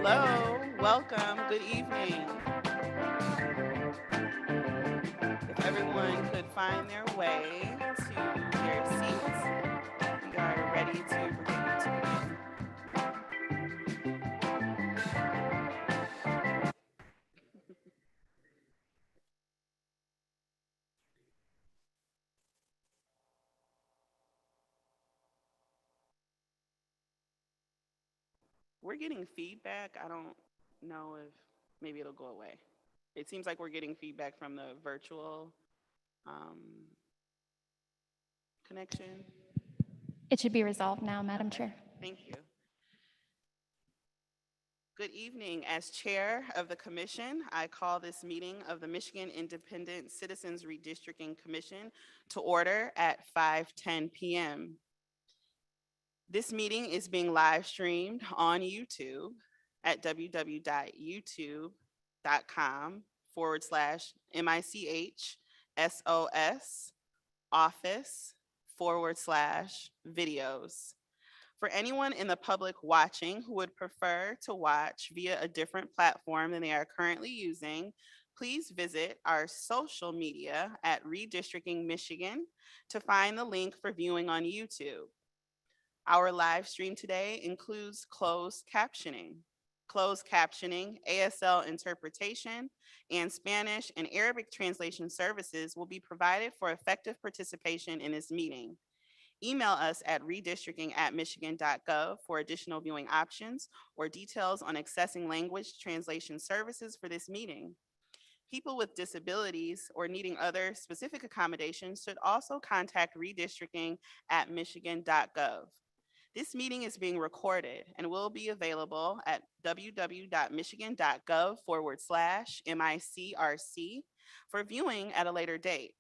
Hello, welcome, good evening. If everyone could find their way to their seats, we are ready to begin. We're getting feedback. I don't know if maybe it'll go away. It seems like we're getting feedback from the virtual um, connection. It should be resolved now, Madam Chair. Thank you. Good evening. As chair of the commission, I call this meeting of the Michigan Independent Citizens Redistricting Commission to order at 5:10 p.m. This meeting is being live streamed on YouTube at www.youtube.com/MICHSOS office/videos. For anyone in the public watching who would prefer to watch via a different platform than they are currently using, please visit our social media at Redistricting Michigan to find the link for viewing on YouTube. Our live stream today includes closed captioning. Closed captioning, ASL interpretation, and Spanish and Arabic translation services will be provided for effective participation in this meeting. Email us at redistricting@michigan.gov for additional viewing options or details on accessing language translation services for this meeting. People with disabilities or needing other specific accommodations should also contact redistricting@michigan.gov. This meeting is being recorded and will be available at www.michigan.gov/MICRC for viewing at a later date.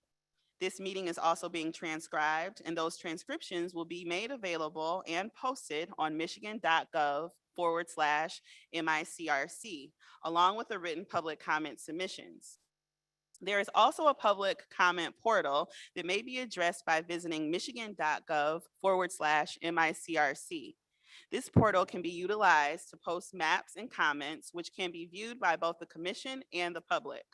This meeting is also being transcribed, and those transcriptions will be made available and posted on michigan.gov/MICRC, along with the written public comment submissions. There is also a public comment portal that may be addressed by visiting michigan.gov/MICRC. This portal can be utilized to post maps and comments, which can be viewed by both the commission and the public.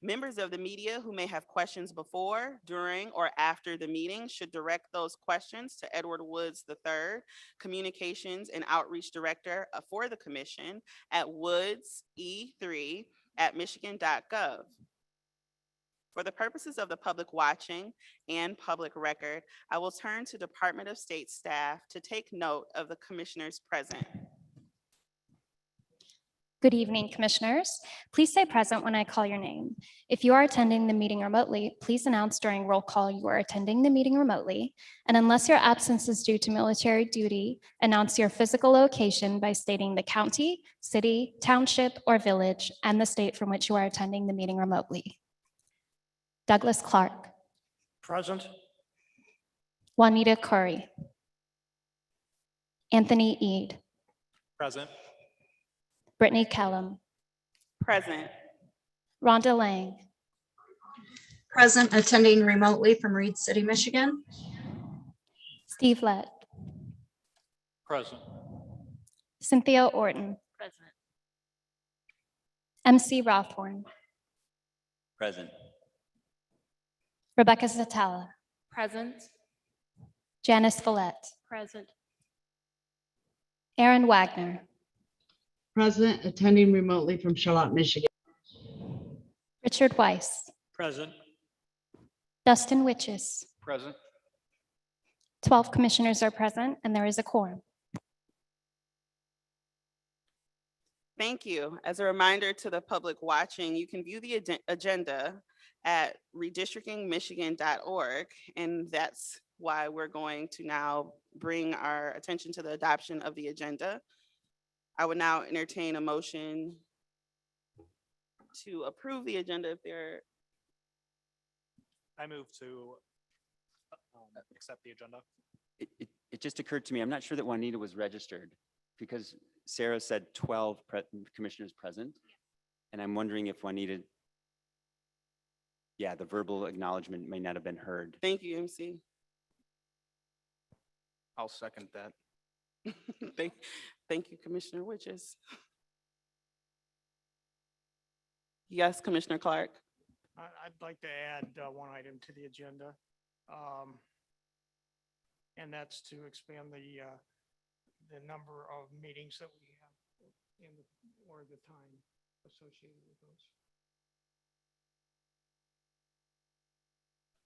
Members of the media who may have questions before, during, or after the meeting should direct those questions to Edward Woods III, Communications and Outreach Director for the Commission at woodse3@michigan.gov. For the purposes of the public watching and public record, I will turn to Department of State staff to take note of the commissioners present. Good evening, Commissioners. Please say present when I call your name. If you are attending the meeting remotely, please announce during roll call you are attending the meeting remotely, and unless your absence is due to military duty, announce your physical location by stating the county, city, township, or village, and the state from which you are attending the meeting remotely. Douglas Clark. Present. Juanita Curry. Anthony Eade. Present. Brittany Kellum. Present. Rhonda Lang. Present, attending remotely from Reed City, Michigan. Steve Lett. Present. Cynthia Orton. Present. MC Rothhorn. Present. Rebecca Zatala. Present. Janice Follett. Present. Aaron Wagner. Present, attending remotely from Charlotte, Michigan. Richard Weiss. Present. Dustin Witches. Present. 12 commissioners are present and there is a quorum. Thank you. As a reminder to the public watching, you can view the agenda at redistrictingmichigan.org, and that's why we're going to now bring our attention to the adoption of the agenda. I would now entertain a motion to approve the agenda if there, I move to accept the agenda. It just occurred to me, I'm not sure that Juanita was registered because Sarah said 12 commissioners present. And I'm wondering if Juanita, yeah, the verbal acknowledgement may not have been heard. thank you, MC. I'll second that. Thank you, Commissioner Witches. Yes, Commissioner Clark. I'd like to add one item to the agenda. And that's to expand the number of meetings that we have or the time associated with those.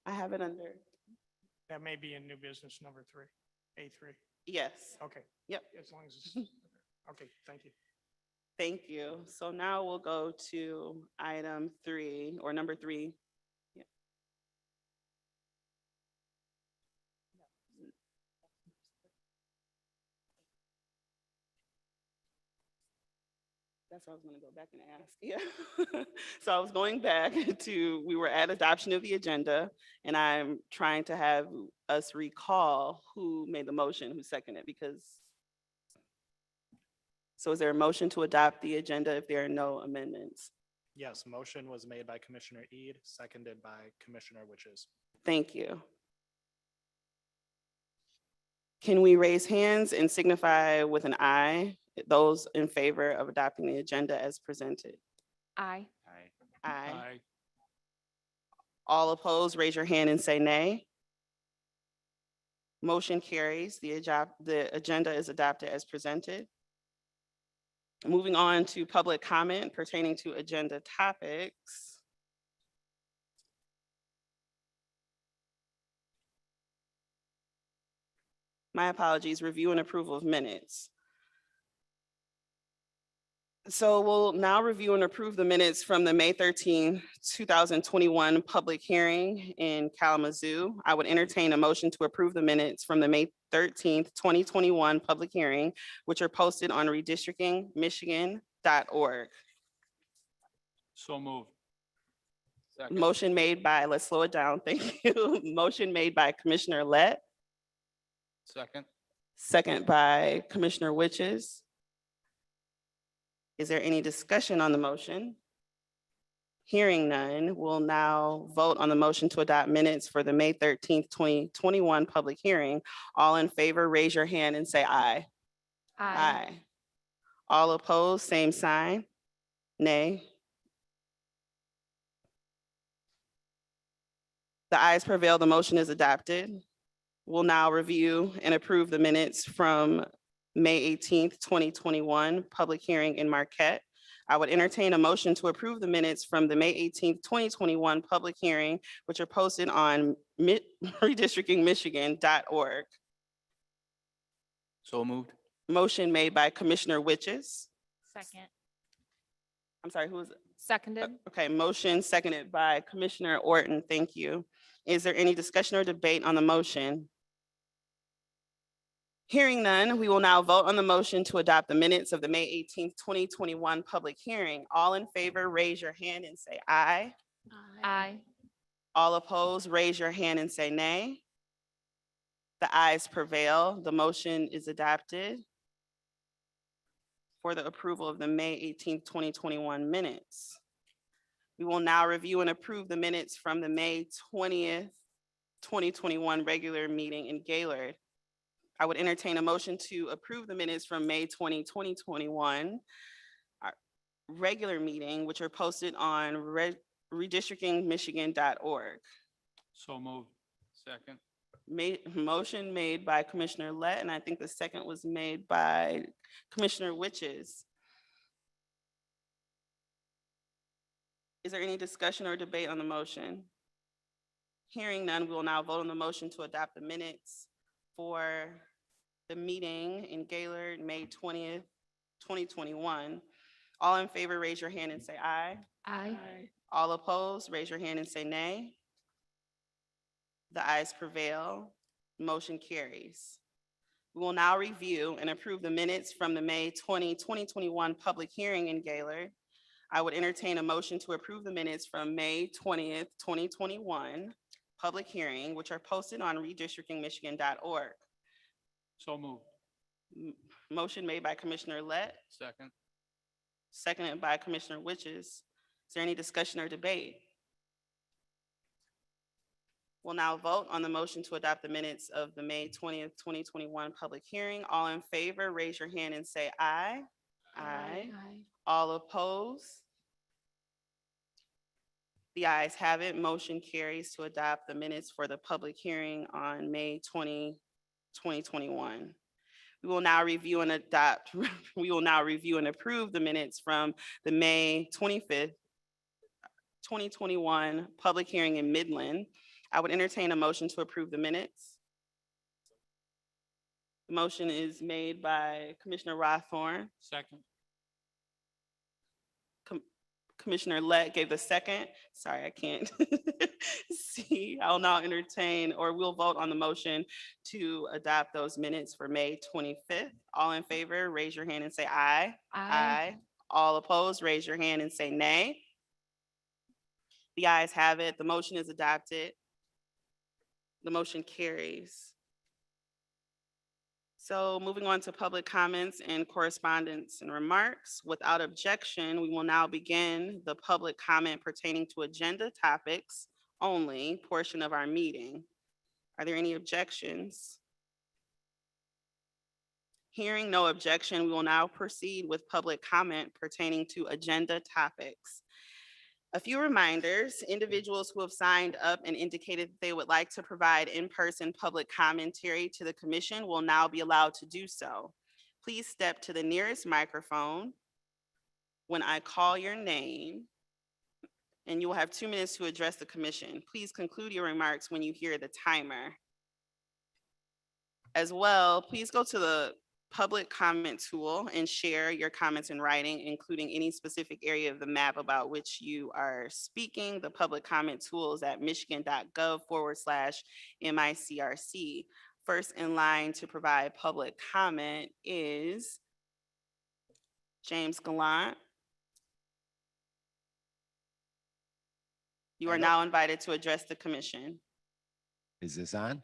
I have it under, That may be in new business number 3, A3. yes, Okay. Yep. As long as it's, okay, thank you. thank you. So now we'll go to item 3 or number 3. Yeah. That's what I was gonna go back and ask, yeah. So I was going back to, we were at adoption of the agenda, and I'm trying to have us recall who made the motion, who seconded, because. So is there a motion to adopt the agenda if there are no amendments? Yes, motion was made by Commissioner Eid, seconded by Commissioner Witches. Thank you. Can we raise hands and signify with an aye, those in favor of adopting the agenda as presented? Aye. Aye. All opposed, raise your hand and say nay. Motion carries. The agenda is adopted as presented. Moving on to public comment pertaining to agenda topics. My apologies, review and approval of minutes. So we'll now review and approve the minutes from the May 13, 2021 public hearing in Kalamazoo. I would entertain a motion to approve the minutes from the May 13th, 2021 public hearing, which are posted on redistrictingmichigan.org. So moved. Motion made by, let's slow it down, thank you. Motion made by Commissioner Lett, Second. second by Commissioner Witches. Is there any discussion on the motion? Hearing none, we'll now vote on the motion to adopt minutes for the May 13th, 2021 public hearing. All in favor, raise your hand and say aye. Aye. All opposed, same sign. Nay. The ayes prevail, the motion is adopted. We'll now review and approve the minutes from May 18th, 2021 public hearing in Marquette. I would entertain a motion to approve the minutes from the May 18th, 2021 public hearing, which are posted on redistrictingmichigan.org. So moved. Motion made by Commissioner Witches. Second. I'm sorry, who was it? Seconded. Okay, motion seconded by Commissioner Orton. Thank you. Is there any discussion or debate on the motion? Hearing none, we will now vote on the motion to adopt the minutes of the May 18th, 2021 public hearing. All in favor, raise your hand and say aye. Aye. All opposed, raise your hand and say nay. The ayes prevail. The motion is adopted for the approval of the May 18th, 2021 minutes. We will now review and approve the minutes from the May 20th, 2021 regular meeting in Gaylord. I would entertain a motion to approve the minutes from May 20, 2021 regular meeting, which are posted on redistrictingmichigan.org. So moved. Second. Motion made by Commissioner Lett, and I think the second was made by Commissioner Witches. Is there any discussion or debate on the motion? Hearing none, we will now vote on the motion to adopt the minutes for the meeting in Gaylord, May 20th, 2021. All in favor, raise your hand and say aye. Aye. All opposed, raise your hand and say nay. The ayes prevail. Motion carries. We will now review and approve the minutes from the May 20, 2021 public hearing in Gaylord. I would entertain a motion to approve the minutes from May 20th, 2021, public hearing, which are posted on redistrictingmichigan.org. So moved. Motion made by Commissioner Lett, Second. seconded by Commissioner Witches. Is there any discussion or debate? We'll now vote on the motion to adopt the minutes of the May 20th, 2021 public hearing. All in favor, raise your hand and say aye. Aye. All opposed? The ayes have it. Motion carries to adopt the minutes for the public hearing on May 20, 2021. We will now review and adopt, we will now review and approve the minutes from the May 25th, 2021 public hearing in Midland. I would entertain a motion to approve the minutes. The motion is made by Commissioner Rothorn. Second. Commissioner Lett gave the second. Sorry, I can't see. I'll now entertain, or we'll vote on the motion to adopt those minutes for May 25th. All in favor, raise your hand and say aye. Aye. All opposed, raise your hand and say nay. The ayes have it. The motion is adopted. The motion carries. So moving on to public comments and correspondence and remarks. Without objection, we will now begin the public comment pertaining to agenda topics only portion of our meeting. Are there any objections? Hearing no objection, we will now proceed with public comment pertaining to agenda topics. A few reminders: individuals who have signed up and indicated they would like to provide in-person public commentary to the commission will now be allowed to do so. Please step to the nearest microphone when I call your name, and you will have 2 minutes to address the commission. Please conclude your remarks when you hear the timer. As well, please go to the public comment tool and share your comments in writing, including any specific area of the map about which you are speaking. The public comment tool is at michigan.gov/MICRC. First in line to provide public comment is James Gallant. You are now invited to address the commission. Is this on?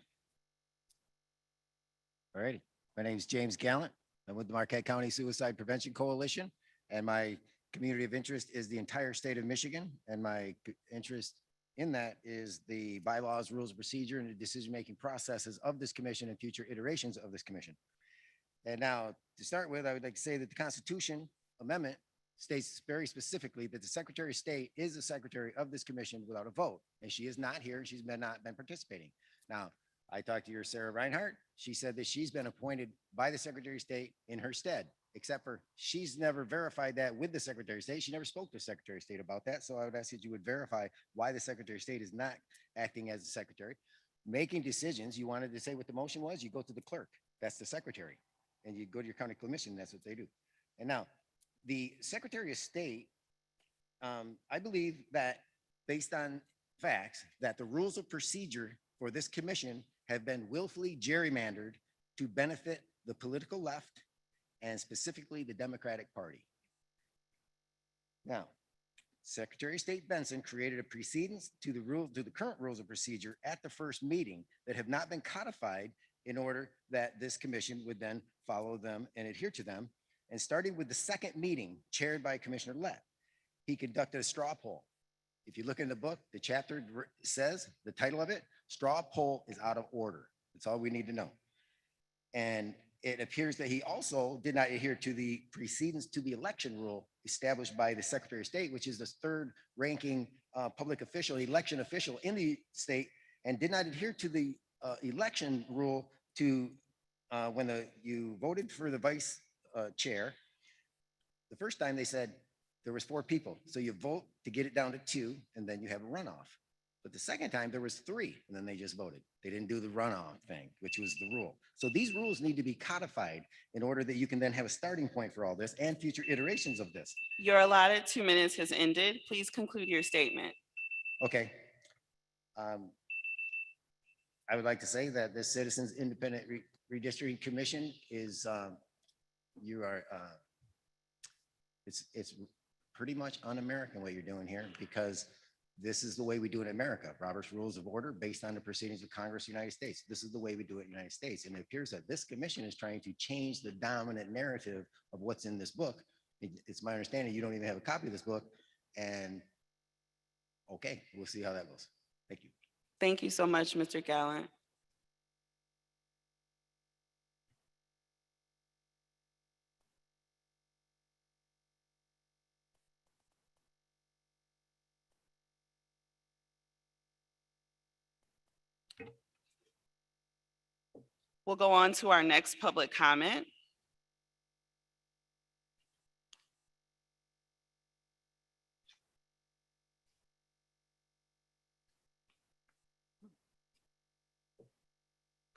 All righty. My name is James Gallant. I'm with the Marquette County Suicide Prevention Coalition, and my community of interest is the entire state of Michigan. And my interest in that is the bylaws, rules of procedure, and the decision-making processes of this commission and future iterations of this commission. And now, to start with, I would like to say that the Constitution Amendment states very specifically that the Secretary of State is the secretary of this commission without a vote, and she is not here, and she's not been participating. Now, I talked to your Sarah Reinhardt. She said that she's been appointed by the Secretary of State in her stead, except for she's never verified that with the Secretary of State. She never spoke to the Secretary of State about that. So I would ask that you would verify why the Secretary of State is not acting as the secretary. Making decisions, you wanted to say what the motion was, you go to the clerk. That's the secretary. And you go to your county commission, that's what they do. And now, the Secretary of State, I believe that based on facts, that the rules of procedure for this commission have been willfully gerrymandered to benefit the political left and specifically the Democratic Party. Now, Secretary of State Benson created a precedence to the current rules of procedure at the first meeting that have not been codified in order that this commission would then follow them and adhere to them. And starting with the second meeting chaired by Commissioner Lett, he conducted a straw poll. If you look in the book, the chapter says, the title of it, Straw Poll is Out of Order. That's all we need to know. And it appears that he also did not adhere to the precedence to the election rule established by the Secretary of State, which is the third ranking public official, election official in the state, and did not adhere to the election rule to when you voted for the vice chair. The first time they said there was 4 people. So you vote to get it down to 2, and then you have a runoff. But the second time there was 3, and then they just voted. They didn't do the runoff thing, which was the rule. So these rules need to be codified in order that you can then have a starting point for all this and future iterations of this. Your allotted 2 minutes has ended. Please conclude your statement. Okay. I would like to say that the Citizens Independent Redistricting Commission is, pretty much un-American what you're doing here, because this is the way we do it in America. Robert's Rules of Order based on the proceedings of Congress of the United States. This is the way we do it in the United States. And it appears that this commission is trying to change the dominant narrative of what's in this book. It's my understanding you don't even have a copy of this book. And okay, we'll see how that goes. Thank you. Thank you so much, Mr. Gallant. We'll go on to our next public comment.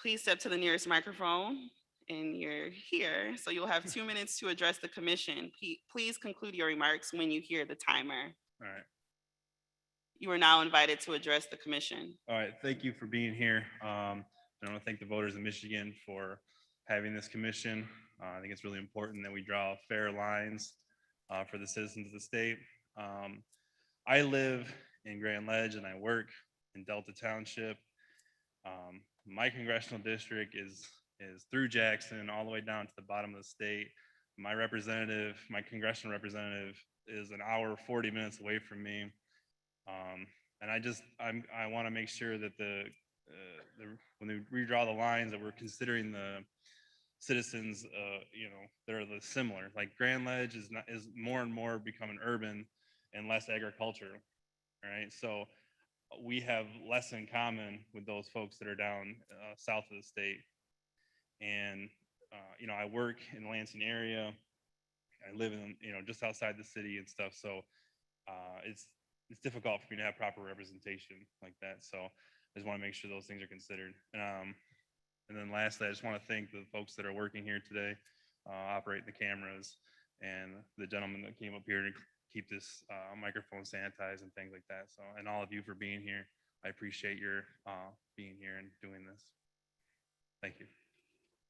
Please step to the nearest microphone and you're here. So you'll have 2 minutes to address the commission. Please conclude your remarks when you hear the timer. All right. You are now invited to address the commission. All right. Thank you for being here. I want to thank the voters of Michigan for having this commission. I think it's really important that we draw fair lines for the citizens of the state. I live in Grand Ledge and I work in Delta Township. My congressional district is through Jackson all the way down to the bottom of the state. My congressional representative is an hour, 40 minutes away from me. And I want to make sure that when we redraw the lines that we're considering the citizens, that are similar. Like Grand Ledge is more and more becoming urban and less agricultural. All right. So we have less in common with those folks that are down south of the state. And, I work in the Lansing area. I live in, just outside the city and stuff. So it's difficult for me to have proper representation like that. So I just want to make sure those things are considered. And then lastly, I just want to thank the folks that are working here today, operating the cameras, and the gentleman that came up here to keep this microphone sanitized and things like that. So, and all of you for being here. I appreciate your being here and doing this. Thank you.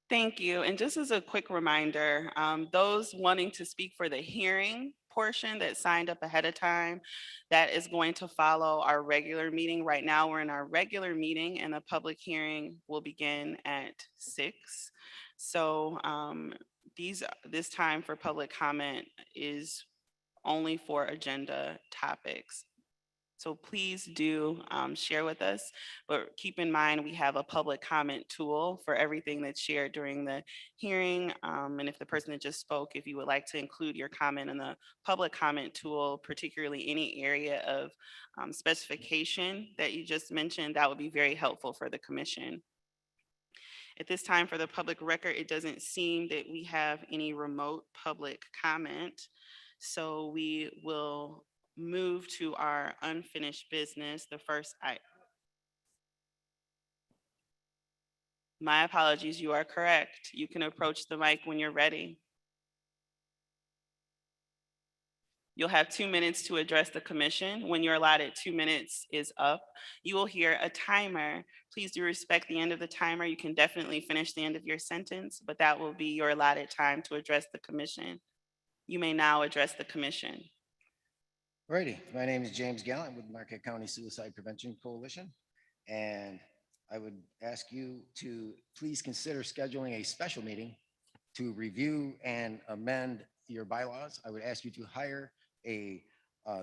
Thank you. And just as a quick reminder, those wanting to speak for the hearing portion that signed up ahead of time, that is going to follow our regular meeting. Right now, we're in our regular meeting and the public hearing will begin at 6. So this time for public comment is only for agenda topics. So please do share with us, but keep in mind, we have a public comment tool for everything that's shared during the hearing. And if the person that just spoke, if you would like to include your comment in the public comment tool, particularly any area of specification that you just mentioned, that would be very helpful for the commission. At this time, for the public record, it doesn't seem that we have any remote public comment. So we will move to our unfinished business. The first my apologies, you are correct. You can approach the mic when you're ready. You'll have 2 minutes to address the commission. When you're allotted 2 minutes is up, you will hear a timer. Please do respect the end of the timer. You can definitely finish the end of your sentence, but that will be your allotted time to address the commission. You may now address the commission. Alrighty, my name is James Gallant with Marquette County Suicide Prevention Coalition. And I would ask you to please consider scheduling a special meeting to review and amend your bylaws. I would ask you to hire a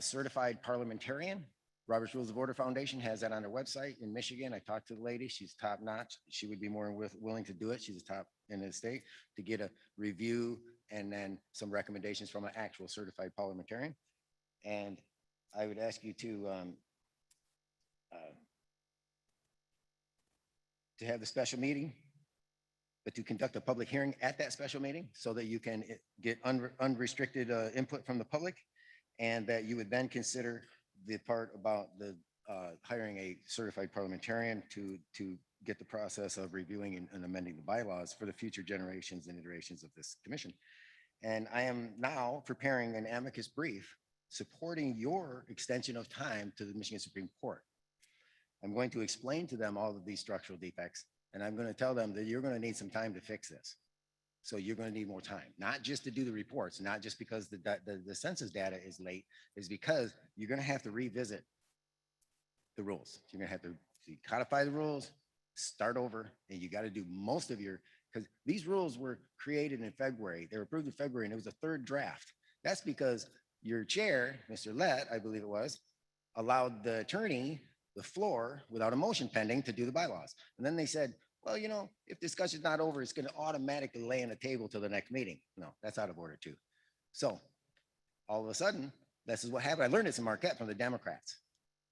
certified parliamentarian. Robert's Rules of Order Foundation has that on their website in Michigan. I talked to the lady, she's top notch. She would be more willing to do it. She's a top in the state to get a review and then some recommendations from an actual certified parliamentarian. And I would ask you to have the special meeting, but to conduct a public hearing at that special meeting so that you can get unrestricted input from the public, and that you would then consider the part about the hiring a certified parliamentarian to get the process of reviewing and amending the bylaws for the future generations and iterations of this commission. And I am now preparing an amicus brief supporting your extension of time to the Michigan Supreme Court. I'm going to explain to them all of these structural defects, and I'm going to tell them that you're going to need some time to fix this. So you're going to need more time, not just to do the reports, not just because the census data is late, is because you're going to have to revisit the rules. You're going to have to codify the rules, start over, and you got to do most of your, because these rules were created in February. They were approved in February, and it was a third draft. That's because your chair, Mr. Lett, I believe it was, allowed the attorney the floor without a motion pending to do the bylaws. And then they said, well, you know, if discussion's not over, it's going to automatically lay on the table till the next meeting. No, that's out of order too. So all of a sudden, this is what happened. I learned this in Marquette from the Democrats.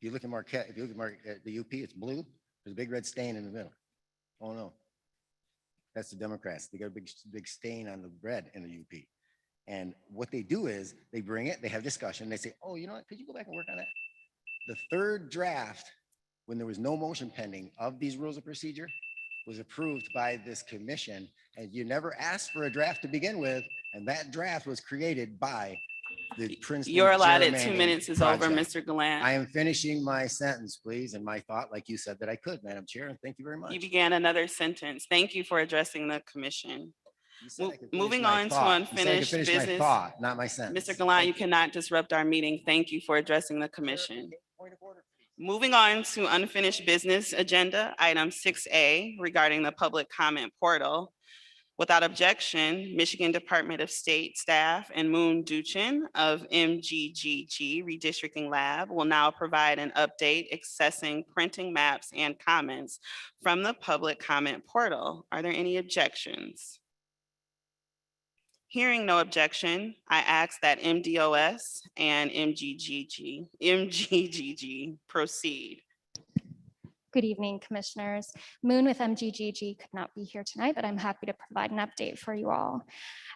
If you look at Marquette, if you look at the UP, it's blue. There's a big red stain in the middle. Oh no, that's the Democrats. They got a big stain on the red in the UP. And what they do is they bring it, they have discussion. They say, oh, you know what? Could you go back and work on that? The third draft, when there was no motion pending of these rules of procedure, was approved by this commission, and you never asked for a draft to begin with, and that draft was created by the Princeton. You're allotted 2 gerrymandering minutes is over, project. Mr. Gallant. I am finishing my sentence, please, and my thought, like you said that I could, Madam Chair, and thank you very much. You began another sentence. Thank you for addressing the commission. You said I could finish Moving my on to thought. You said I could unfinished finish my business. thought, not my sentence. Mr. Gallant, you Thank cannot disrupt our meeting. Thank you for addressing the commission. Point of order, please. Moving on to unfinished business agenda, item 6A regarding the public comment portal. Without objection, Michigan Department of State staff and Moon Duchin of MGGG Redistricting Lab will now provide an update accessing printing maps and comments from the public comment portal. Are there any objections? Hearing no objection, I ask that MDOS and MGGG proceed. Good evening, Commissioners. Moon with MGGG could not be here tonight, but I'm happy to provide an update for you all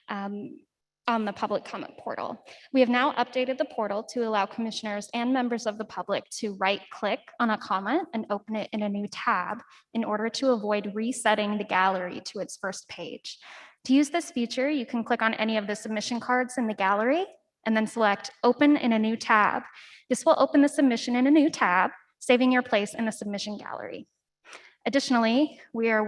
on the public comment portal. We have now updated the portal to allow commissioners and members of the public to right-click on a comment and open it in a new tab in order to avoid resetting the gallery to its first page. To use this feature, you can click on any of the submission cards in the gallery and then select Open in a new tab. This will open the submission in a new tab, saving your place in the submission gallery. Additionally, we are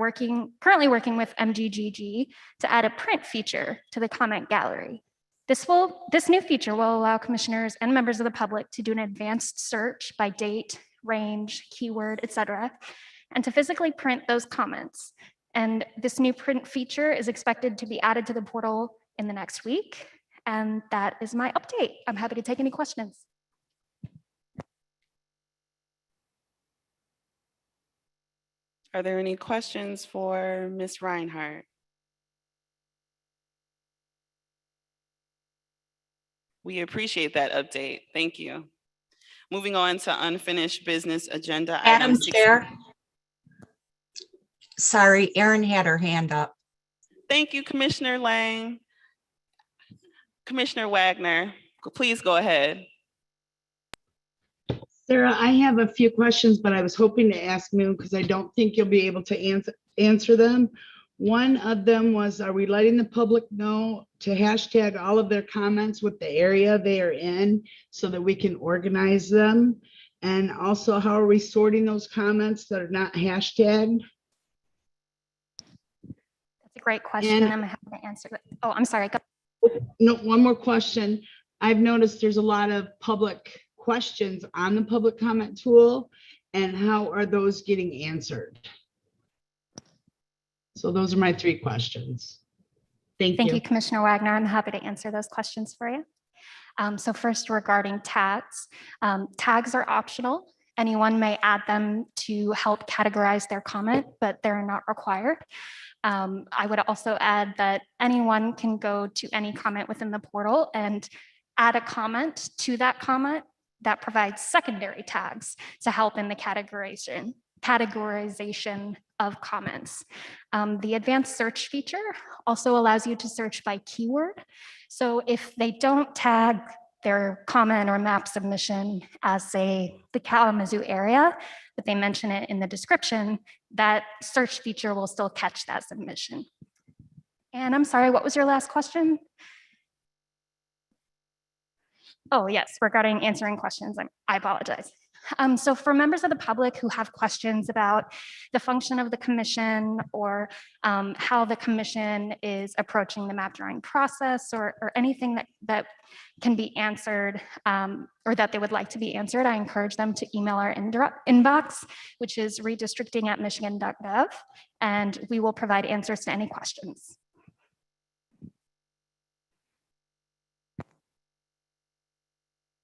currently working with MGGG to add a print feature to the comment gallery. This new feature will allow commissioners and members of the public to do an advanced search by date, range, keyword, etc., and to physically print those comments. And this new print feature is expected to be added to the portal in the next week. And that is my update. I'm happy to take any questions. Are there any questions for Ms. Reinhardt? We appreciate that update. Thank you. Moving on to unfinished business agenda. Madam item 6. Chair. Sorry, Erin had her hand up. Thank you, Commissioner Lang. Commissioner Wagner, please go ahead. Sarah, I have a few questions, but I was hoping to ask Moon because I don't think you'll be able to answer them. One of them was, are we letting the public know to hashtag all of their comments with the area they are in so that we can organize them? And also, how are we sorting those comments that are not hashtagged? That's a great question. And- I'm happy to answer it. Oh, I'm sorry. Go. No, one more question. I've noticed there's a lot of public questions on the public comment tool, and how are those getting answered? So those are my 3 questions. Thank Thank you. you, Commissioner Wagner. I'm happy to answer those questions for you. So first, regarding tags. Tags are optional. Anyone may add them to help categorize their comment, but they're not required. I would also add that anyone can go to any comment within the portal and add a comment to that comment that provides secondary tags to help in the categorization of comments. The advanced search feature also allows you to search by keyword. So if they don't tag their comment or map submission as, say, the Kalamazoo area, but they mention it in the description, that search feature will still catch that submission. And I'm sorry, what was your last question? Oh, yes, regarding answering questions. I apologize. So for members of the public who have questions about the function of the commission or how the commission is approaching the map drawing process or anything that can be answered or that they would like to be answered, I encourage them to email our inbox, which is redistricting@michigan.gov, and we will provide answers to any questions.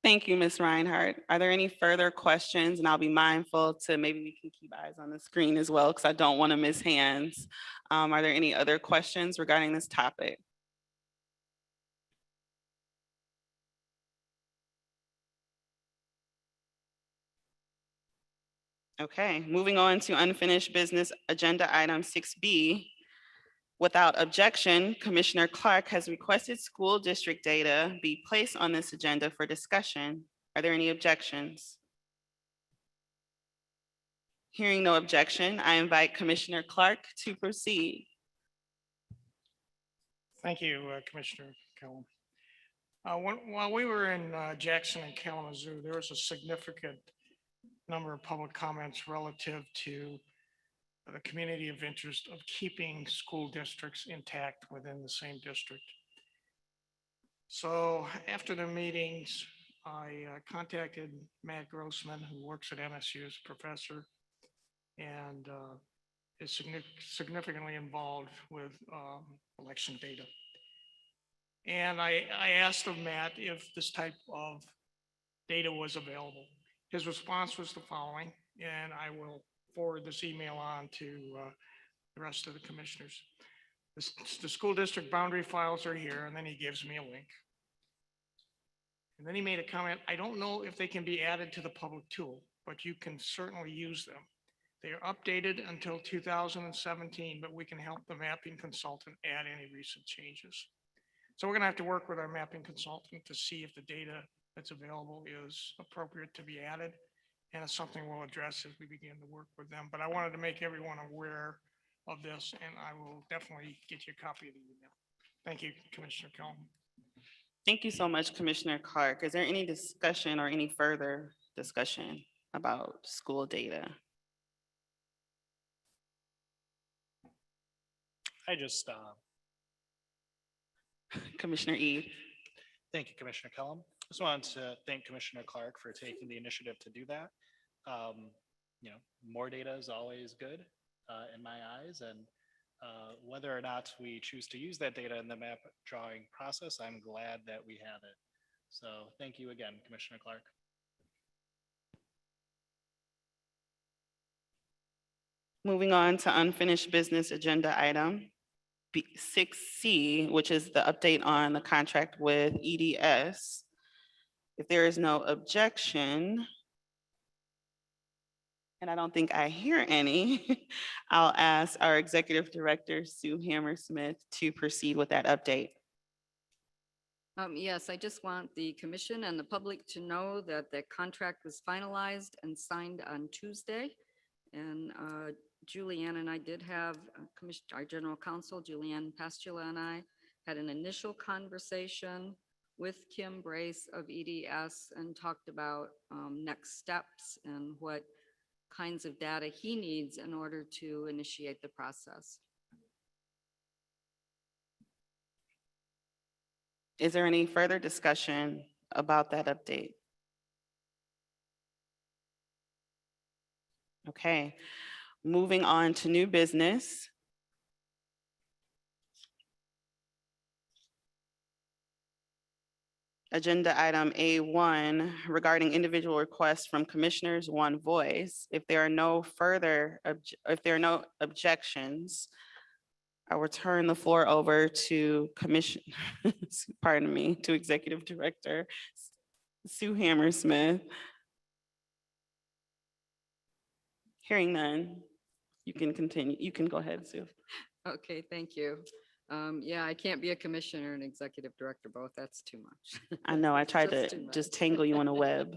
Thank you, Ms. Reinhardt. Are there any further questions? And I'll be mindful to maybe we can keep eyes on the screen as well, because I don't want to miss hands. Are there any other questions regarding this topic? Okay, moving on to unfinished business agenda item 6B. Without objection, Commissioner Clark has requested school district data be placed on this agenda for discussion. Are there any objections? Hearing no objection, I invite Commissioner Clark to proceed. Thank you, Commissioner Kellum. While we were in Jackson and Kalamazoo, there was a significant number of public comments relative to the community of interest of keeping school districts intact within the same district. So after the meetings, I contacted Matt Grossman, who works at MSU as a professor and is significantly involved with election data. And I asked of Matt if this type of data was available. His response was the following, and I will forward this email on to the rest of the commissioners. The school district boundary files are here, and then he gives me a link. And then he made a comment, I don't know if they can be added to the public tool, but you can certainly use them. They are updated until 2017, but we can help the mapping consultant add any recent changes. So we're gonna have to work with our mapping consultant to see if the data that's available is appropriate to be added. And it's something we'll address as we begin to work with them. But I wanted to make everyone aware of this, and I will definitely get you a copy of the email. Thank you, Commissioner Kellum. Thank you so much, Commissioner Clark. Is there any discussion or any further discussion about school data? I just, Commissioner Ede. thank you, Commissioner Kellum. Just wanted to thank Commissioner Clark for taking the initiative to do that. More data is always good in my eyes, and whether or not we choose to use that data in the map drawing process, I'm glad that we have it. So thank you again, Commissioner Clark. Moving on to unfinished business agenda item 6C, which is the update on the contract with EDS. If there is no objection, and I don't think I hear any, I'll ask our Executive Director, Sue Hammersmith, to proceed with that update. Yes, I just want the commission and the public to know that the contract was finalized and signed on Tuesday. And Julianne and I did have our general counsel, Julianne Pastula, and I had an initial conversation with Kim Brace of EDS and talked about next steps and what kinds of data he needs in order to initiate the process. Is there any further discussion about that update? Okay, moving on to new business. Agenda item A1 regarding individual requests from commissioners, one voice. If there are no objections, I will turn the floor over to to Executive Director Sue Hammersmith. Hearing none, you can continue. You can go ahead, Sue. Okay, thank you. Yeah, I can't be a commissioner and executive director both. That's too much. I know, I tried Just to too just much. tangle you on a web.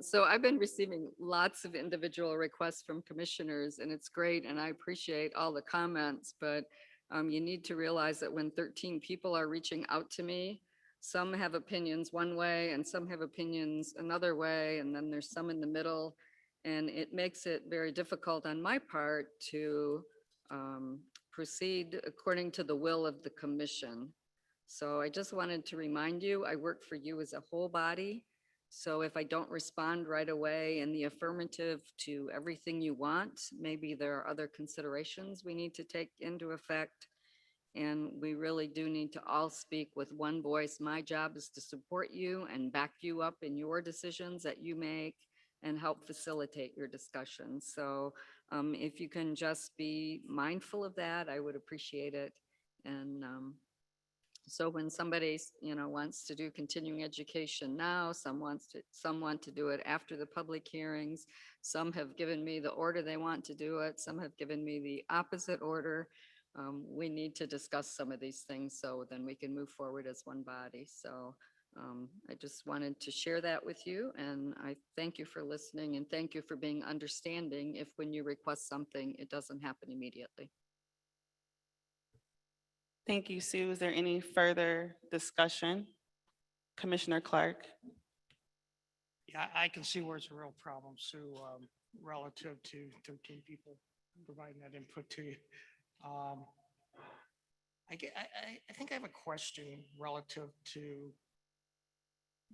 So I've been receiving lots of individual requests from commissioners, and it's great, and I appreciate all the comments, but you need to realize that when 13 people are reaching out to me, some have opinions one way and some have opinions another way, and then there's some in the middle. And it makes it very difficult on my part to proceed according to the will of the commission. So I just wanted to remind you, I work for you as a whole body. So if I don't respond right away in the affirmative to everything you want, maybe there are other considerations we need to take into effect. And we really do need to all speak with one voice. My job is to support you and back you up in your decisions that you make and help facilitate your discussions. So if you can just be mindful of that, I would appreciate it. And so when somebody, wants to do continuing education now, some want to do it after the public hearings. Some have given me the order they want to do it. Some have given me the opposite order. We need to discuss some of these things so then we can move forward as one body. So I just wanted to share that with you, and I thank you for listening and thank you for being understanding if when you request something, it doesn't happen immediately. Thank you, Sue. Is there any further discussion? Commissioner Clark? Yeah, I can see where it's a real problem, Sue, relative to 13 people providing that input to you. I think I have a question relative to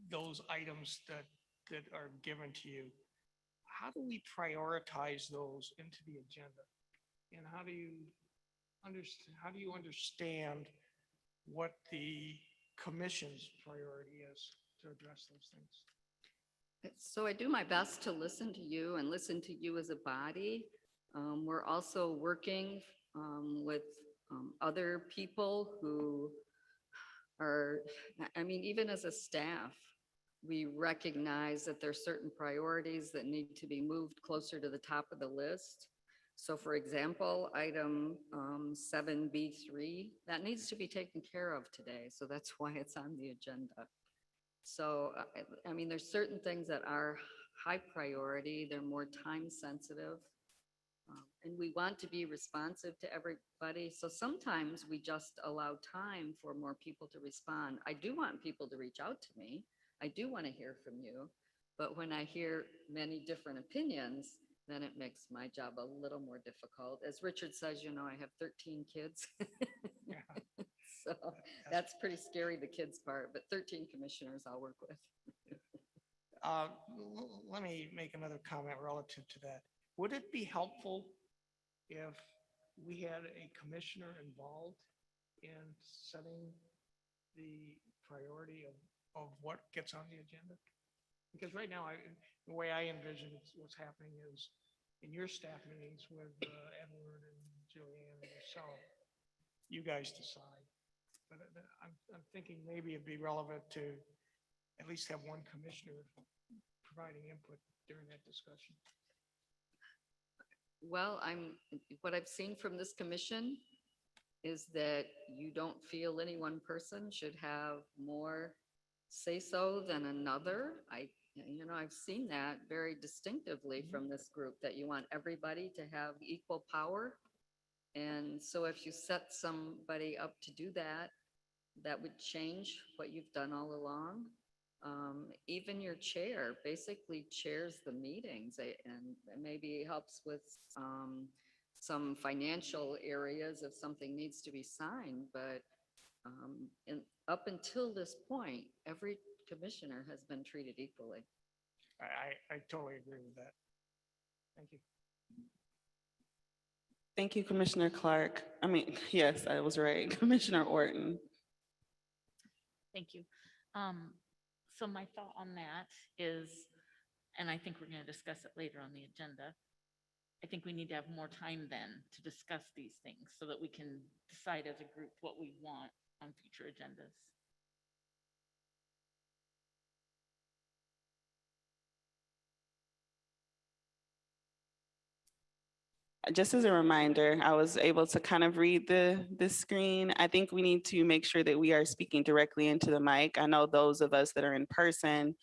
those items that are given to you. How do we prioritize those into the agenda? And how do you understand what the commission's priority is to address those things? So I do my best to listen to you and listen to you as a body. We're also working with other people who are, even as a staff, we recognize that there are certain priorities that need to be moved closer to the top of the list. So for example, item 7B3, that needs to be taken care of today. So that's why it's on the agenda. So, there's certain things that are high priority. They're more time sensitive. And we want to be responsive to everybody. So sometimes we just allow time for more people to respond. I do want people to reach out to me. I do want to hear from you. But when I hear many different opinions, then it makes my job a little more difficult. As Richard says, I have 13 kids. So that's pretty scary, the kids part, but 13 commissioners I'll work with. Let me make another comment relative to that. Would it be helpful if we had a commissioner involved in setting the priority of what gets on the agenda? Because right now, the way I envision what's happening is in your staff meetings with Edward and Julianne and yourself, you guys decide. But I'm thinking maybe it'd be relevant to at least have one commissioner providing input during that discussion. Well, what I've seen from this commission is that you don't feel any one person should have more say-so than another. I've seen that very distinctively from this group, that you want everybody to have equal power. And so if you set somebody up to do that, that would change what you've done all along. Even your chair basically chairs the meetings and maybe helps with some financial areas if something needs to be signed. But up until this point, every commissioner has been treated equally. I totally agree with that. Thank you. Thank you, Commissioner Clark. Yes, I was right. Commissioner Orton. Thank you. So my thought on that is, and I think we're going to discuss it later on the agenda, I think we need to have more time then to discuss these things so that we can decide as a group what we want on future agendas. Just as a reminder, I was able to kind of read the screen. I think we need to make sure that we are speaking directly into the mic. I know those of us that are in person,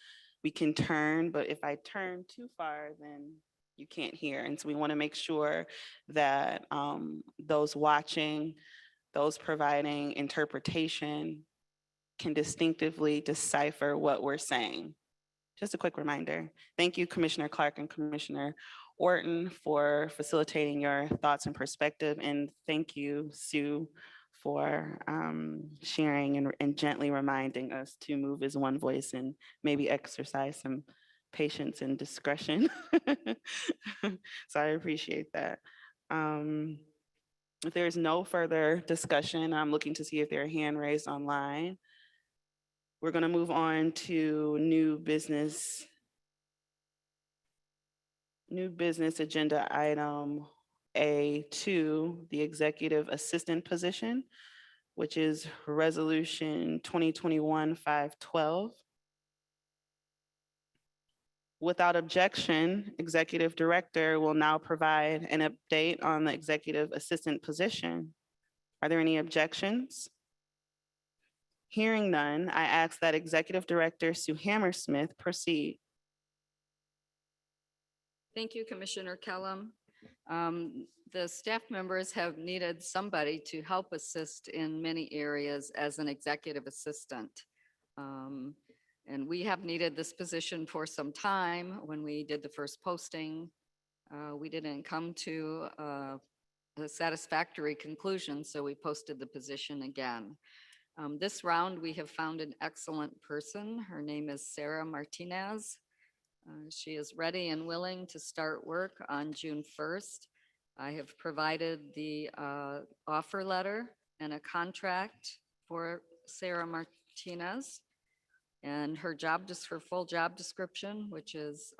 we can turn, but if I turn too far, then you can't hear. And so we want to make sure that those watching, those providing interpretation, can distinctively decipher what we're saying. Just a quick reminder. Thank you, Commissioner Clark and Commissioner Orton, for facilitating your thoughts and perspective. And thank you, Sue, for sharing and gently reminding us to move as one voice and maybe exercise some patience and discretion. So I appreciate that. If there is no further discussion, I'm looking to see if there are hand raised online. We're going to move on to new business agenda item A2, the executive assistant position, which is resolution 2021-512. Without objection, executive director will now provide an update on the executive assistant position. Are there any objections? Hearing none, I ask that executive director Sue Hammersmith proceed. Thank you, Commissioner Kellum. The staff members have needed somebody to help assist in many areas as an executive assistant. And we have needed this position for some time. When we did the first posting, we didn't come to a satisfactory conclusion, so we posted the position again. This round, we have found an excellent person. Her name is Sarah Martinez. She is ready and willing to start work on June 1st. I have provided the offer letter and a contract for Sarah Martinez. And her full job description, which is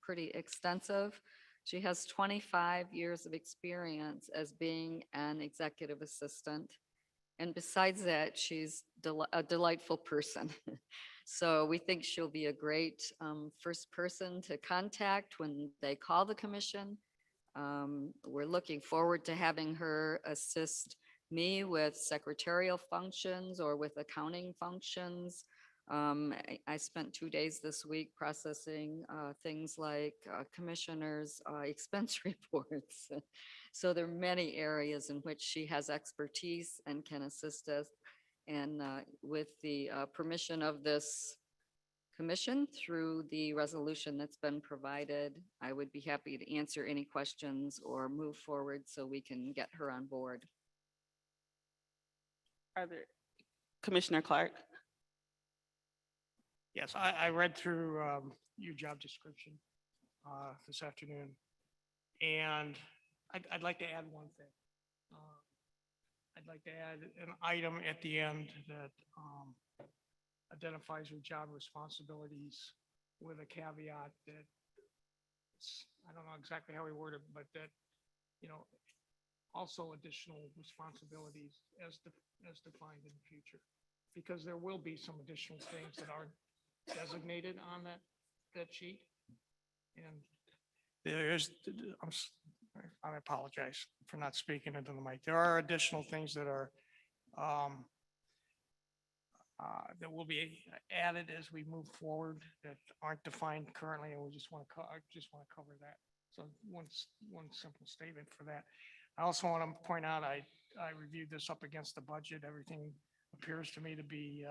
pretty extensive. She has 25 years of experience as being an executive assistant. And besides that, she's a delightful person. So we think she'll be a great first person to contact when they call the commission. We're looking forward to having her assist me with secretarial functions or with accounting functions. I spent 2 days this week processing things like commissioners' expense reports. So there are many areas in which she has expertise and can assist us. And with the permission of this commission through the resolution that's been provided, I would be happy to answer any questions or move forward so we can get her on board. Are there, Commissioner Clark? Yes, I read through your job description this afternoon, and I'd like to add one thing. I'd like to add an item at the end that identifies your job responsibilities with a caveat that I don't know exactly how we word it, but that, also additional responsibilities as defined in the future, because there will be some additional things that aren't designated on that sheet. And I apologize for not speaking into the mic. There are additional things that are that will be added as we move forward that aren't defined currently, and we just want to cover that. So one simple statement for that. I also want to point out I reviewed this up against the budget. Everything appears to me to be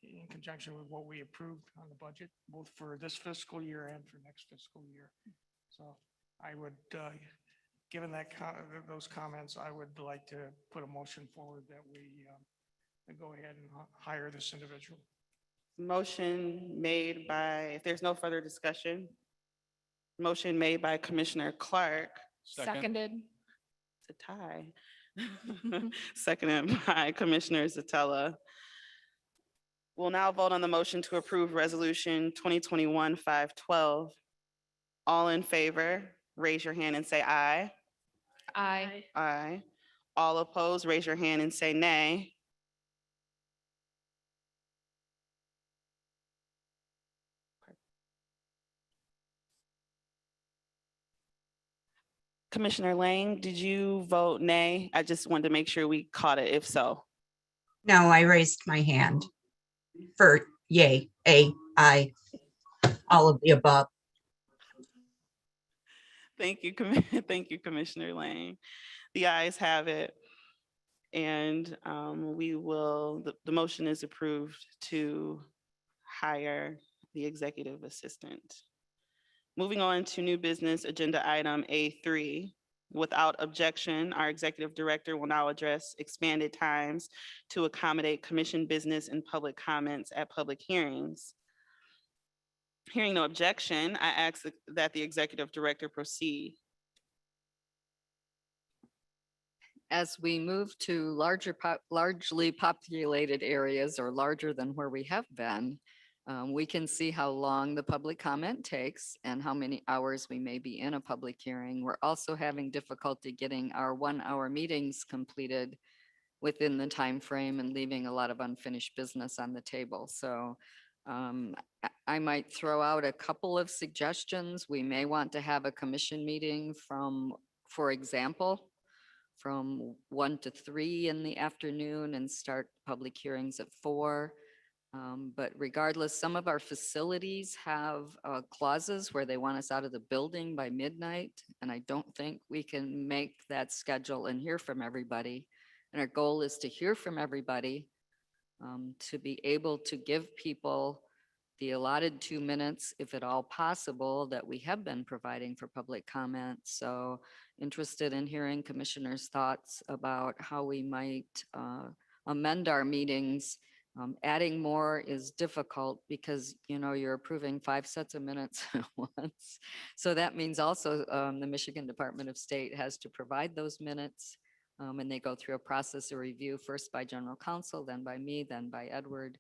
in conjunction with what we approved on the budget, both for this fiscal year and for next fiscal year. So I would, given that those comments, I would like to put a motion forward that we go ahead and hire this individual. Motion made by, if there's no further discussion, motion made by Commissioner Clark. Seconded. It's a tie. Seconded by Commissioner Zatella. We'll now vote on the motion to approve resolution 2021-512. All in favor, raise your hand and say aye. Aye. Aye. All opposed, raise your hand and say nay. Commissioner Lang, did you vote nay? I just wanted to make sure we caught it, if so. No, I raised my hand for yay, aye, all of the above. Thank you, thank you, Commissioner Lang. The ayes have it. And the motion is approved to hire the executive assistant. Moving on to new business agenda item A3. Without objection, our executive director will now address expanded times to accommodate commission business and public comments at public hearings. Hearing no objection, I ask that the executive director proceed. As we move to largely populated areas or larger than where we have been, we can see how long the public comment takes and how many hours we may be in a public hearing. We're also having difficulty getting our 1-hour meetings completed within the time frame and leaving a lot of unfinished business on the table. So I might throw out a couple of suggestions. We may want to have a commission meeting from, for example, from 1 to 3 in the afternoon and start public hearings at 4. But regardless, some of our facilities have clauses where they want us out of the building by midnight. And I don't think we can make that schedule and hear from everybody. And our goal is to hear from everybody, to be able to give people the allotted 2 minutes, if at all possible, that we have been providing for public comment. So interested in hearing commissioners' thoughts about how we might amend our meetings. Adding more is difficult because, you know, you're approving 5 sets of minutes at once. So that means also the Michigan Department of State has to provide those minutes. And they go through a process of review, first by general counsel, then by me, then by Edward.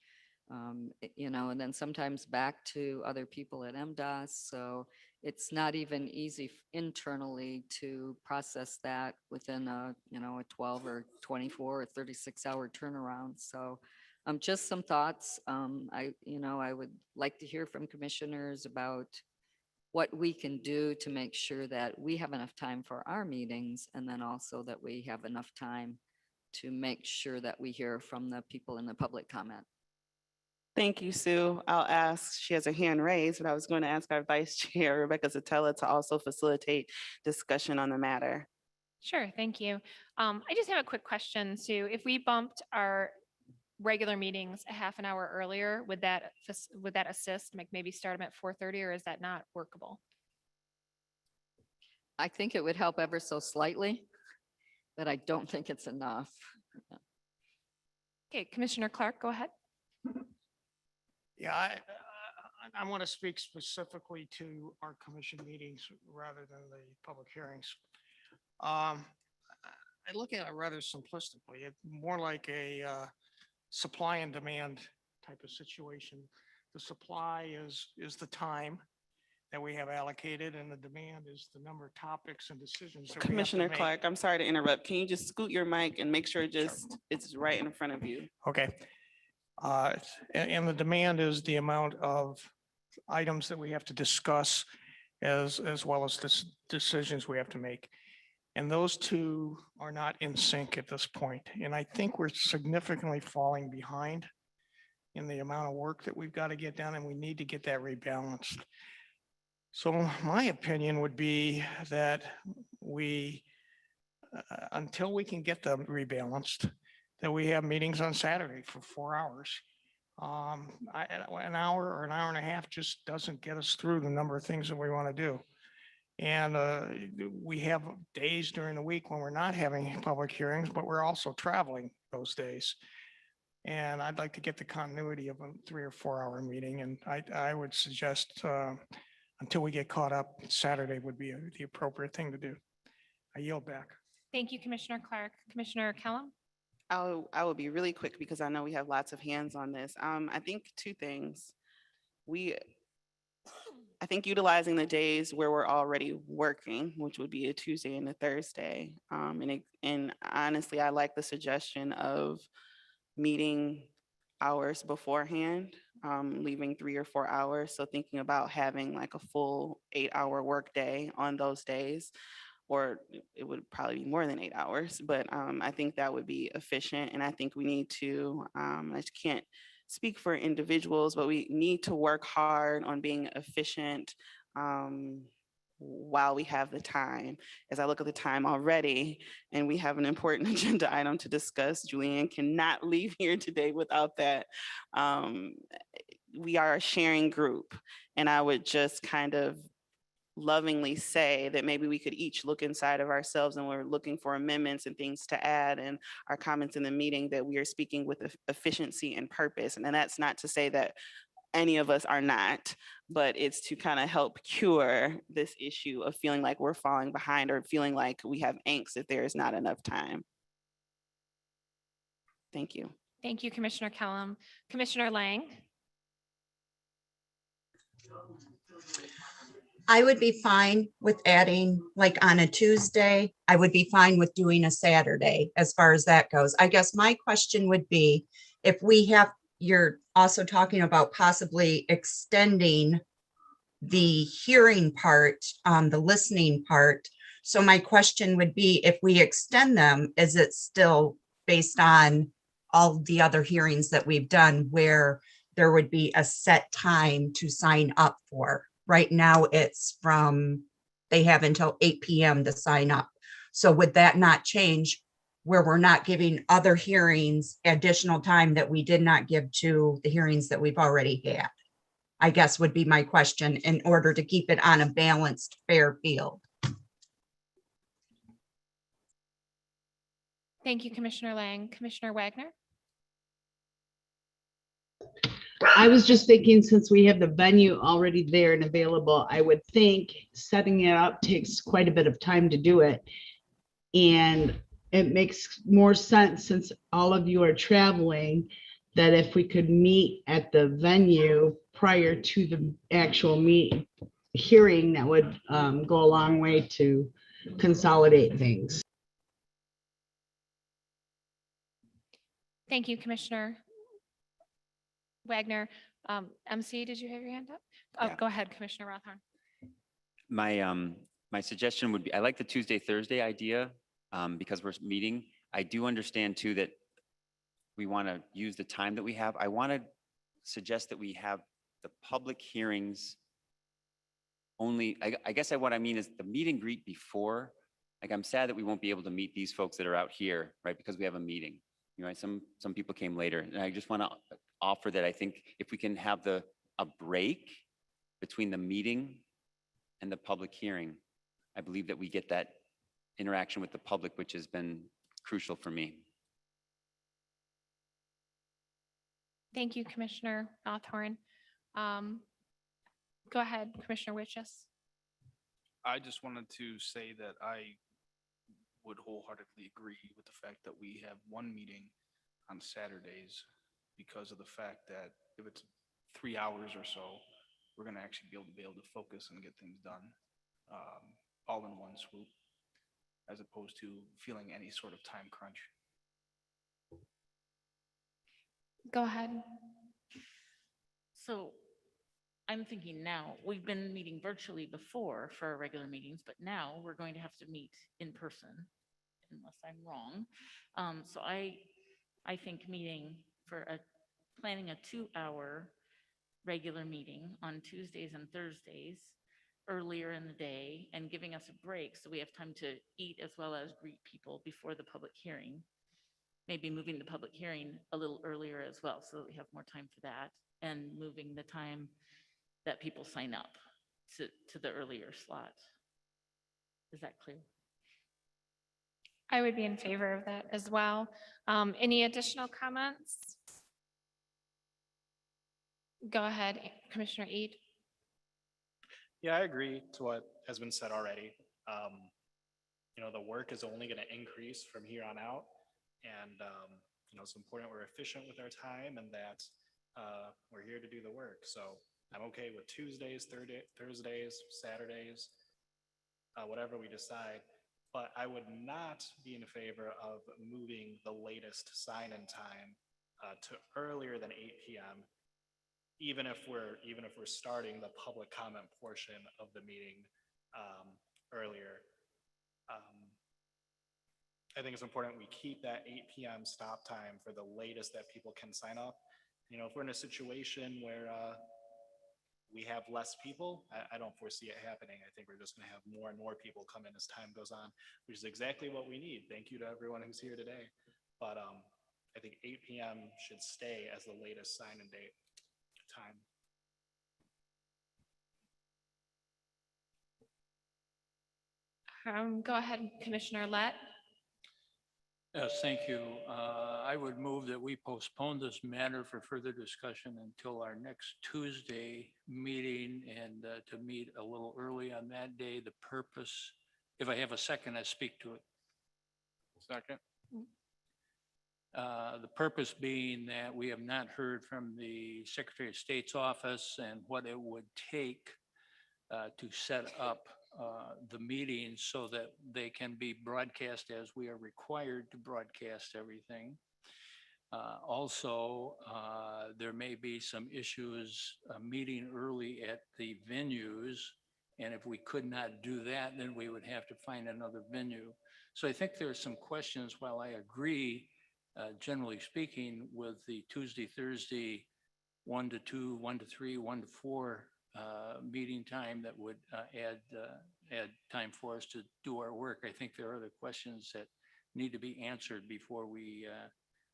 You know, and then sometimes back to other people at MDOS. So it's not even easy internally to process that within a, you know, a 12 or 24 or 36-hour turnaround. So just some thoughts. I would like to hear from commissioners about what we can do to make sure that we have enough time for our meetings, and then also that we have enough time to make sure that we hear from the people in the public comment. Thank you, Sue. I'll ask, she has her hand raised, but I was going to ask our Vice Chair, Rebecca Zatella, to also facilitate discussion on the matter. Sure, thank you. I just have a quick question, Sue. If we bumped our regular meetings a half an hour earlier, would that assist, like maybe start them at 4:30, or is that not workable? I think it would help ever so slightly, but I don't think it's enough. Okay, Commissioner Clark, go ahead. Yeah, I want to speak specifically to our commission meetings rather than the public hearings. I look at it rather simplistically. It's more like a supply and demand type of situation. The supply is the time that we have allocated, and the demand is the number of topics and decisions that we have to Commissioner make. Clark, I'm sorry to interrupt. Can you just scoot your mic and make sure it's right in front of you? Okay. And the demand is the amount of items that we have to discuss as well as the decisions we have to make. And those two are not in sync at this point. And I think we're significantly falling behind in the amount of work that we've got to get done, and we need to get that rebalanced. So my opinion would be that we, until we can get them rebalanced, that we have meetings on Saturday for 4 hours. An hour or an hour and a half just doesn't get us through the number of things that we want to do. And we have days during the week when we're not having public hearings, but we're also traveling those days. And I'd like to get the continuity of a 3 or 4 hour meeting. And I would suggest until we get caught up, Saturday would be the appropriate thing to do. I yield back. Thank you, Commissioner Clark. Commissioner Kellum? I will be really quick because I know we have lots of hands on this. I think 2 things. I think utilizing the days where we're already working, which would be a Tuesday and a Thursday. And honestly, I like the suggestion of meeting hours beforehand, leaving 3 or 4 hours. So thinking about having like a full 8-hour workday on those days, or it would probably be more than 8 hours, but I think that would be efficient. And I think we need to, I can't speak for individuals, but we need to work hard on being efficient while we have the time. As I look at the time already, and we have an important agenda item to discuss, Julianne cannot leave here today without that. Um, we are a sharing group, and I would just kind of lovingly say that maybe we could each look inside of ourselves, and we're looking for amendments and things to add and our comments in the meeting, that we are speaking with efficiency and purpose. And that's not to say that any of us are not, but it's to kind of help cure this issue of feeling like we're falling behind or feeling like we have angst if there is not enough time. Thank you. Thank you, Commissioner Kellum. Commissioner Lang? I would be fine with adding, like on a Tuesday, I would be fine with doing a Saturday as far as that goes. I guess my question would be, if we have, you're also talking about possibly extending the hearing part, the listening part. So my question would be, if we extend them, is it still based on all the other hearings that we've done where there would be a set time to sign up for? Right now, it's from, they have until 8 p.m. to sign up. So would that not change where we're not giving other hearings additional time that we did not give to the hearings that we've already had? I guess would be my question, in order to keep it on a balanced, fair field. Thank you, Commissioner Lang. Commissioner Wagner? I was just thinking, since we have the venue already there and available, I would think setting it up takes quite a bit of time to do it. And it makes more sense, since all of you are traveling, that if we could meet at the venue prior to the actual hearing, that would go a long way to consolidate things. Thank you, Commissioner Wagner. MC, did you have your hand up? Oh, Yeah. go ahead, Commissioner Rothorn. My suggestion would be, I like the Tuesday, Thursday idea because we're meeting. I do understand too that we want to use the time that we have. I want to suggest that we have the public hearings only, I guess what I mean is the meet and greet before. Like, I'm sad that we won't be able to meet these folks that are out here, right? Because we have a meeting. You know, some people came later, and I just want to offer that I think if we can have a break between the meeting and the public hearing, I believe that we get that interaction with the public, which has been crucial for me. Thank you, Commissioner Rothorn. Go ahead, Commissioner Witches. I just wanted to say that I would wholeheartedly agree with the fact that we have one meeting on Saturdays, because of the fact that if it's 3 hours or so, we're going to actually be able to focus and get things done all in one swoop, as opposed to feeling any sort of time crunch. Go ahead. So I'm thinking now, we've been meeting virtually before for our regular meetings, but now we're going to have to meet in person, unless I'm wrong. So I think planning a 2-hour regular meeting on Tuesdays and Thursdays earlier in the day, and giving us a break so we have time to eat as well as greet people before the public hearing. Maybe moving the public hearing a little earlier as well, so that we have more time for that, and moving the time that people sign up to the earlier slot. Is that clear? I would be in favor of that as well. Any additional comments? Go ahead, Commissioner Eid. Yeah, I agree to what has been said already. You know, the work is only going to increase from here on out. And, you know, it's important we're efficient with our time, and that we're here to do the work. So I'm okay with Tuesdays, Thursdays, Saturdays, whatever we decide. But I would not be in favor of moving the latest sign-in time to earlier than 8 p.m. Even if we're starting the public comment portion of the meeting earlier. I think it's important we keep that 8 p.m. stop time for the latest that people can sign up. You know, if we're in a situation where we have less people, I don't foresee it happening. I think we're just gonna have more and more people come in as time goes on, which is exactly what we need. Thank you to everyone who's here today. But I think 8 PM should stay as the latest sign and date time. Go ahead, Commissioner Lett. Yes, thank you. I would move that we postpone this matter for further discussion until our next Tuesday meeting and to meet a little early on that day. The purpose, if I have a second, I speak to it. Second. The purpose being that we have not heard from the Secretary of State's office and what it would take to set up the meetings so that they can be broadcast as we are required to broadcast everything. Also, there may be some issues meeting early at the venues. And if we could not do that, then we would have to find another venue. So I think there are some questions. While I agree, generally speaking, with the Tuesday, Thursday, 1 to 2, 1 to 3, 1 to 4 meeting time that would add time for us to do our work. I think there are other questions that need to be answered before we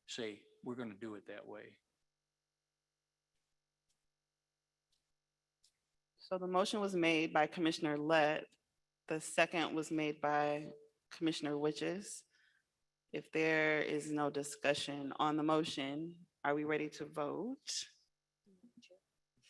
say we're going to do it that way. So the motion was made by Commissioner Lett. The second was made by Commissioner Witches. If there is no discussion on the motion, are we ready to vote?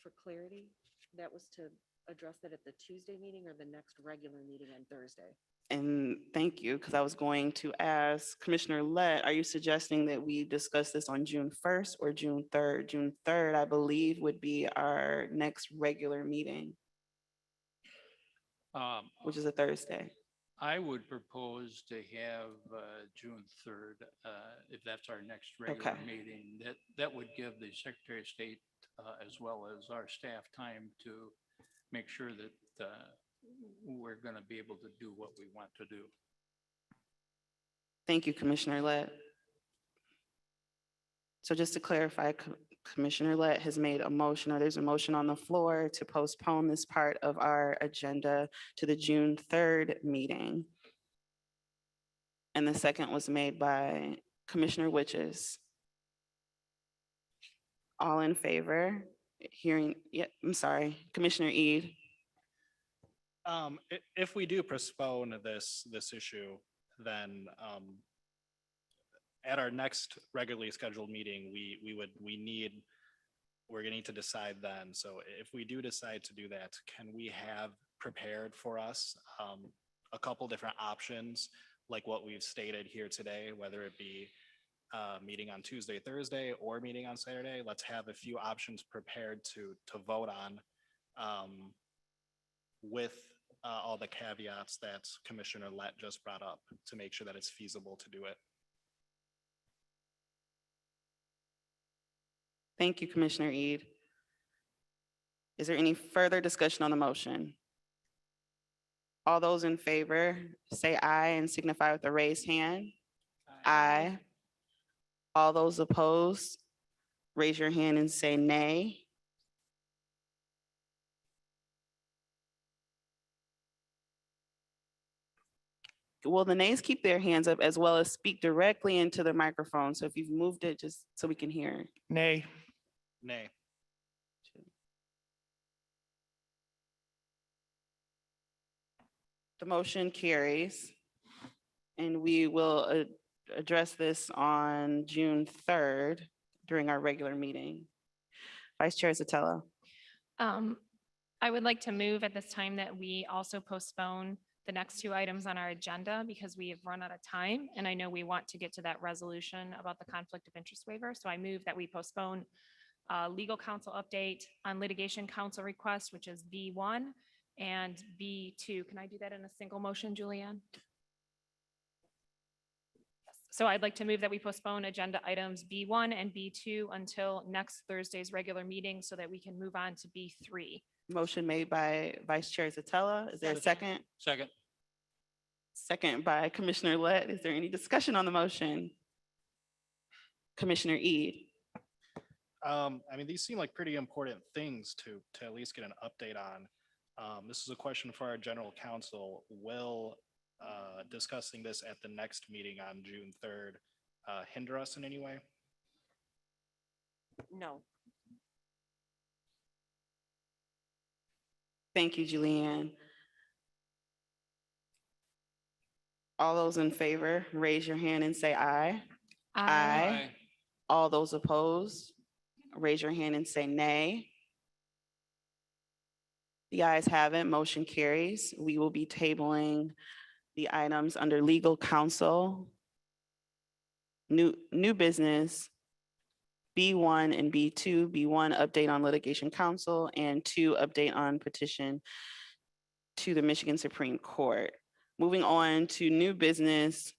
For clarity, that was to address that at the Tuesday meeting or the next regular meeting on Thursday? And thank you, because I was going to ask Commissioner Lett, are you suggesting that we discuss this on June 1st or June 3rd? June 3rd, I believe, would be our next regular meeting, which is a Thursday. I would propose to have June 3rd, if that's our next regular Okay. meeting. That would give the Secretary of State as well as our staff time to make sure that we're going to be able to do what we want to do. Thank you, Commissioner Lett. So just to clarify, Commissioner Lett has made a motion, or there's a motion on the floor to postpone this part of our agenda to the June 3rd meeting. And the second was made by Commissioner Witches. All in favor? Hearing, yeah, I'm sorry, Commissioner Ede. If we do postpone this issue, then at our next regularly scheduled meeting, we're gonna need to decide then. So if we do decide to do that, can we have prepared for us a couple different options, like what we've stated here today, whether it be meeting on Tuesday, Thursday, or meeting on Saturday? Let's have a few options prepared to vote on with all the caveats that Commissioner Lett just brought up to make sure that it's feasible to do it. Thank you, Commissioner Ede. Is there any further discussion on the motion? All those in favor, say aye and signify with a raised hand. Aye. All those opposed, raise your hand and say nay. Will the nays keep their hands up as well as speak directly into the microphone? So if you've moved it, just so we can hear. Nay. Nay. The motion carries. And we will address this on June 3rd during our regular meeting. Vice Chair Sotelo. I would like to move at this time that we also postpone the next two items on our agenda because we have run out of time. And I know we want to get to that resolution about the conflict of interest waiver. So I move that we postpone legal counsel update on litigation counsel request, which is B1 and B2. Can I do that in a single motion, Julianne? So I'd like to move that we postpone agenda items B1 and B2 until next Thursday's regular meeting so that we can move on to B3. Motion made by Vice Chair Sotelo. Is there a second? Second. Second by Commissioner Lett. Is there any discussion on the motion? Commissioner Ede. I mean, these seem like pretty important things to at least get an update on. This is a question for our general counsel. Will discussing this at the next meeting on June 3rd hinder us in any way? No. Thank you, Julianne. All those in favor, raise your hand and say aye. Aye. All those opposed, raise your hand and say nay. The ayes have it, motion carries. We will be tabling the items under legal counsel, new business, B1 and B2. B1, update on litigation counsel, and 2, update on petition to the Michigan Supreme Court. Moving on to new business,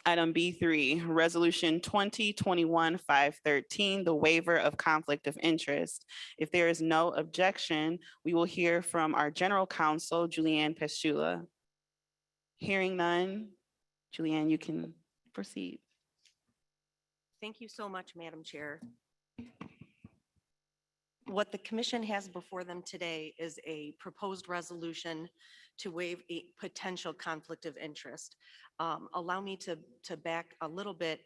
item B3, resolution 2021-513, the waiver of conflict of interest. If there is no objection, we will hear from our general counsel, Julianne Pestula. Hearing none, Julianne, you can proceed. Thank you so much, Madam Chair. What the commission has before them today is a proposed resolution to waive a potential conflict of interest. Allow me to back a little bit.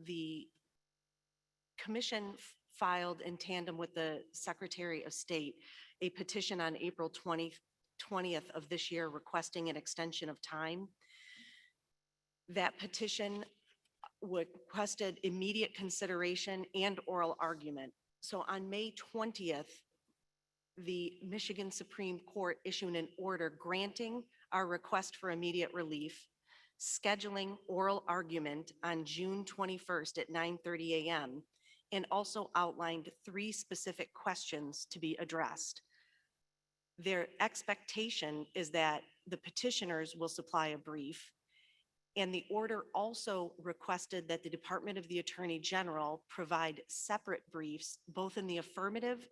The commission filed in tandem with the Secretary of State a petition on April 20th of this year requesting an extension of time. That petition requested immediate consideration and oral argument. So on May 20th, the Michigan Supreme Court issued an order granting our request for immediate relief, scheduling oral argument on June 21st at 9:30 a.m., and also outlined 3 specific questions to be addressed. Their expectation is that the petitioners will supply a brief, and the order also requested that the Department of the Attorney General provide separate briefs, both in the affirmative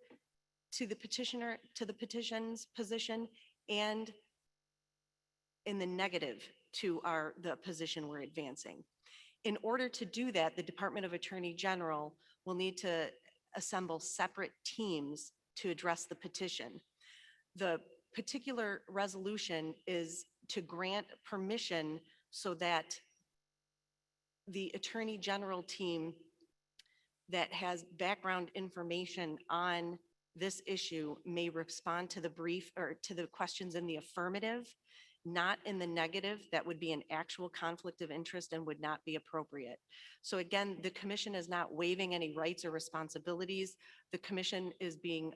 to the petitioner, to the petition's position, and in the negative to the position we're advancing. In order to do that, the Department of Attorney General will need to assemble separate teams to address the petition. The particular resolution is to grant permission so that the Attorney General team that has background information on this issue may respond to the brief or to the questions in the affirmative, not in the negative. That would be an actual conflict of interest and would not be appropriate. So again, the commission is not waiving any rights or responsibilities. The commission is being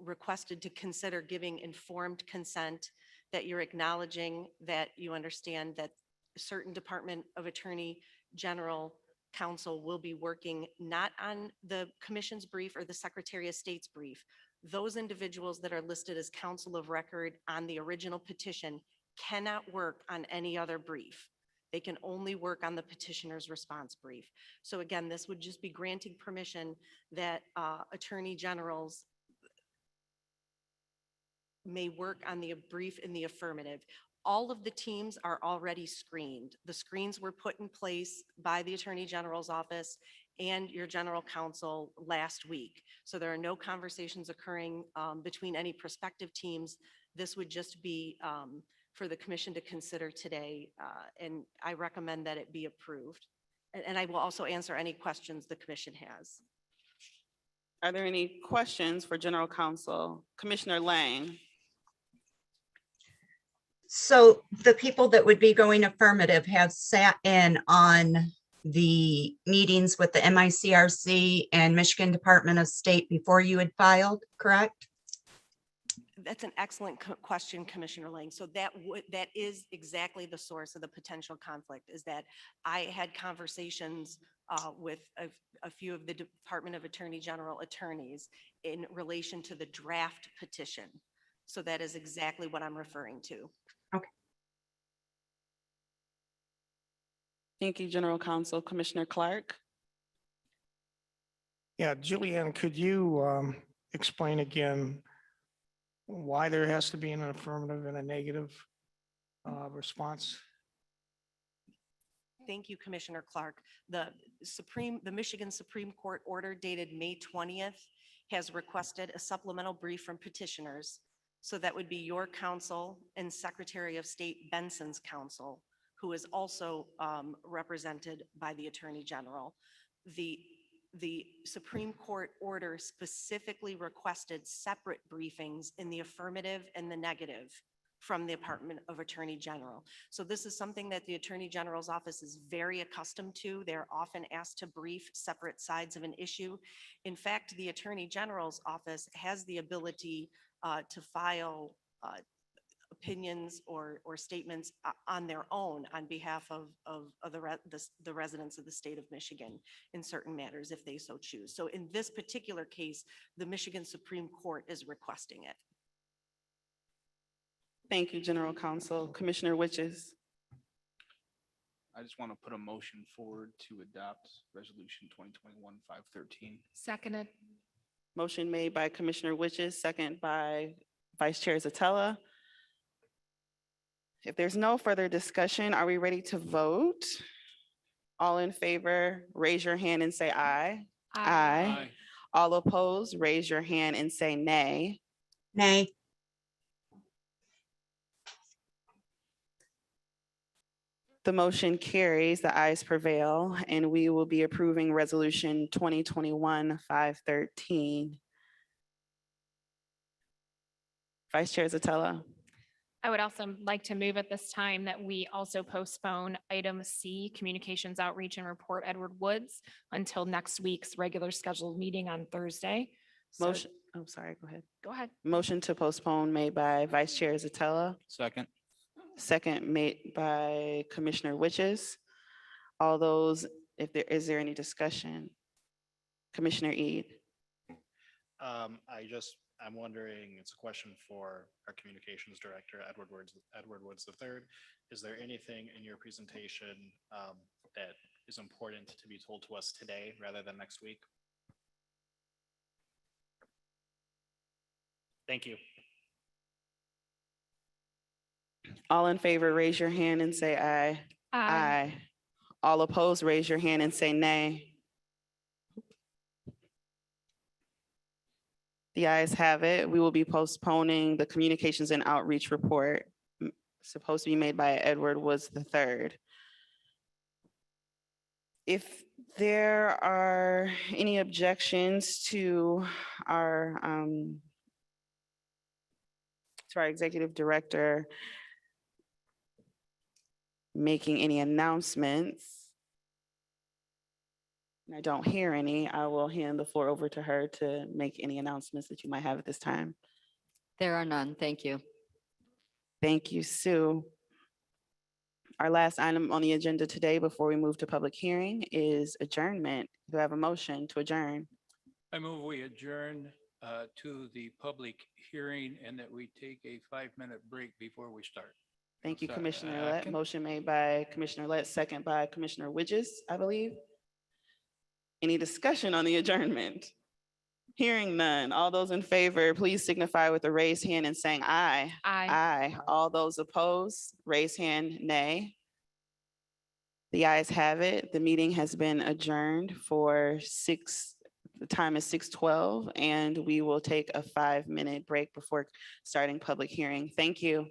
requested to consider giving informed consent, that you're acknowledging that you understand that certain Department of Attorney General counsel will be working not on the commission's brief or the Secretary of State's brief. Those individuals that are listed as counsel of record on the original petition cannot work on any other brief. They can only work on the petitioner's response brief. So again, this would just be granting permission that attorney generals may work on the brief in the affirmative. All of the teams are already screened. The screens were put in place by the Attorney General's office and your general counsel last week. So there are no conversations occurring between any prospective teams. This would just be for the commission to consider today, and I recommend that it be approved. And I will also answer any questions the commission has. Are there any questions for General Counsel? Commissioner Lang. So the people that would be going affirmative have sat in on the meetings with the MICRC and Michigan Department of State before you had filed, correct? That's an excellent question, Commissioner Lang. So that is exactly the source of the potential conflict, is that I had conversations with a few of the Department of Attorney General attorneys in relation to the draft petition. So that is exactly what I'm referring to. Okay. Thank you, General Counsel. Commissioner Clark. Yeah, Julianne, could you explain again why there has to be an affirmative and a negative response? Thank you, Commissioner Clark. The Michigan Supreme Court order dated May 20th has requested a supplemental brief from petitioners. So that would be your counsel and Secretary of State Benson's counsel, who is also represented by the Attorney General. The Supreme Court order specifically requested separate briefings in the affirmative and the negative from the Department of Attorney General. So this is something that the Attorney General's office is very accustomed to. They're often asked to brief separate sides of an issue. In fact, the Attorney General's office has the ability to file opinions or statements on their own on behalf of the residents of the state of Michigan in certain matters if they so choose. So in this particular case, the Michigan Supreme Court is requesting it. Thank you, General Counsel. Commissioner Witches. I just want to put a motion forward to adopt Resolution 2021-513. Seconded. Motion made by Commissioner Witches, second by Vice Chair Zatella. If there's no further discussion, are we ready to vote? All in favor, raise your hand and say aye. Aye. All opposed, raise your hand and say nay. Nay. The motion carries, the ayes prevail, and we will be approving Resolution 2021-513. Vice Chair Zatella. I would also like to move at this time that we also postpone item C, Communications Outreach and Report Edward Woods, until next week's regular scheduled meeting on Thursday. So- Motion, oh, sorry, go ahead. Go ahead. Motion to postpone made by Vice Chair Zatella, Second. second made by Commissioner Witches. All those, is there any discussion? Commissioner Eid. I'm wondering, it's a question for our communications director, Edward Woods III. Is there anything in your presentation that is important to be told to us today rather than next week? Thank you. All in favor, raise your hand and say aye. Aye. All opposed, raise your hand and say nay. The ayes have it. We will be postponing the Communications and Outreach Report supposed to be made by Edward Woods III. If there are any objections to our executive director making any announcements, and I don't hear any, I will hand the floor over to her to make any announcements that you might have at this time. There are none. Thank you. Thank you, Sue. Our last item on the agenda today before we move to public hearing is adjournment. Do I have a motion to adjourn? I move we adjourn to the public hearing and that we take a 5-minute break before we start. Thank you, Sorry, Commissioner Lett. second. Motion made by Commissioner Lett, second by Commissioner Widges, I believe. Any discussion on the adjournment? Hearing none. All those in favor, please signify with a raised hand and saying aye. Aye. Aye. All those opposed, raise hand, nay. The ayes have it. The meeting has been adjourned for the time is 6:12, and we will take a 5-minute break before starting public hearing. Thank you.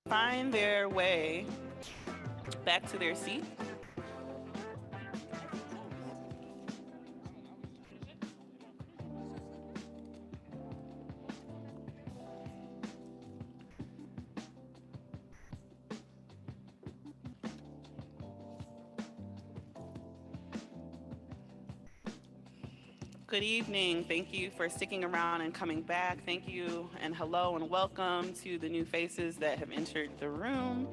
find their way back to their seat. Good evening. Thank you for sticking around and coming back. Thank you and hello and welcome to the new faces that have entered the room.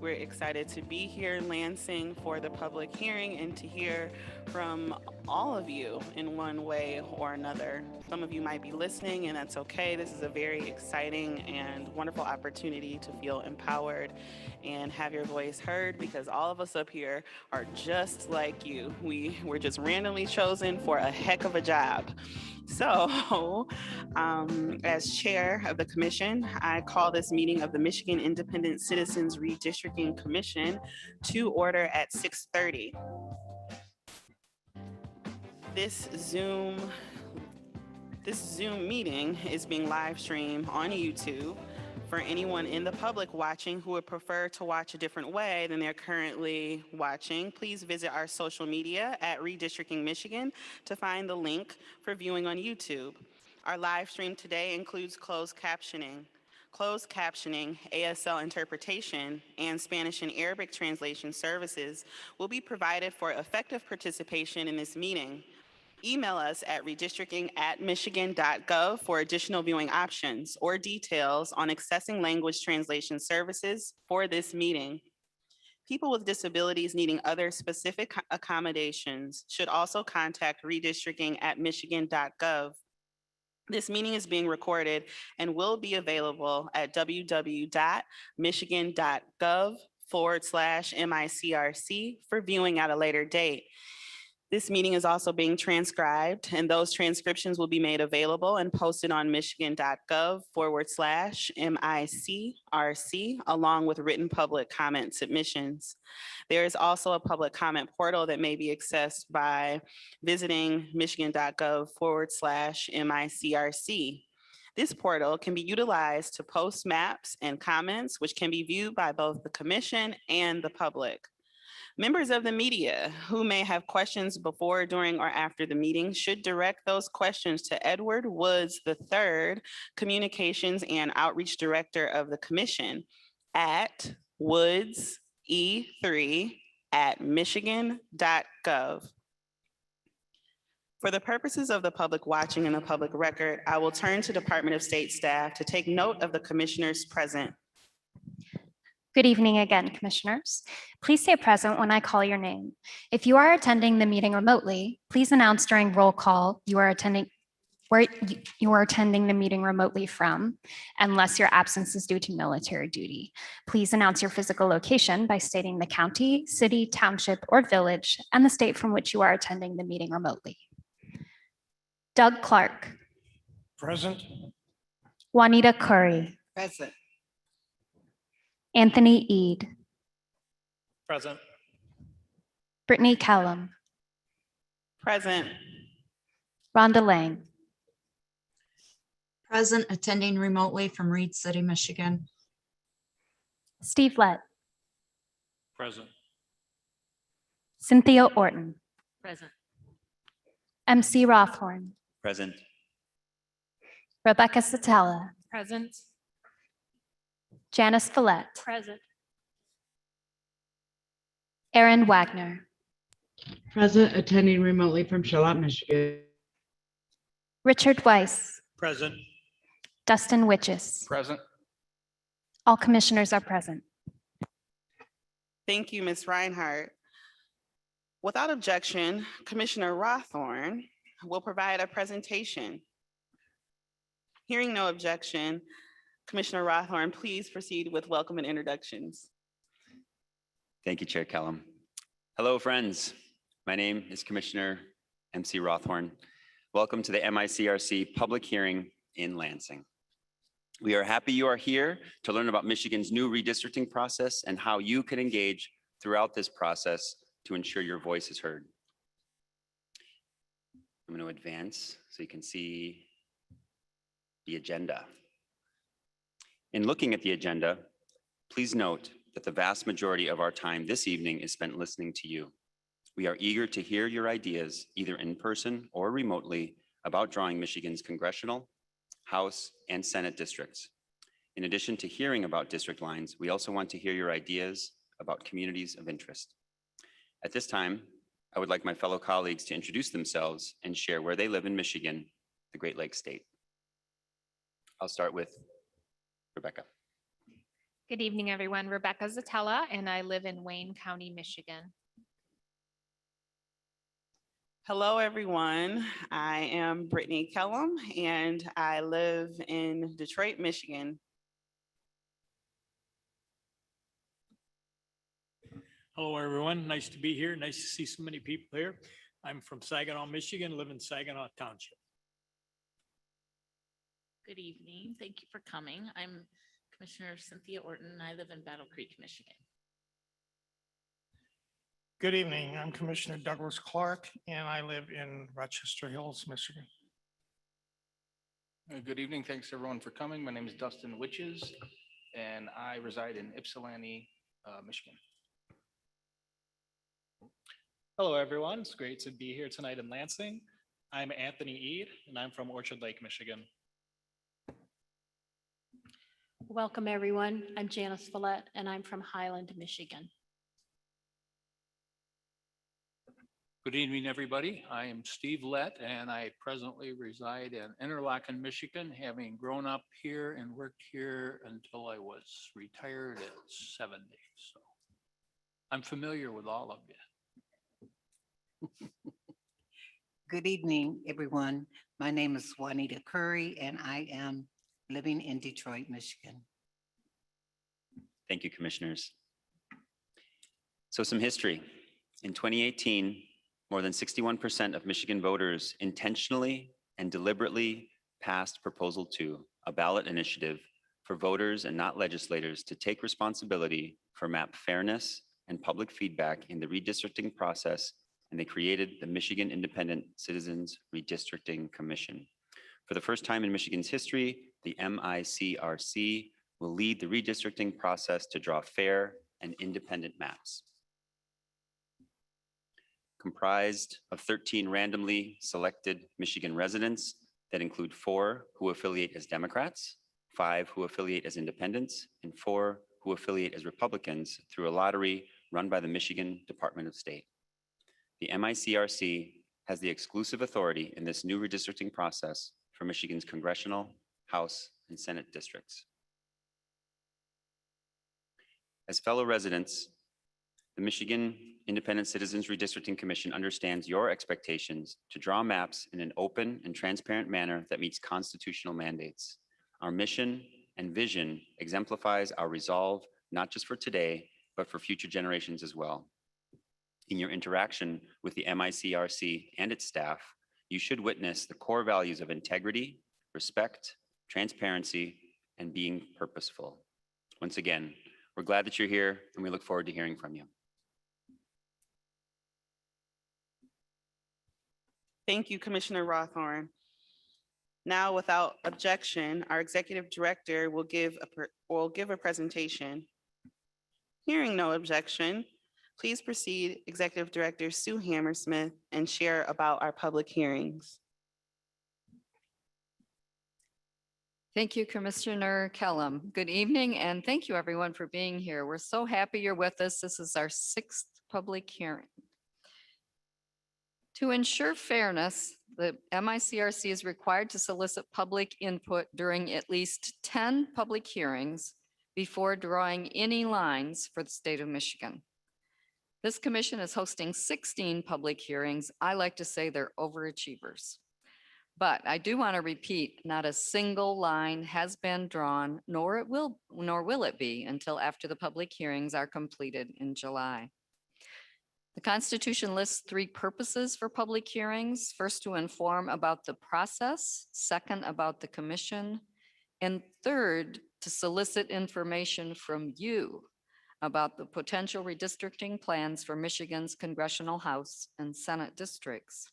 We're excited to be here in Lansing for the public hearing and to hear from all of you in one way or another. Some of you might be listening, and that's okay. This is a very exciting and wonderful opportunity to feel empowered and have your voice heard, because all of us up here are just like you. We were just randomly chosen for a heck of a job. So, as chair of the commission, I call this meeting of the Michigan Independent Citizens Redistricting Commission to order at 6:30. This Zoom meeting is being live streamed on YouTube. For anyone in the public watching who would prefer to watch a different way than they're currently watching, please visit our social media at Redistricting Michigan to find the link for viewing on YouTube. Our live stream today includes closed captioning. Closed captioning, ASL interpretation, and Spanish and Arabic translation services will be provided for effective participation in this meeting. Email us at redistricting@michigan.gov for additional viewing options or details on accessing language translation services for this meeting. People with disabilities needing other specific accommodations should also contact redistricting@michigan.gov. This meeting is being recorded and will be available at www.michigan.gov/MICRC for viewing at a later date. This meeting is also being transcribed, and those transcriptions will be made available and posted on michigan.gov/MICRC, along with written public comment submissions. There is also a public comment portal that may be accessed by visiting michigan.gov/MICRC. This portal can be utilized to post maps and comments, which can be viewed by both the commission and the public. Members of the media who may have questions before, during, or after the meeting should direct those questions to Edward Woods III, Communications and Outreach Director of the Commission, at woodse3@michigan.gov. For the purposes of the public watching and the public record, I will turn to Department of State staff to take note of the commissioners present. Good evening again, commissioners. Please say present when I call your name. If you are attending the meeting remotely, please announce during roll call where you are attending the meeting remotely from, unless your absence is due to military duty. Please announce your physical location by stating the county, city, township, or village, and the state from which you are attending the meeting remotely. Doug Clark. Present. Juanita Curry. Present. Anthony Eade. Present. Brittany Callum. Present. Rhonda Lang. Present, attending remotely from Reed City, Michigan. Steve Lett. Present. Cynthia Orton. Present. MC Rothhorn. Present. Rebecca Satella. Present. Janice Follett. Present. Erin Wagner. Present, attending remotely from Charlotte, Michigan. Richard Weiss. Present. Dustin Witches. Present. All commissioners are present. Thank you, Ms. Reinhardt. Without objection, Commissioner Rothhorn will provide a presentation. Hearing no objection, Commissioner Rothhorn, please proceed with welcome and introductions. Thank you, Chair Kellum. Hello, friends. My name is Commissioner MC Rothhorn. Welcome to the MICRC public hearing in Lansing. We are happy you are here to learn about Michigan's new redistricting process and how you can engage throughout this process to ensure your voice is heard. I'm going to advance so you can see the agenda. In looking at the agenda, Please note that the vast majority of our time this evening is spent listening to you. We are eager to hear your ideas, either in person or remotely, about drawing Michigan's congressional, House, and Senate districts. In addition to hearing about district lines, we also want to hear your ideas about communities of interest. At this time, I would like my fellow colleagues to introduce themselves and share where they live in Michigan, the Great Lakes state. I'll start with Rebecca. Good evening, everyone. Rebecca Zatella, and I live in Wayne County, Michigan. Hello, everyone. I am Brittany Kellum, and I live in Detroit, Michigan. Hello, everyone. Nice to be here. Nice to see so many people here. I'm from Saginaw, Michigan, live in Saginaw Township. Good evening. Thank you for coming. I'm Commissioner Cynthia Orton, and I live in Battle Creek, Michigan. Good evening. I'm Commissioner Douglas Clark, and I live in Rochester Hills, Michigan. Good evening. Thanks everyone for coming. My name is Dustin Witches, and I reside in Ypsilanti, Michigan. Hello, everyone. It's great to be here tonight in Lansing. I'm Anthony Eade, and I'm from Orchard Lake, Michigan. Welcome, everyone. I'm Janice Follett, and I'm from Highland, Michigan. Good evening, everybody. I am Steve Lett, and I presently reside in Interlaken, Michigan, having grown up here and worked here until I was retired at 70. So I'm familiar with all of you. Good evening, everyone. My name is Juanita Curry, and I am living in Detroit, Michigan. Thank you, commissioners. So some history. In 2018, more than 61% of Michigan voters intentionally and deliberately passed Proposal 2, a ballot initiative for voters and not legislators to take responsibility for map fairness and public feedback in the redistricting process, and they created the Michigan Independent Citizens Redistricting Commission. For the first time in Michigan's history, the MICRC will lead the redistricting process to draw fair and independent maps. Comprised of 13 randomly selected Michigan residents that include 4 who affiliate as Democrats, 5 who affiliate as independents, and 4 who affiliate as Republicans through a lottery run by the Michigan Department of State. The MICRC has the exclusive authority in this new redistricting process for Michigan's congressional, House, and Senate districts. As fellow residents, the Michigan Independent Citizens Redistricting Commission understands your expectations to draw maps in an open and transparent manner that meets constitutional mandates. Our mission and vision exemplifies our resolve, not just for today, but for future generations as well. In your interaction with the MICRC and its staff, you should witness the core values of integrity, respect, transparency, and being purposeful. Once again, we're glad that you're here, and we look forward to hearing from you. Thank you, Commissioner Rawthorn. Now, without objection, our executive director will give a presentation. Hearing no objection, please proceed, Executive Director Sue Hammersmith, and share about our public hearings. Thank you, Commissioner Kellum. Good evening, and thank you, everyone, for being here. We're so happy you're with us. This is our 6th public hearing. To ensure fairness, the MICRC is required to solicit public input during at least 10 public hearings before drawing any lines for the state of Michigan. This commission is hosting 16 public hearings. I like to say they're overachievers. But I do want to repeat, not a single line has been drawn, nor will it be until after the public hearings are completed in July. The Constitution lists 3 purposes for public hearings. First, to inform about the process, second, about the commission, and third, to solicit information from you about the potential redistricting plans for Michigan's congressional House and Senate districts.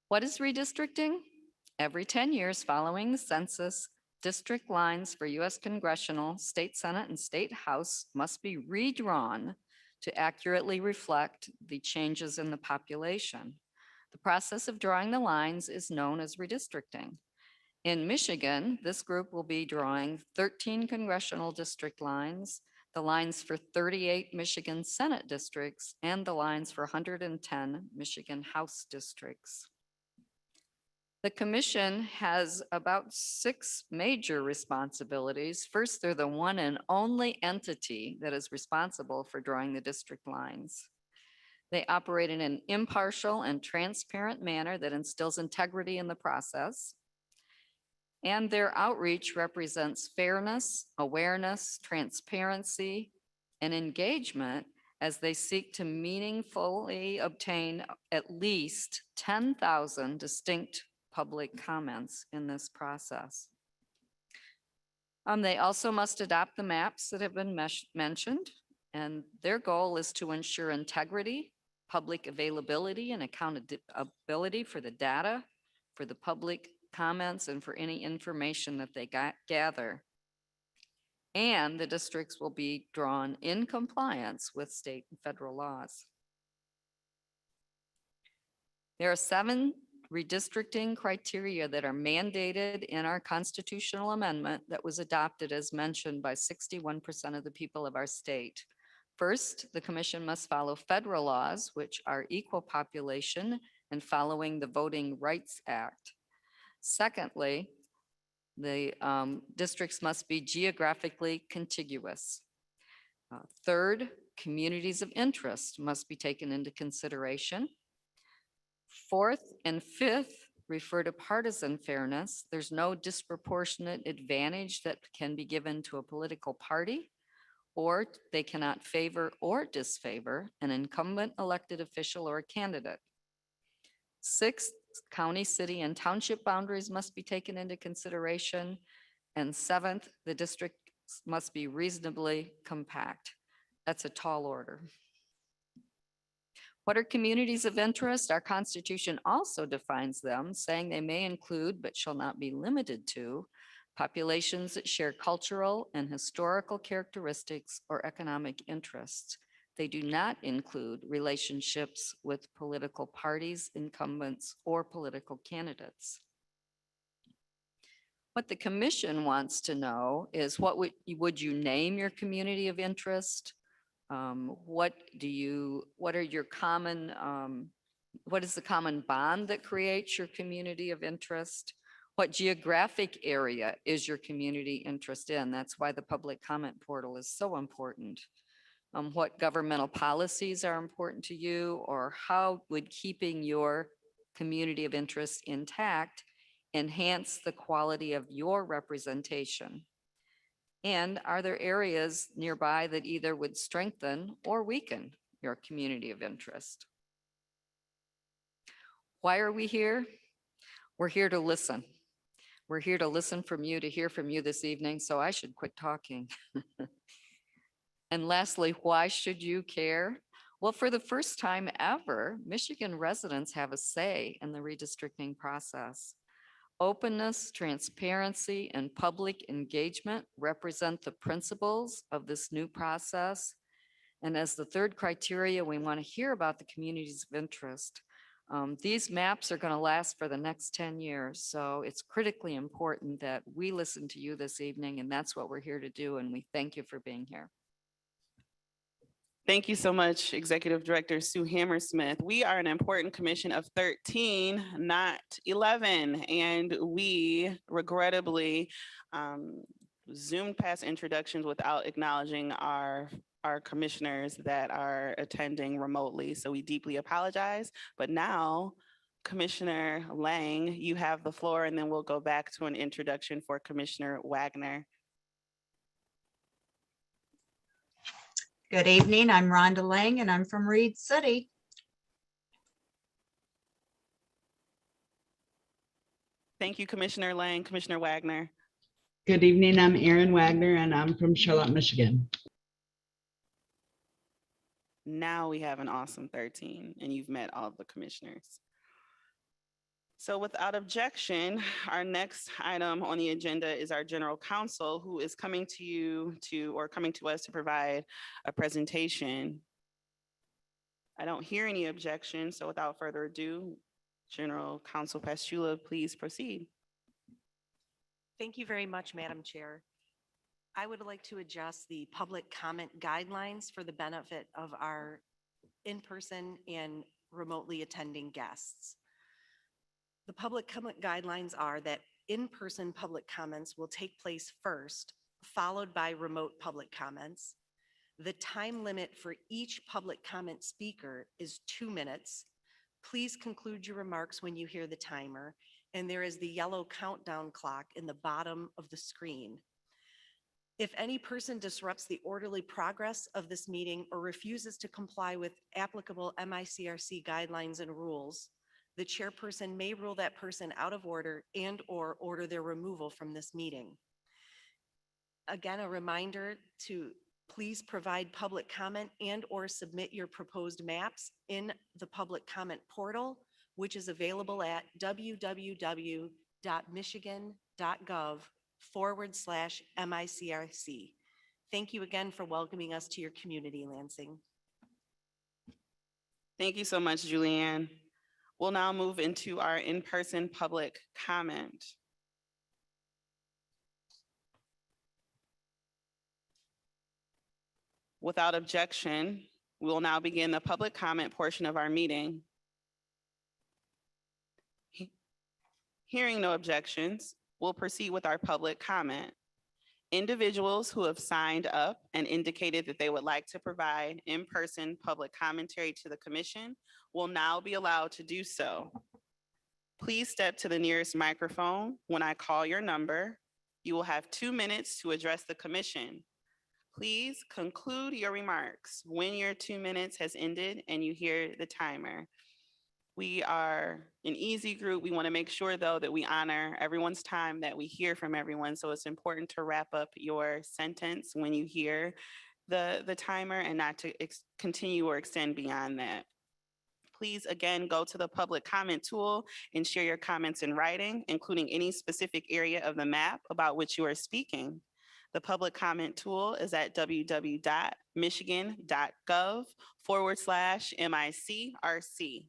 What is redistricting? Every 10 years following the census, district lines for U.S. congressional, state senate, and state house must be redrawn to accurately reflect the changes in the population. The process of drawing the lines is known as redistricting. In Michigan, this group will be drawing 13 congressional district lines, the lines for 38 Michigan Senate districts, and the lines for 110 Michigan House districts. The commission has about 6 major responsibilities. First, they're the one and only entity that is responsible for drawing the district lines. They operate in an impartial and transparent manner that instills integrity in the process. And their outreach represents fairness, awareness, transparency, and engagement as they seek to meaningfully obtain at least 10,000 distinct public comments in this process. They also must adopt the maps that have been mentioned, and their goal is to ensure integrity, public availability, and accountability for the data, for the public comments, and for any information that they gather. And the districts will be drawn in compliance with state and federal laws. There are 7 redistricting criteria that are mandated in our constitutional amendment that was adopted as mentioned by 61% of the people of our state. First, the commission must follow federal laws, which are equal population and following the Voting Rights Act. Secondly, the districts must be geographically contiguous. Third, communities of interest must be taken into consideration. Fourth and fifth refer to partisan fairness. There's no disproportionate advantage that can be given to a political party, or they cannot favor or disfavor an incumbent elected official or a candidate. Sixth, county, city, and township boundaries must be taken into consideration. And seventh, the districts must be reasonably compact. That's a tall order. What are communities of interest? Our Constitution also defines them, saying they may include, but shall not be limited to, populations that share cultural and historical characteristics or economic interests. They do not include relationships with political parties, incumbents, or political candidates. What the commission wants to know is what would you name your community of interest? What are your common, what is the common bond that creates your community of interest? What geographic area is your community interest in? That's why the public comment portal is so important. What governmental policies are important to you, or how would keeping your community of interest intact enhance the quality of your representation? And are there areas nearby that either would strengthen or weaken your community of interest? Why are we here? We're here to listen. We're here to listen from you, to hear from you this evening, so I should quit talking. And lastly, why should you care? Well, for the first time ever, Michigan residents have a say in the redistricting process. Openness, transparency, and public engagement represent the principles of this new process. And as the third criteria, we want to hear about the communities of interest. These maps are going to last for the next 10 years. So it's critically important that we listen to you this evening, and that's what we're here to do. And we thank you for being here. Thank you so much, Executive Director Sue Hammersmith. We are an important commission of 13, not 11, and we regrettably zoomed past introductions without acknowledging our commissioners that are attending remotely. So we deeply apologize. But now, Commissioner Lang, you have the floor, and then we'll go back to an introduction for Commissioner Wagner. Good evening. I'm Rhonda Lang, and I'm from Reed City. Thank you, Commissioner Lang. Commissioner Wagner. Good evening. I'm Erin Wagner, and I'm from Charlotte, Michigan. Now we have an awesome 13, and you've met all of the commissioners. So without objection, our next item on the agenda is our general counsel, who is coming to you or coming to us to provide a presentation. I don't hear any objections, so without further ado, General Counsel Pastula, please proceed. Thank you very much, Madam Chair. I would like to adjust the public comment guidelines for the benefit of our in-person and remotely attending guests. The public comment guidelines are that in-person public comments will take place first, followed by remote public comments. The time limit for each public comment speaker is 2 minutes. Please conclude your remarks when you hear the timer, and there is the yellow countdown clock in the bottom of the screen. If any person disrupts the orderly progress of this meeting or refuses to comply with applicable MICRC guidelines and rules, the chairperson may rule that person out of order and/or order their removal from this meeting. Again, a reminder to please provide public comment and/or submit your proposed maps in the public comment portal, which is available at www.michigan.gov/MICRC. Thank you again for welcoming us to your community, Lansing. Thank you so much, Julianne. We'll now move into our in-person public comment. Without objection, we will now begin the public comment portion of our meeting. Hearing no objections, we'll proceed with our public comment. Individuals who have signed up and indicated that they would like to provide in-person public commentary to the commission will now be allowed to do so. Please step to the nearest microphone when I call your number. You will have 2 minutes to address the commission. Please conclude your remarks when your 2 minutes has ended and you hear the timer. We are an easy group. We want to make sure, though, that we honor everyone's time, that we hear from everyone. So it's important to wrap up your sentence when you hear the timer and not to continue or extend beyond that. Please, again, go to the public comment tool and share your comments in writing, including any specific area of the map about which you are speaking. The public comment tool is at www.michigan.gov/MICRC.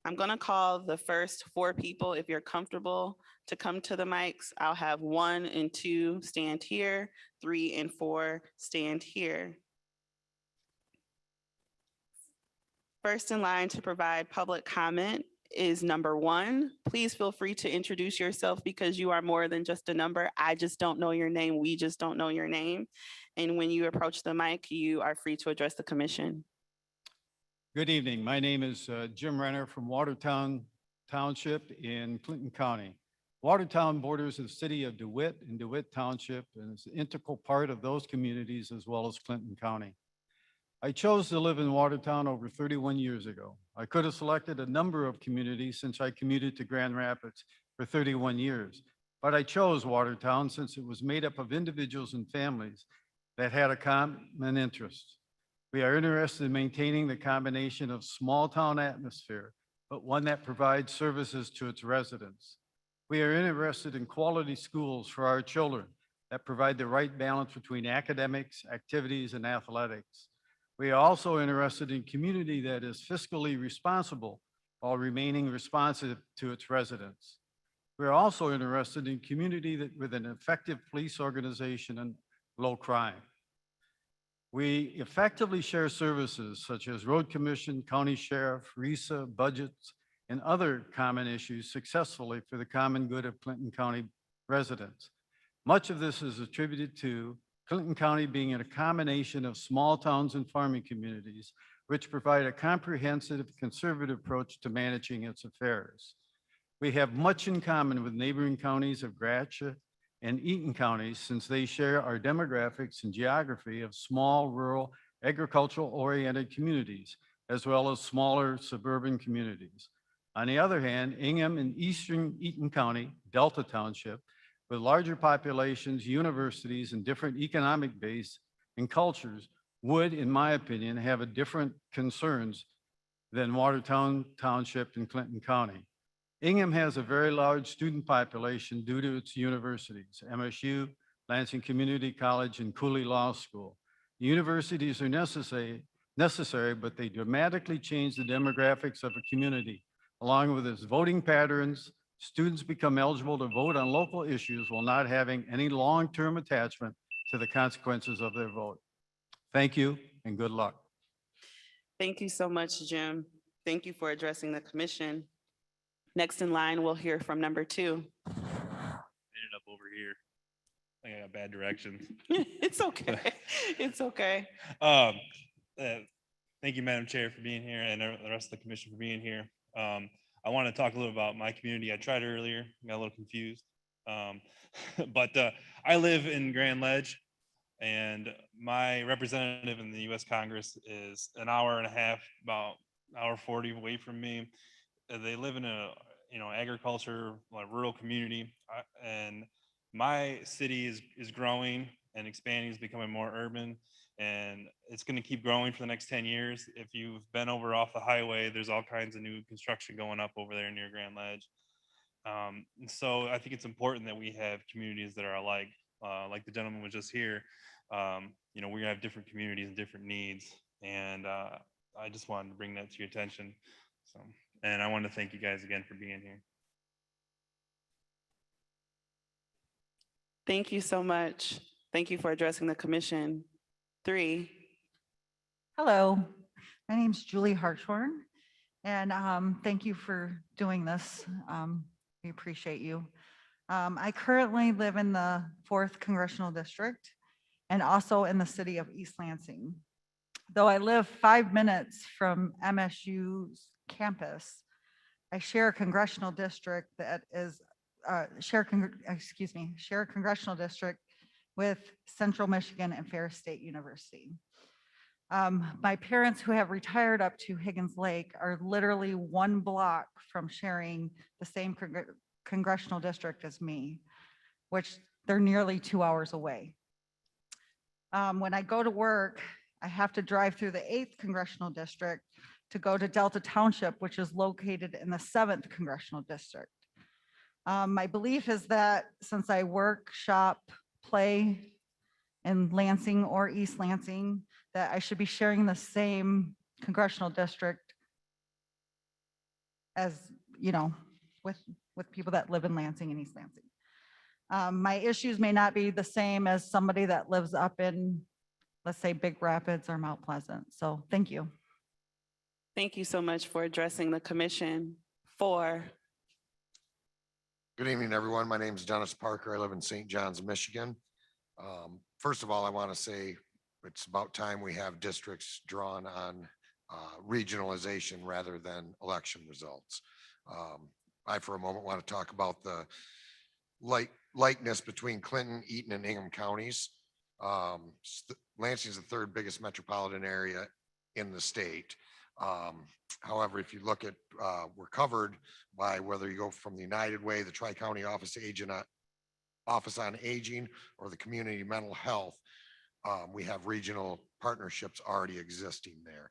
I'm going to call the first 4 people. If you're comfortable to come to the mics, I'll have 1 and 2 stand here, 3 and 4 stand here. First in line to provide public comment is number 1. Please feel free to introduce yourself because you are more than just a number. I just don't know your name. We just don't know your name. And when you approach the mic, you are free to address the commission. Good evening. My name is Jim Renner from Watertown Township in Clinton County. Watertown borders the city of DeWitt and DeWitt Township and is an integral part of those communities as well as Clinton County. I chose to live in Watertown over 31 years ago. I could have selected a number of communities since I commuted to Grand Rapids for 31 years, but I chose Watertown since it was made up of individuals and families that had a common interest. We are interested in maintaining the combination of small town atmosphere, but one that provides services to its residents. We are interested in quality schools for our children that provide the right balance between academics, activities, and athletics. We are also interested in community that is fiscally responsible while remaining responsive to its residents. We are also interested in community with an effective police organization and low crime. We effectively share services such as road commission, county sheriff, RISA, budgets, and other common issues successfully for the common good of Clinton County residents. Much of this is attributed to Clinton County being a combination of small towns and farming communities, which provide a comprehensive conservative approach to managing its affairs. We have much in common with neighboring counties of Gratiot and Eaton counties since they share our demographics and geography of small, rural, agricultural-oriented communities, as well as smaller suburban communities. On the other hand, Ingham and Eastern Eaton County, Delta Township, with larger populations, universities, and different economic base and cultures would, in my opinion, have a different concerns than Watertown Township in Clinton County. Ingham has a very large student population due to its universities, MSU, Lansing Community College, and Cooley Law School. The universities are necessary, but they dramatically change the demographics of a community. Along with its voting patterns, students become eligible to vote on local issues while not having any long-term attachment to the consequences of their vote. Thank you and good luck. Thank you so much, Jim. Thank you for addressing the commission. Next in line, we'll hear from number 2. Ended up over here. I think I got bad directions. It's okay. It's okay. Thank you, Madam Chair, for being here, and the rest of the commission for being here. I want to talk a little about my community. I tried earlier, got a little confused. But I live in Grand Ledge, and my representative in the U.S. Congress is an hour and a half, about hour 40 away from me. They live in a agriculture, like rural community, and my city is growing and expanding, is becoming more urban, and it's going to keep growing for the next 10 years. If you've been over off the highway, there's all kinds of new construction going up over there near Grand Ledge. And so I think it's important that we have communities that are alike. Like the gentleman was just here, we have different communities and different needs, and I just wanted to bring that to your attention. So, and I want to thank you guys again for being here. Thank you so much. Thank you for addressing the commission. 3. Hello, my name's Julie Hartshorn, and thank you for doing this. We appreciate you. I currently live in the 4th Congressional District and also in the city of East Lansing. Though I live 5 minutes from MSU's campus, I share a congressional district that is share a congressional district with Central Michigan and Ferris State University. My parents, who have retired up to Higgins Lake, are literally 1 block from sharing the same congressional district as me, which they're nearly 2 hours away. When I go to work, I have to drive through the 8th Congressional District to go to Delta Township, which is located in the 7th Congressional District. My belief is that since I work, shop, play in Lansing or East Lansing, that I should be sharing the same congressional district as, with people that live in Lansing and East Lansing. My issues may not be the same as somebody that lives up in, let's say, Big Rapids or Mount Pleasant. So thank you. Thank you so much for addressing the commission. 4. Good evening, everyone. My name is Dennis Parker. I live in St. John's, Michigan. First of all, I want to say it's about time we have districts drawn on regionalization rather than election results. I, for a moment, want to talk about the likeness between Clinton, Eaton, and Ingham counties. Lansing is the 3rd biggest metropolitan area in the state. However, if you look at, we're covered by whether you go from the United Way, the Tri-County Office on Aging, or the Community Mental Health, we have regional partnerships already existing there.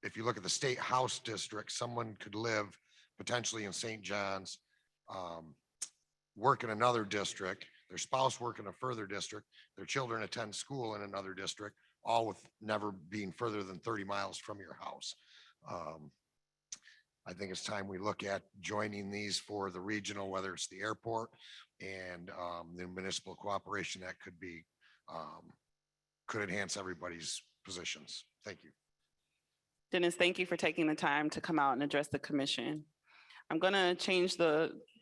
If you look at the State House District, someone could live potentially in St. John's, work in another district, their spouse work in a further district, their children attend school in another district, all with never being further than 30 miles from your house. I think it's time we look at joining these for the regional, whether it's the airport and the municipal cooperation that could enhance everybody's positions. Thank you. Dennis, thank you for taking the time to come out and address the commission. I'm going to change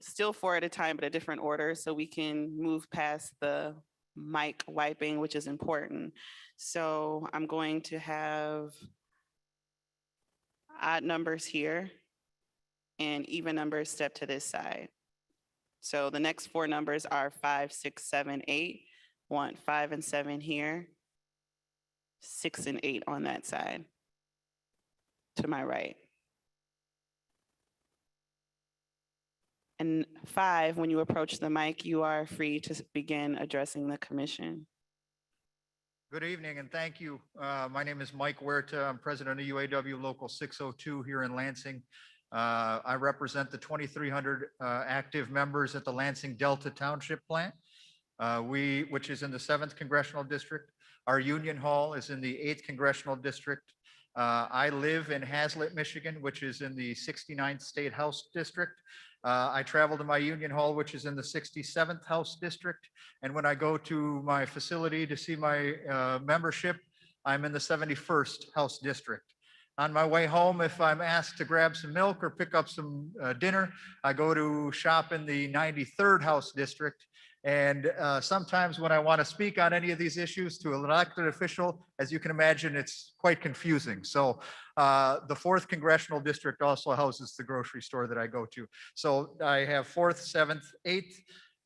still 4 at a time, but a different order so we can move past the mic wiping, which is important. So I'm going to have odd numbers here and even numbers step to this side. So the next 4 numbers are 5, 6, 7, 8. Want 5 and 7 here, 6 and 8 on that side to my right. And 5, when you approach the mic, you are free to begin addressing the commission. Good evening and thank you. My name is Mike Huerta. I'm president of UAW Local 602 here in Lansing. I represent the 2,300 active members at the Lansing Delta Township plant, which is in the 7th Congressional District. Our union hall is in the 8th Congressional District. I live in Hazlet, Michigan, which is in the 69th State House District. I travel to my union hall, which is in the 67th House District. And when I go to my facility to see my membership, I'm in the 71st House District. On my way home, if I'm asked to grab some milk or pick up some dinner, I go to shop in the 93rd House District. And sometimes when I want to speak on any of these issues to an elected official, as you can imagine, it's quite confusing. So the 4th Congressional District also houses the grocery store that I go to. So I have 4th, 7th, 8th,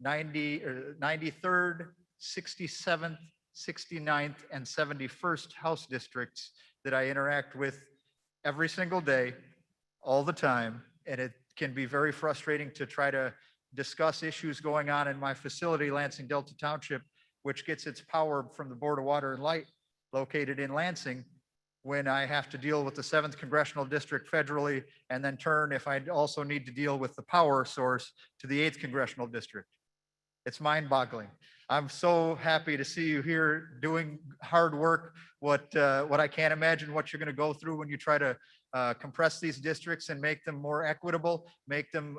93rd, 67th, 69th, and 71st House districts that I interact with every single day, all the time. And it can be very frustrating to try to discuss issues going on in my facility, Lansing Delta Township, which gets its power from the Board of Water and Light located in Lansing, when I have to deal with the 7th Congressional District federally, and then turn, if I also need to deal with the power source, to the 8th Congressional District. It's mind-boggling. I'm so happy to see you here doing hard work. What I can't imagine what you're going to go through when you try to compress these districts and make them more equitable, make them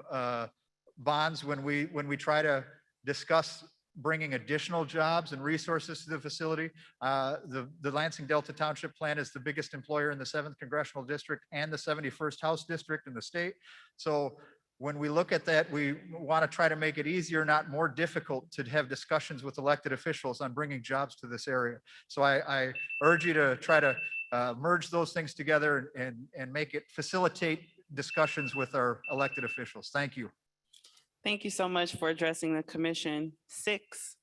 bonds when we try to discuss bringing additional jobs and resources to the facility. The Lansing Delta Township Plan is the biggest employer in the 7th Congressional District and the 71st House District in the state. So when we look at that, we want to try to make it easier, not more difficult, to have discussions with elected officials on bringing jobs to this area. So I urge you to try to merge those things together and make it facilitate discussions with our elected officials. Thank you. Thank you so much for addressing the commission. 6.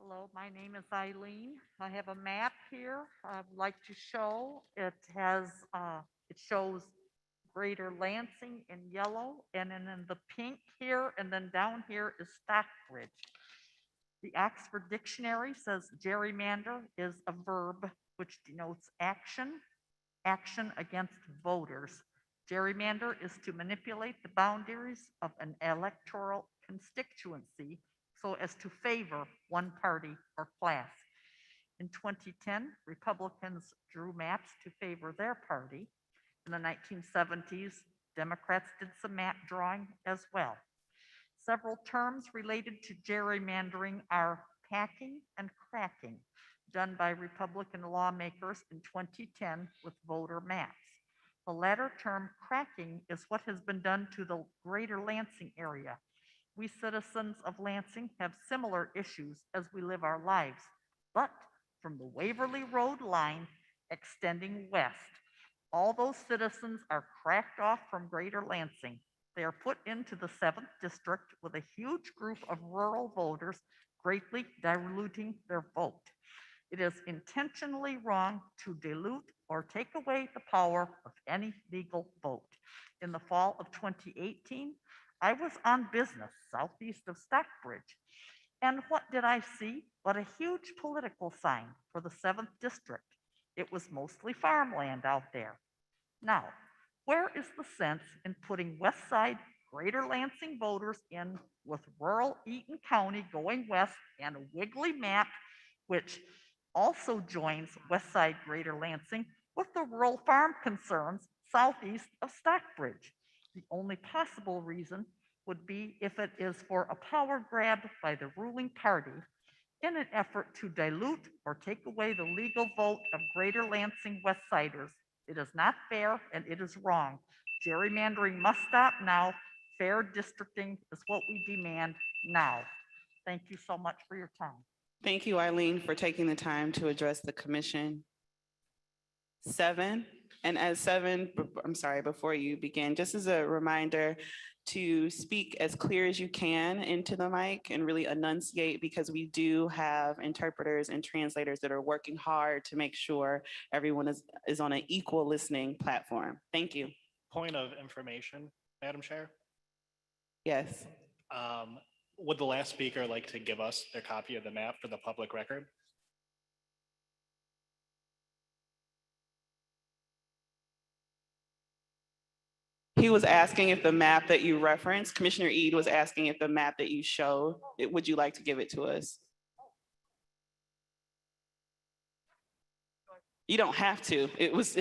Hello, my name is Eileen. I have a map here I'd like to show. It shows Greater Lansing in yellow, and then in the pink here, and then down here is Stockbridge. The Oxford Dictionary says gerrymander is a verb which denotes action against voters. Gerrymander is to manipulate the boundaries of an electoral constituency so as to favor one party or class. In 2010, Republicans drew maps to favor their party. In the 1970s, Democrats did some map drawing as well. Several terms related to gerrymandering are packing and cracking, done by Republican lawmakers in 2010 with voter maps. The latter term, cracking, is what has been done to the greater Lansing area. We citizens of Lansing have similar issues as we live our lives, but from the Waverly Road line extending west, all those citizens are cracked off from greater Lansing. They are put into the 7th district with a huge group of rural voters, greatly diluting their vote. It is intentionally wrong to dilute or take away the power of any legal vote. In the fall of 2018, I was on business southeast of Stockbridge. And what did I see but a huge political sign for the 7th district? It was mostly farmland out there. Now, where is the sense in putting West Side Greater Lansing voters in with rural Eaton County going west and a wiggly map, which also joins West Side Greater Lansing with the rural farm concerns southeast of Stockbridge? The only possible reason would be if it is for a power grab by the ruling party in an effort to dilute or take away the legal vote of Greater Lansing West Siders. It is not fair and it is wrong. Gerrymandering must stop now. Fair districting is what we demand now. Thank you so much for your time. Thank you, Eileen, for taking the time to address the commission. 7, and as 7, I'm sorry, before you begin, just as a reminder to speak as clear as you can into the mic and really enunciate, because we do have interpreters and translators that are working hard to make sure everyone is on an equal listening platform. Thank you. Point of information, Madam Chair. Yes. Would the last speaker like to give us their copy of the map for the public record? He was asking if the map that you referenced, Commissioner Eid was asking if the map that you showed, would you like to give it to us? You don't have to. It was,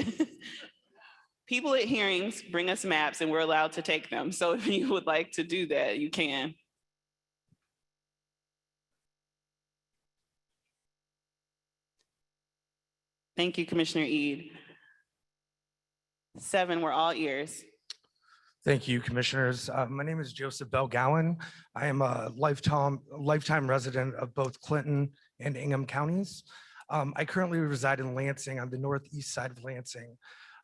people at hearings bring us maps and we're allowed to take them. So if you would like to do that, you can. Thank you, Commissioner Eid. 7, we're all ears. Thank you, commissioners. My name is Joseph Belgowan. I am a lifetime resident of both Clinton and Ingham counties. I currently reside in Lansing on the northeast side of Lansing.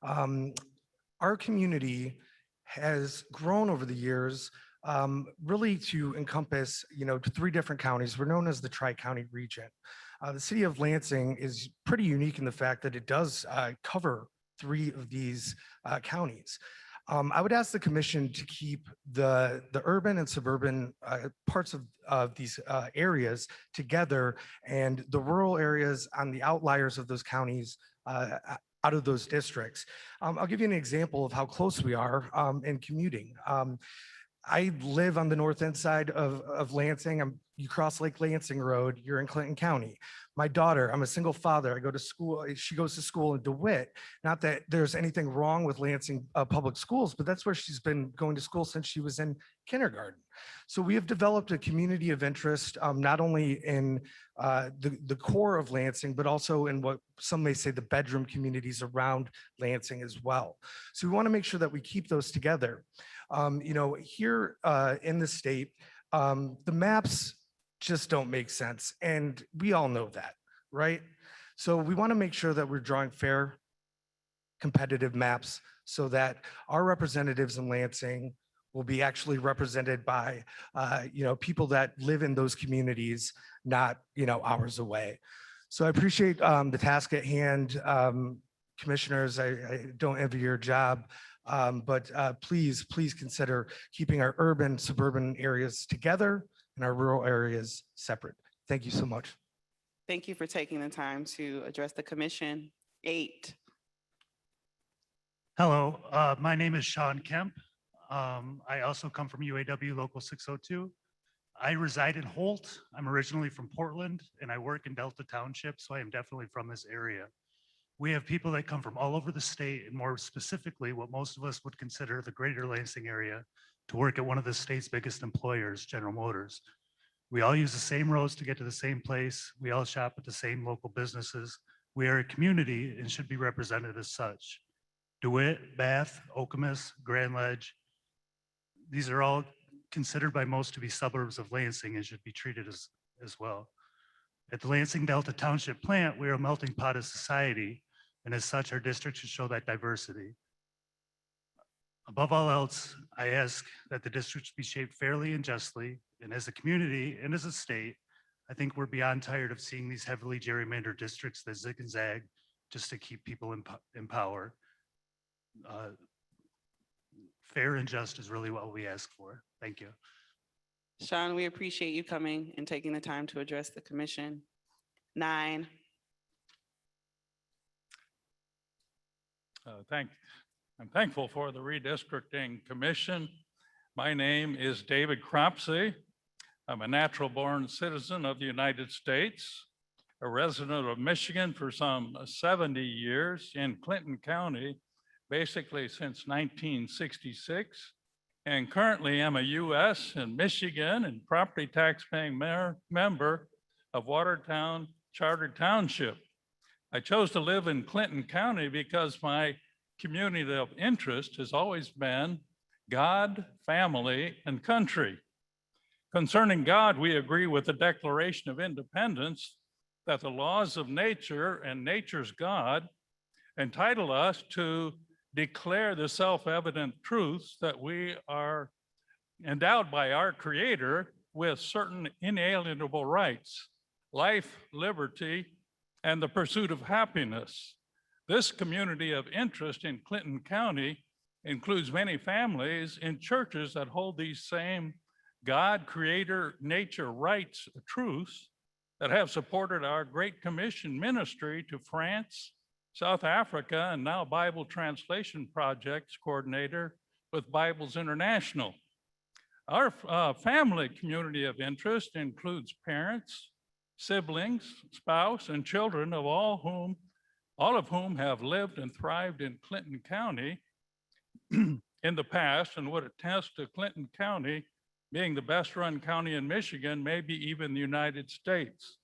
Our community has grown over the years, really to encompass, 3 different counties. We're known as the Tri-County region. The city of Lansing is pretty unique in the fact that it does cover 3 of these counties. I would ask the commission to keep the urban and suburban parts of these areas together and the rural areas on the outliers of those counties out of those districts. I'll give you an example of how close we are in commuting. I live on the north end side of Lansing. You cross Lake Lansing Road, you're in Clinton County. My daughter, I'm a single father. I go to school, she goes to school in DeWitt. Not that there's anything wrong with Lansing public schools, but that's where she's been going to school since she was in kindergarten. So we have developed a community of interest, not only in the core of Lansing, but also in what some may say the bedroom communities around Lansing as well. So we want to make sure that we keep those together. Here in the state, the maps just don't make sense. And we all know that, right? So we want to make sure that we're drawing fair, competitive maps so that our representatives in Lansing will be actually represented by, people that live in those communities, not, hours away. So I appreciate the task at hand. Commissioners, I don't envy your job. But please consider keeping our urban, suburban areas together and our rural areas separate. Thank you so much. Thank you for taking the time to address the commission. 8. Hello, my name is Sean Kemp. I also come from UAW Local 602. I reside in Holt. I'm originally from Portland and I work in Delta Township, so I am definitely from this area. We have people that come from all over the state, and more specifically, what most of us would consider the greater Lansing area, to work at one of the state's biggest employers, General Motors. We all use the same roads to get to the same place. We all shop at the same local businesses. We are a community and should be represented as such. DeWitt, Bath, Okemos, Grand Ledge, these are all considered by most to be suburbs of Lansing and should be treated as well. At the Lansing Delta Township plant, we are a melting pot of society, and as such, our district should show that diversity. Above all else, I ask that the district should be shaped fairly and justly, and as a community and as a state, I think we're beyond tired of seeing these heavily gerrymandered districts that zig and zag just to keep people in power. Fair and just is really what we ask for. Thank you. Sean, we appreciate you coming and taking the time to address the commission. 9. I'm thankful for the Redistricting Commission. My name is David Cropsey. I'm a natural born citizen of the United States, a resident of Michigan for some 70 years in Clinton County, basically since 1966, and currently I'm a U.S. and Michigan and property tax paying member of Watertown Charter Township. I chose to live in Clinton County because my community of interest has always been God, family, and country. Concerning God, we agree with the Declaration of Independence that the laws of nature and nature's God entitle us to declare the self-evident truths that we are endowed by our Creator with certain inalienable rights: life, liberty, and the pursuit of happiness. This community of interest in Clinton County includes many families in churches that hold these same God, creator, nature rights truths that have supported our Great Commission ministry to France, South Africa, and now Bible Translation Projects Coordinator with Bibles International. Our family community of interest includes parents, siblings, spouse, and children of all of whom have lived and thrived in Clinton County in the past and would attest to Clinton County being the best run county in Michigan, maybe even the United States.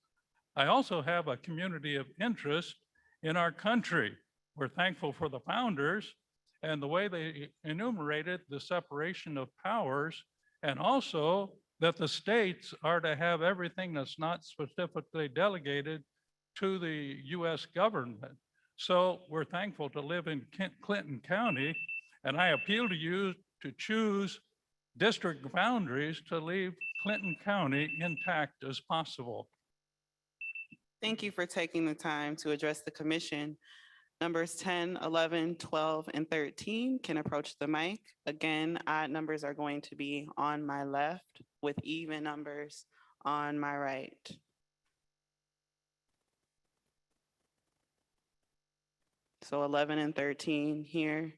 I also have a community of interest in our country. We're thankful for the founders and the way they enumerated the separation of powers, and also that the states are to have everything that's not specifically delegated to the US government. So we're thankful to live in Clinton County, and I appeal to you to choose district boundaries to leave Clinton County intact as possible. Thank you for taking the time to address the commission. Numbers 10, 11, 12, and 13 can approach the mic. Again, odd numbers are going to be on my left with even numbers on my right. So 11 and 13 here,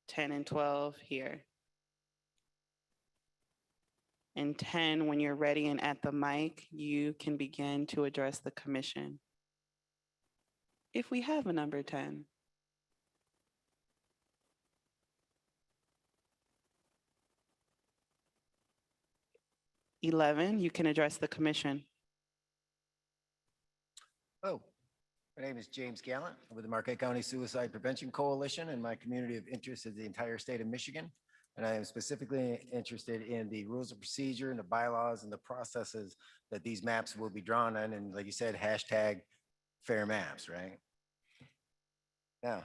10 and 12 here. And 10, when you're ready and at the mic, you can begin to address the commission. If we have a number 10. (11), you can address the commission. Hello, my name is James Gallant. I'm with the Marquette County Suicide Prevention Coalition, and my community of interest is the entire state of Michigan. And I am specifically interested in the rules of procedure and the bylaws and the processes that these maps will be drawn on. And like you said, hashtag fair maps, right? Now,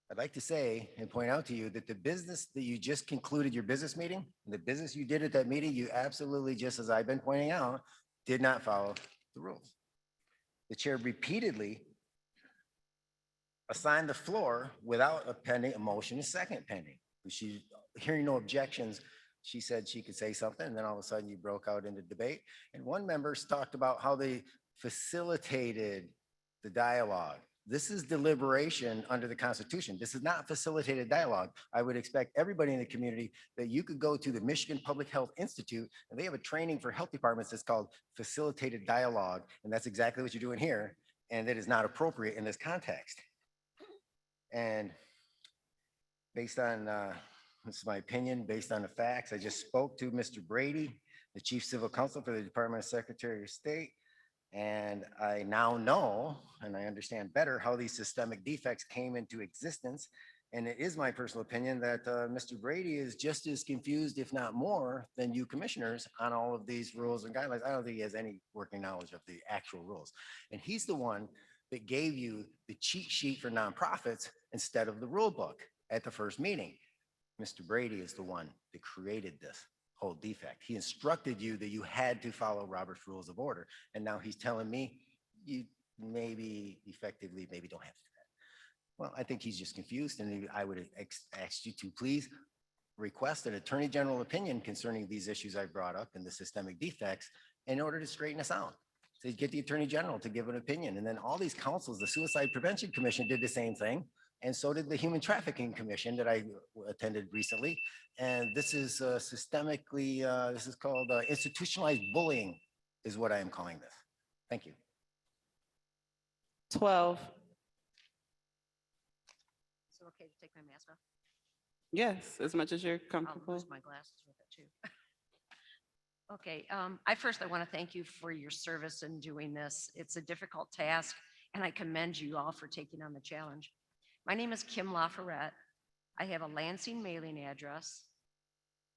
I'd like to say and point out to you that the business that you just concluded your business meeting, and the business you did at that meeting, you absolutely, just as I've been pointing out, did not follow the rules. The chair repeatedly assigned the floor without a motion, a second pending. She, hearing no objections, she said she could say something, and then all of a sudden you broke out into debate. And one member talked about how they facilitated the dialogue. This is deliberation under the Constitution. This is not facilitated dialogue. I would expect everybody in the community that you could go to the Michigan Public Health Institute, and they have a training for health departments that's called facilitated dialogue. And that's exactly what you're doing here. And that is not appropriate in this context. And based on, this is my opinion, based on the facts, I just spoke to Mr. Brady, the Chief Civil Counsel for the Department of Secretary of State. And I now know, and I understand better how these systemic defects came into existence. And it is my personal opinion that Mr. Brady is just as confused, if not more, than you commissioners on all of these rules and guidelines. I don't think he has any working knowledge of the actual rules. And he's the one that gave you the cheat sheet for nonprofits instead of the rule book at the first meeting. Mr. Brady is the one that created this whole defect. He instructed you that you had to follow Robert's Rules of Order. And now he's telling me you maybe effectively maybe don't have to do that. Well, I think he's just confused, and I would ask you to please request an Attorney General opinion concerning these issues I brought up and the systemic defects in order to straighten us out. So get the Attorney General to give an opinion. And then all these councils, the Suicide Prevention Commission did the same thing. And so did the Human Trafficking Commission that I attended recently. And this is systemically, this is called institutionalized bullying is what I am calling this. Thank you. 12. Is it okay to take my mask off? Yes, as much as you're I'll comfortable. lose my glasses with it too. Okay, I want to thank you for your service in doing this. It's a difficult task, and I commend you all for taking on the challenge. My name is Kim LaForette. I have a Lansing mailing address.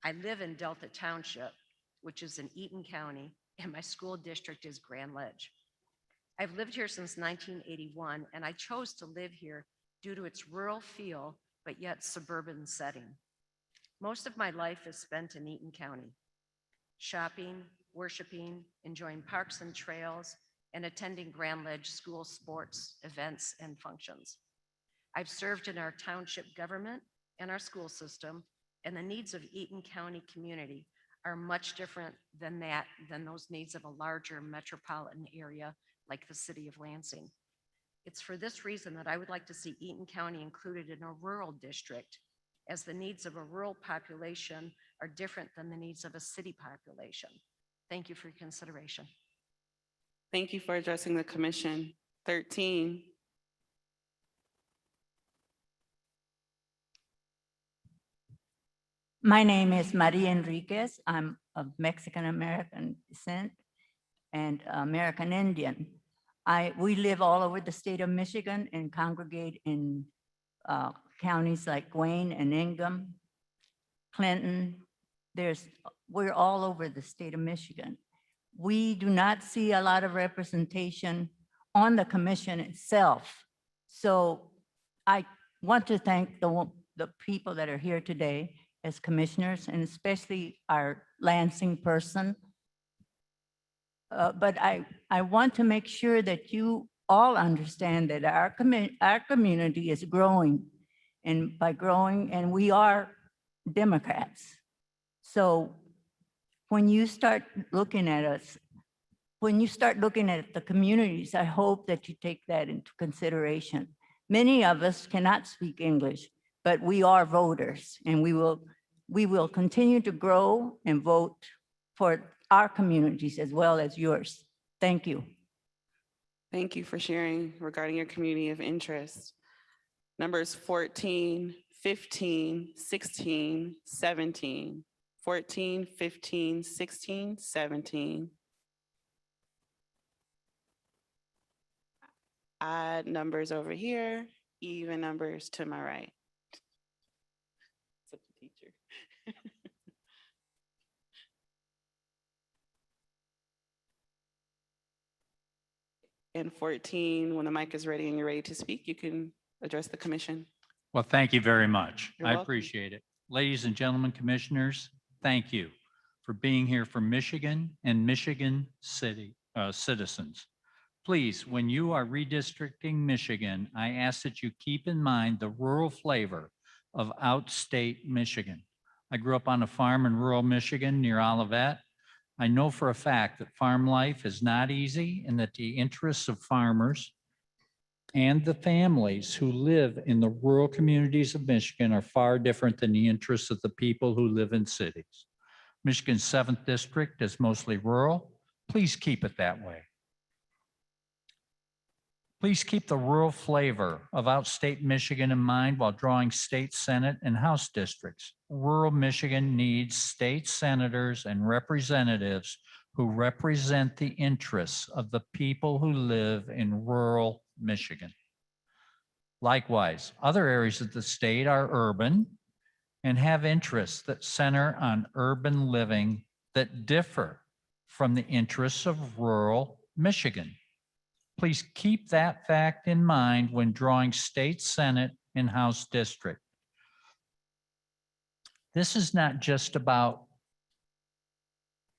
I live in Delta Township, which is in Eaton County, and my school district is Grand Ledge. I've lived here since 1981, and I chose to live here due to its rural feel, but yet suburban setting. Most of my life is spent in Eaton County, shopping, worshiping, enjoying parks and trails, and attending Grand Ledge school sports, events, and functions. I've served in our township government and our school system, And the needs of Eaton County community are much different than those needs of a larger metropolitan area like the city of Lansing. It's for this reason that I would like to see Eaton County included in a rural district, as the needs of a rural population are different than the needs of a city population. Thank you for your consideration. Thank you for addressing the commission. 13. My name is Maria Enriquez. I'm of Mexican-American descent and American Indian. We live all over the state of Michigan and congregate in counties like Wayne and Ingham, Clinton. We're all over the state of Michigan. We do not see a lot of representation on the commission itself. So I want to thank the people that are here today as commissioners, and especially our Lansing person. But I want to make sure that you all understand that our community is growing, and by growing, and we are Democrats. So when you start looking at us, when you start looking at the communities, I hope that you take that into consideration. Many of us cannot speak English, but we are voters, and we will continue to grow and vote for our communities as well as yours. Thank you. Thank you for sharing regarding your community of interest. Numbers 14, 15, 16, 17. 14, 15, 16, 17. Odd numbers over here, even numbers to my right. Such a teacher. And 14, when the mic is ready and you're ready to speak, you can address the commission. Well, thank you very much. You're I welcome. appreciate it. Ladies and gentlemen, commissioners, thank you for being here for Michigan and Michigan citizens. Please, when you are redistricting Michigan, I ask that you keep in mind the rural flavor of outstate Michigan. I grew up on a farm in rural Michigan near Olivet. I know for a fact that farm life is not easy and that the interests of farmers and the families who live in the rural communities of Michigan are far different than the interests of the people who live in cities. Michigan's 7th district is mostly rural. Please keep it that way. Please keep the rural flavor of outstate Michigan in mind while drawing state Senate and House districts. Rural Michigan needs state senators and representatives who represent the interests of the people who live in rural Michigan. Likewise, other areas of the state are urban and have interests that center on urban living that differ from the interests of rural Michigan. Please keep that fact in mind when drawing state Senate and House district. This is not just about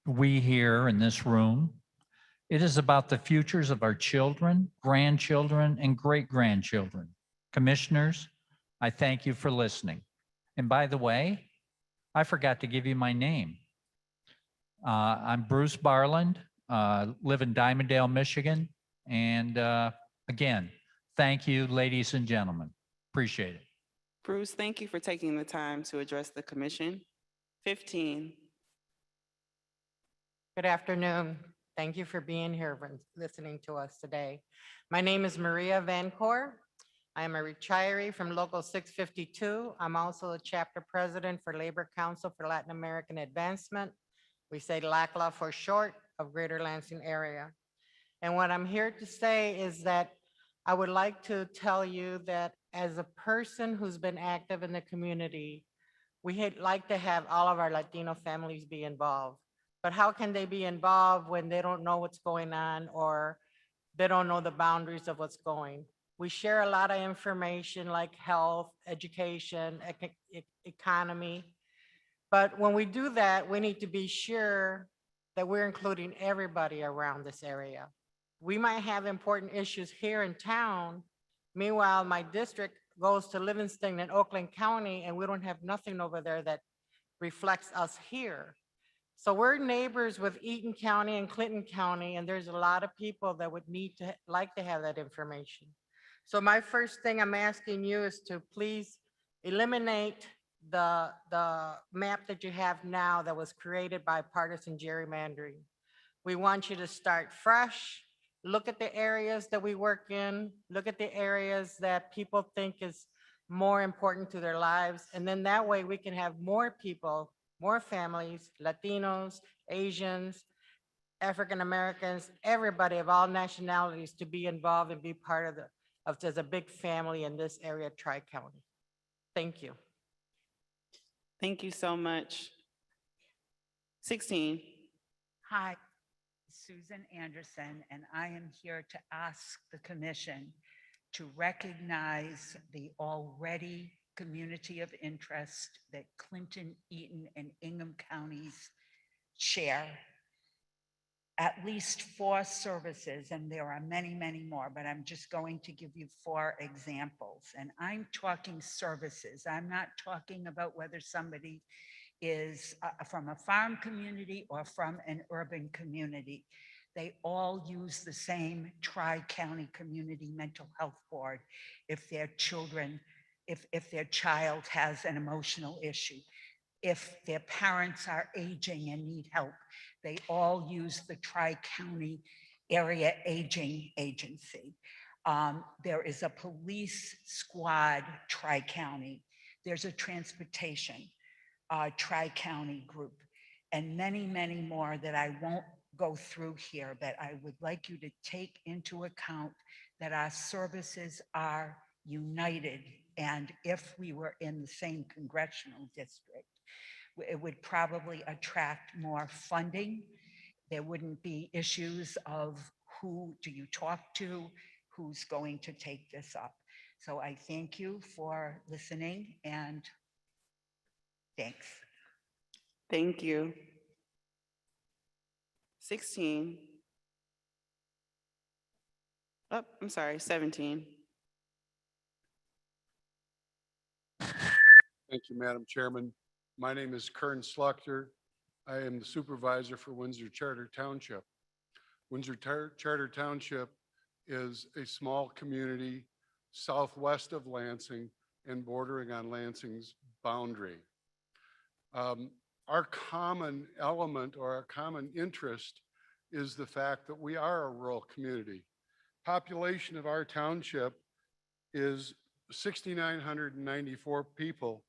we here in this room. It is about the futures of our children, grandchildren, and great-grandchildren. Commissioners, I thank you for listening. And by the way, I forgot to give you my name. I'm Bruce Barland, live in Diamondale, Michigan. And again, thank you, ladies and gentlemen. Appreciate it. Bruce, thank you for taking the time to address the commission. 15. Good afternoon. Thank you for being here and listening to us today. My name is Maria Vancor. I am a retiree from Local 652. I'm also a chapter president for Labor Council for Latin American Advancement. We say LACLA for short, of Greater Lansing area. And what I'm here to say is that I would like to tell you that as a person who's been active in the community, we'd like to have all of our Latino families be involved. But how can they be involved when they don't know what's going on or they don't know the boundaries of what's going? We share a lot of information like health, education, economy. But when we do that, we need to be sure that we're including everybody around this area. We might have important issues here in town. Meanwhile, my district, goes to Livingston and Oakland County, and we don't have nothing over there that reflects us here. So we're neighbors with Eaton County and Clinton County, and there's a lot of people that would like to have that information. So my first thing I'm asking you is to please eliminate the map that you have now that was created by partisan gerrymandering. We want you to start fresh, look at the areas that we work in, look at the areas that people think is more important to their lives. And then that way we can have more people, more families, Latinos, Asians, African Americans, everybody of all nationalities to be involved and be part of there's a big family in this area, Tri-County. Thank you. Thank you so much. 16. Hi, Susan Anderson, and I am here to ask the commission to recognize the already community of interest that Clinton, Eaton, and Ingham counties share. At least 4 services, and there are many, many more, but I'm just going to give you 4 examples. And I'm talking services. I'm not talking about whether somebody is from a farm community or from an urban community. They all use the same Tri-County Community Mental Health Board if their children, if their child has an emotional issue, if their parents are aging and need help. They all use the Tri-County Area Aging Agency. There is a police squad Tri-County. There's a transportation Tri-County group, and many, many more that I won't go through here, but I would like you to take into account that our services are united. And if we were in the same congressional district, it would probably attract more funding. There wouldn't be issues of who do you talk to, who's going to take this up. So I thank you for listening, and thanks. Thank you. 16. Oh, I'm sorry, 17. Thank you, Madam Chairman. My name is Kern Sluchter. I am the supervisor for Windsor Charter Township. Windsor Charter Township is a small community southwest of Lansing and bordering on Lansing's boundary. Our common element or our common interest is the fact that we are a rural community. Population of our township is 6,994 people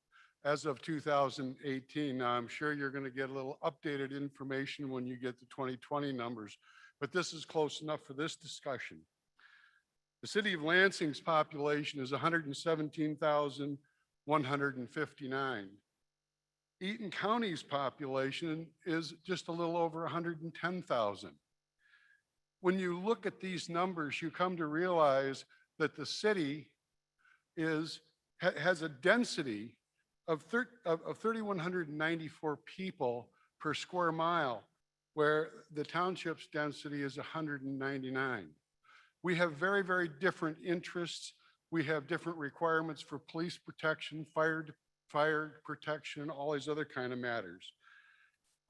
as of 2018. Now, I'm sure you're going to get a little updated information when you get the 2020 numbers, but this is close enough for this discussion. The city of Lansing's population is 117,159. Eaton County's population is just a little over 110,000. When you look at these numbers, you come to realize that the city has a density of 3,194 people per square mile, where the township's density is 199. We have very, very different interests. We have different requirements for police protection, fire protection, all these other kind of matters.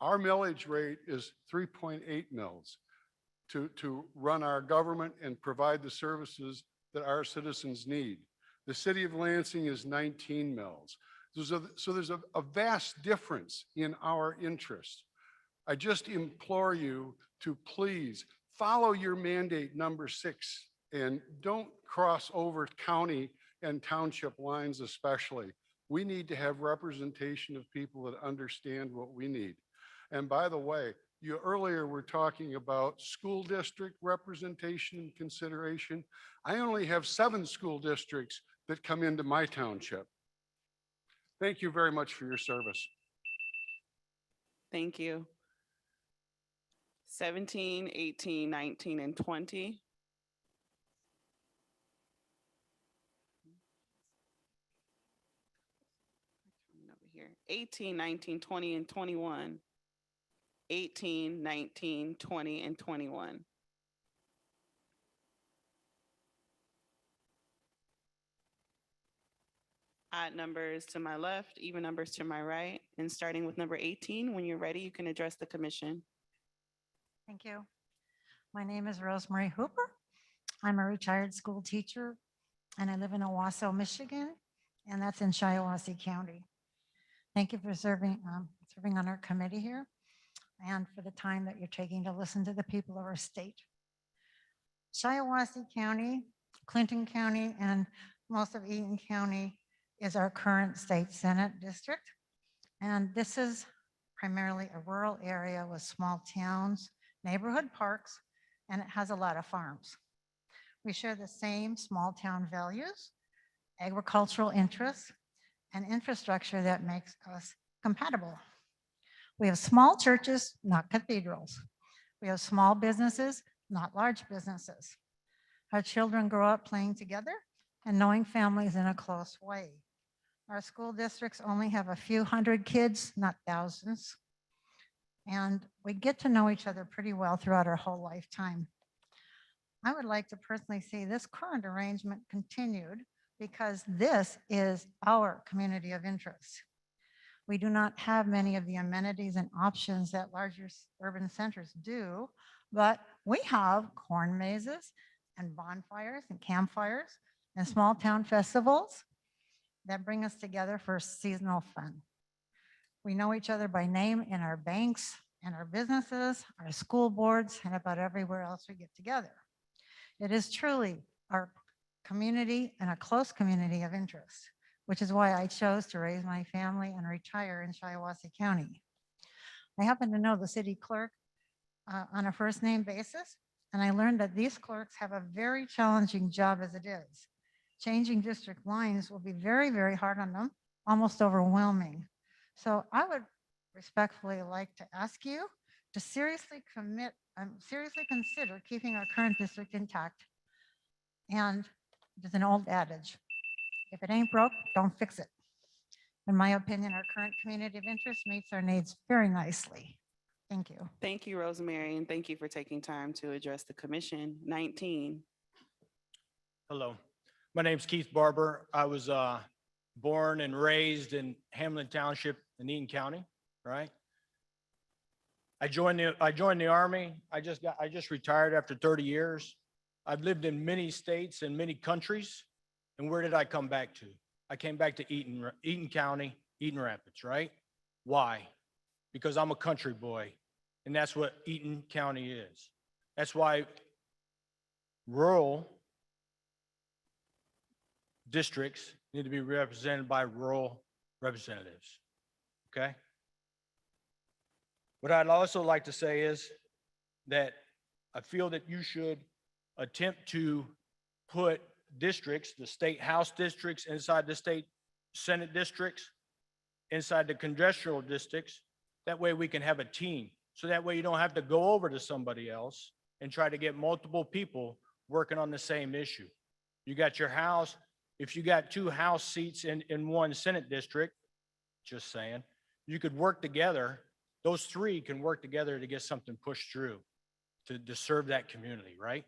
Our millage rate is 3.8 mils to run our government and provide the services that our citizens need. The city of Lansing is 19 mils. So there's a vast difference in our interest. I just implore you to please follow your mandate number 6 and don't cross over county and township lines especially. We need to have representation of people that understand what we need. And by the way, you earlier were talking about school district representation and consideration. I only have 7 school districts that come into my township. Thank you very much for your service. Thank you. 17, 18, 19, and 20. Over here. 18, 19, 20, and 21. 18, 19, 20, and 21. Odd numbers to my left, even numbers to my right, and starting with number 18. When you're ready, you can address the commission. Thank you. My name is Rosemary Hooper. I'm a retired school teacher and I live in Owasso, Michigan, and that's in Shiawassee County. Thank you for serving on our committee here and for the time that you're taking to listen to the people of our state. Shiawassee County, Clinton County, and most of Eaton County is our current state Senate district. And this is primarily a rural area with small towns, neighborhood parks, and it has a lot of farms. We share the same small town values, agricultural interests, and infrastructure that makes us compatible. We have small churches, not cathedrals. We have small businesses, not large businesses. Our children grow up playing together and knowing families in a close way. Our school districts only have a few hundred kids, not thousands. And we get to know each other pretty well throughout our whole lifetime. I would like to personally see this current arrangement continued because this is our community of interest. We do not have many of the amenities and options that larger urban centers do, but we have corn mazes and bonfires and campfires and small town festivals that bring us together for seasonal fun. We know each other by name in our banks and our businesses, our school boards, and about everywhere else we get together. It is truly our community and a close community of interest, which is why I chose to raise my family and retire in Shiawassee County. I happen to know the city clerk on a first name basis, and I learned that these clerks have a very challenging job as it is. Changing district lines will be very, very hard on them, almost overwhelming. So I would respectfully like to ask you to seriously consider keeping our current district intact. And there's an old adage, if it ain't broke, don't fix it. In my opinion, our current community of interest meets our needs very nicely. Thank you. Thank you, Rosemary, and thank you for taking time to address the commission. 19. Hello, my name's Keith Barber. I was born and raised in Hamlin Township in Eaton County, right? I joined the Army. I just retired after 30 years. I've lived in many states and many countries. And where did I come back to? I came back to Eaton County, Eaton Rapids, right? Why? Because I'm a country boy, and that's what Eaton County is. That's why rural districts need to be represented by rural representatives, okay? What I'd also like to say is that I feel that you should attempt to put districts, the state house districts inside the state senate districts, inside the congressional districts. That way we can have a team. So that way you don't have to go over to somebody else and try to get multiple people working on the same issue. You got your house. If you got 2 house seats in one senate district, just saying, you could work together. Those 3 can work together to get something pushed through to serve that community, right?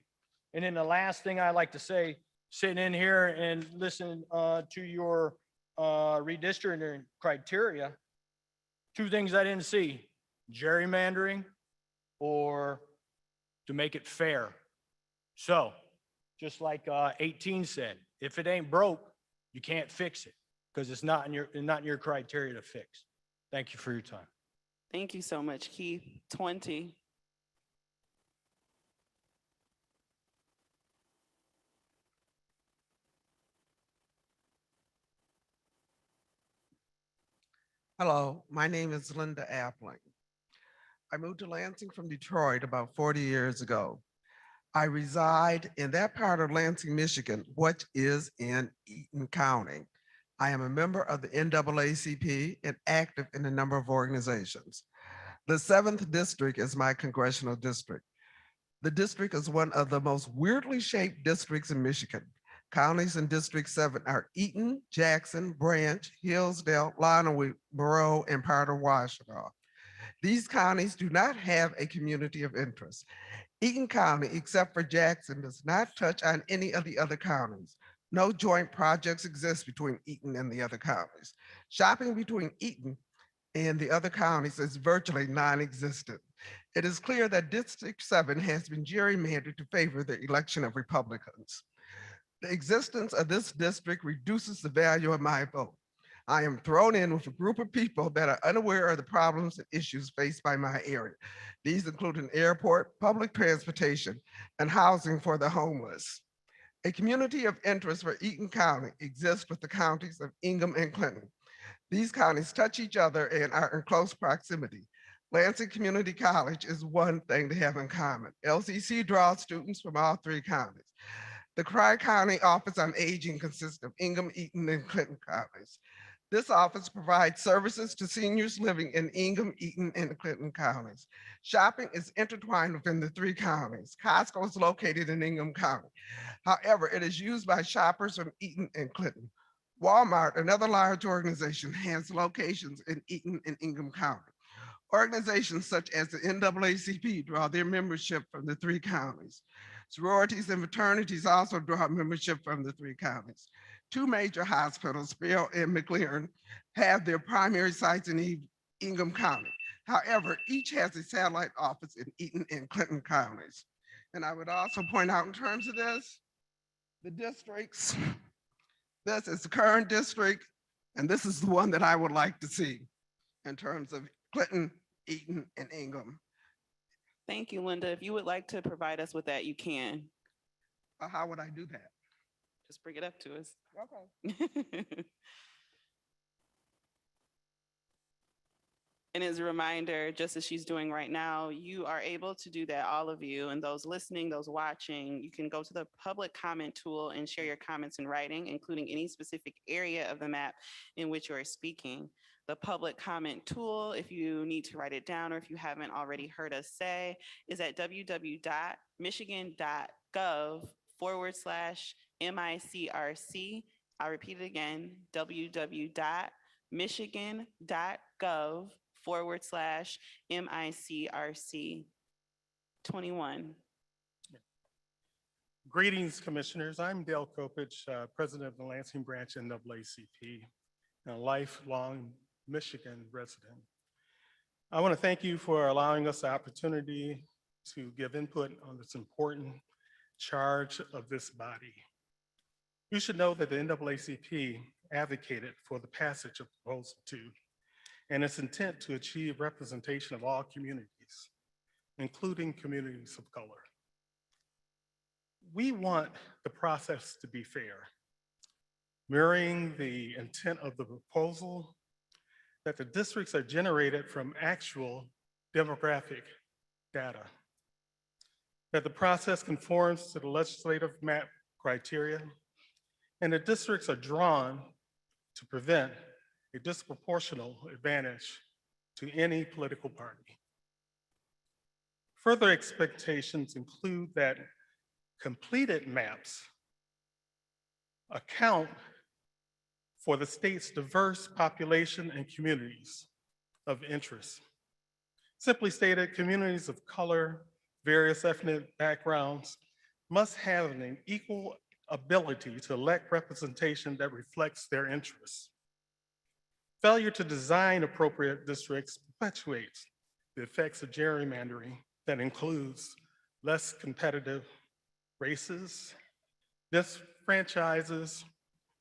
And then the last thing I like to say, sitting in here and listening to your redistricting criteria, 2 things I didn't see: gerrymandering or to make it fair. So just like 18 said, if it ain't broke, you can't fix it because it's not in your criteria to fix. Thank you for your time. Thank you so much, Keith. 20. Hello, my name is Linda Appling. I moved to Lansing from Detroit about 40 years ago. I reside in that part of Lansing, Michigan, which is in Eaton County. I am a member of the NAACP and active in a number of organizations. The 7th district is my congressional district. The district is one of the most weirdly shaped districts in Michigan. Counties in District 7 are Eaton, Jackson, Branch, Hillsdale, Lonawee, Monroe, and part of Washita. These counties do not have a community of interest. Eaton County, except for Jackson, does not touch on any of the other counties. No joint projects exist between Eaton and the other counties. Shopping between Eaton and the other counties is virtually non-existent. It is clear that District 7 has been gerrymandered to favor the election of Republicans. The existence of this district reduces the value of my vote. I am thrown in with a group of people that are unaware of the problems and issues faced by my area. These include an airport, public transportation, and housing for the homeless. A community of interest for Eaton County exists with the counties of Ingham and Clinton. These counties touch each other and are in close proximity. Lansing Community College is one thing they have in common. LCC draws students from all three counties. The Tri-County Office on Aging consists of Ingham, Eaton, and Clinton counties. This office provides services to seniors living in Ingham, Eaton, and Clinton counties. Shopping is intertwined within the three counties. Costco is located in Ingham County. However, it is used by shoppers from Eaton and Clinton. Walmart, another large organization, has locations in Eaton and Ingham County. Organizations such as the NAACP draw their membership from the three counties. Sororities and fraternities also draw membership from the three counties. Two major hospitals, Beale and McLearen, have their primary sites in Ingham County. However, each has a satellite office in Eaton and Clinton counties. And I would also point out in terms of this, the districts, this is the current district, and this is the one that I would like to see in terms of Clinton, Eaton, and Ingham. Thank you, Linda. If you would like to provide us with that, you can. How would I do that? Just bring it up to us. Okay. And as a reminder, just as she's doing right now, you are able to do that, all of you, and those listening, those watching, you can go to the public comment tool and share your comments in writing, including any specific area of the map in which you are speaking. The public comment tool, if you need to write it down or if you haven't already heard us say, is at www.michigan.gov/MICRC. I'll repeat it again, www.michigan.gov/MICRC. 21. Greetings, Commissioners. I'm Dale Kopich, President of the Lansing Branch NAACP, and a lifelong Michigan resident. I want to thank you for allowing us the opportunity to give input on this important charge of this body. You should know that the NAACP advocated for the passage of Proposal 2 and its intent to achieve representation of all communities, including communities of color. We want the process to be fair, mirroring the intent of the proposal that the districts are generated from actual demographic data, that the process conforms to the legislative map criteria, and the districts are drawn to prevent a disproportional advantage to any political party. Further expectations include that completed maps account for the state's diverse population and communities of interest. Simply stated, communities of color, various ethnic backgrounds must have an equal ability to elect representation that reflects their interests. Failure to design appropriate districts perpetuates the effects of gerrymandering that includes less competitive races, disfranchises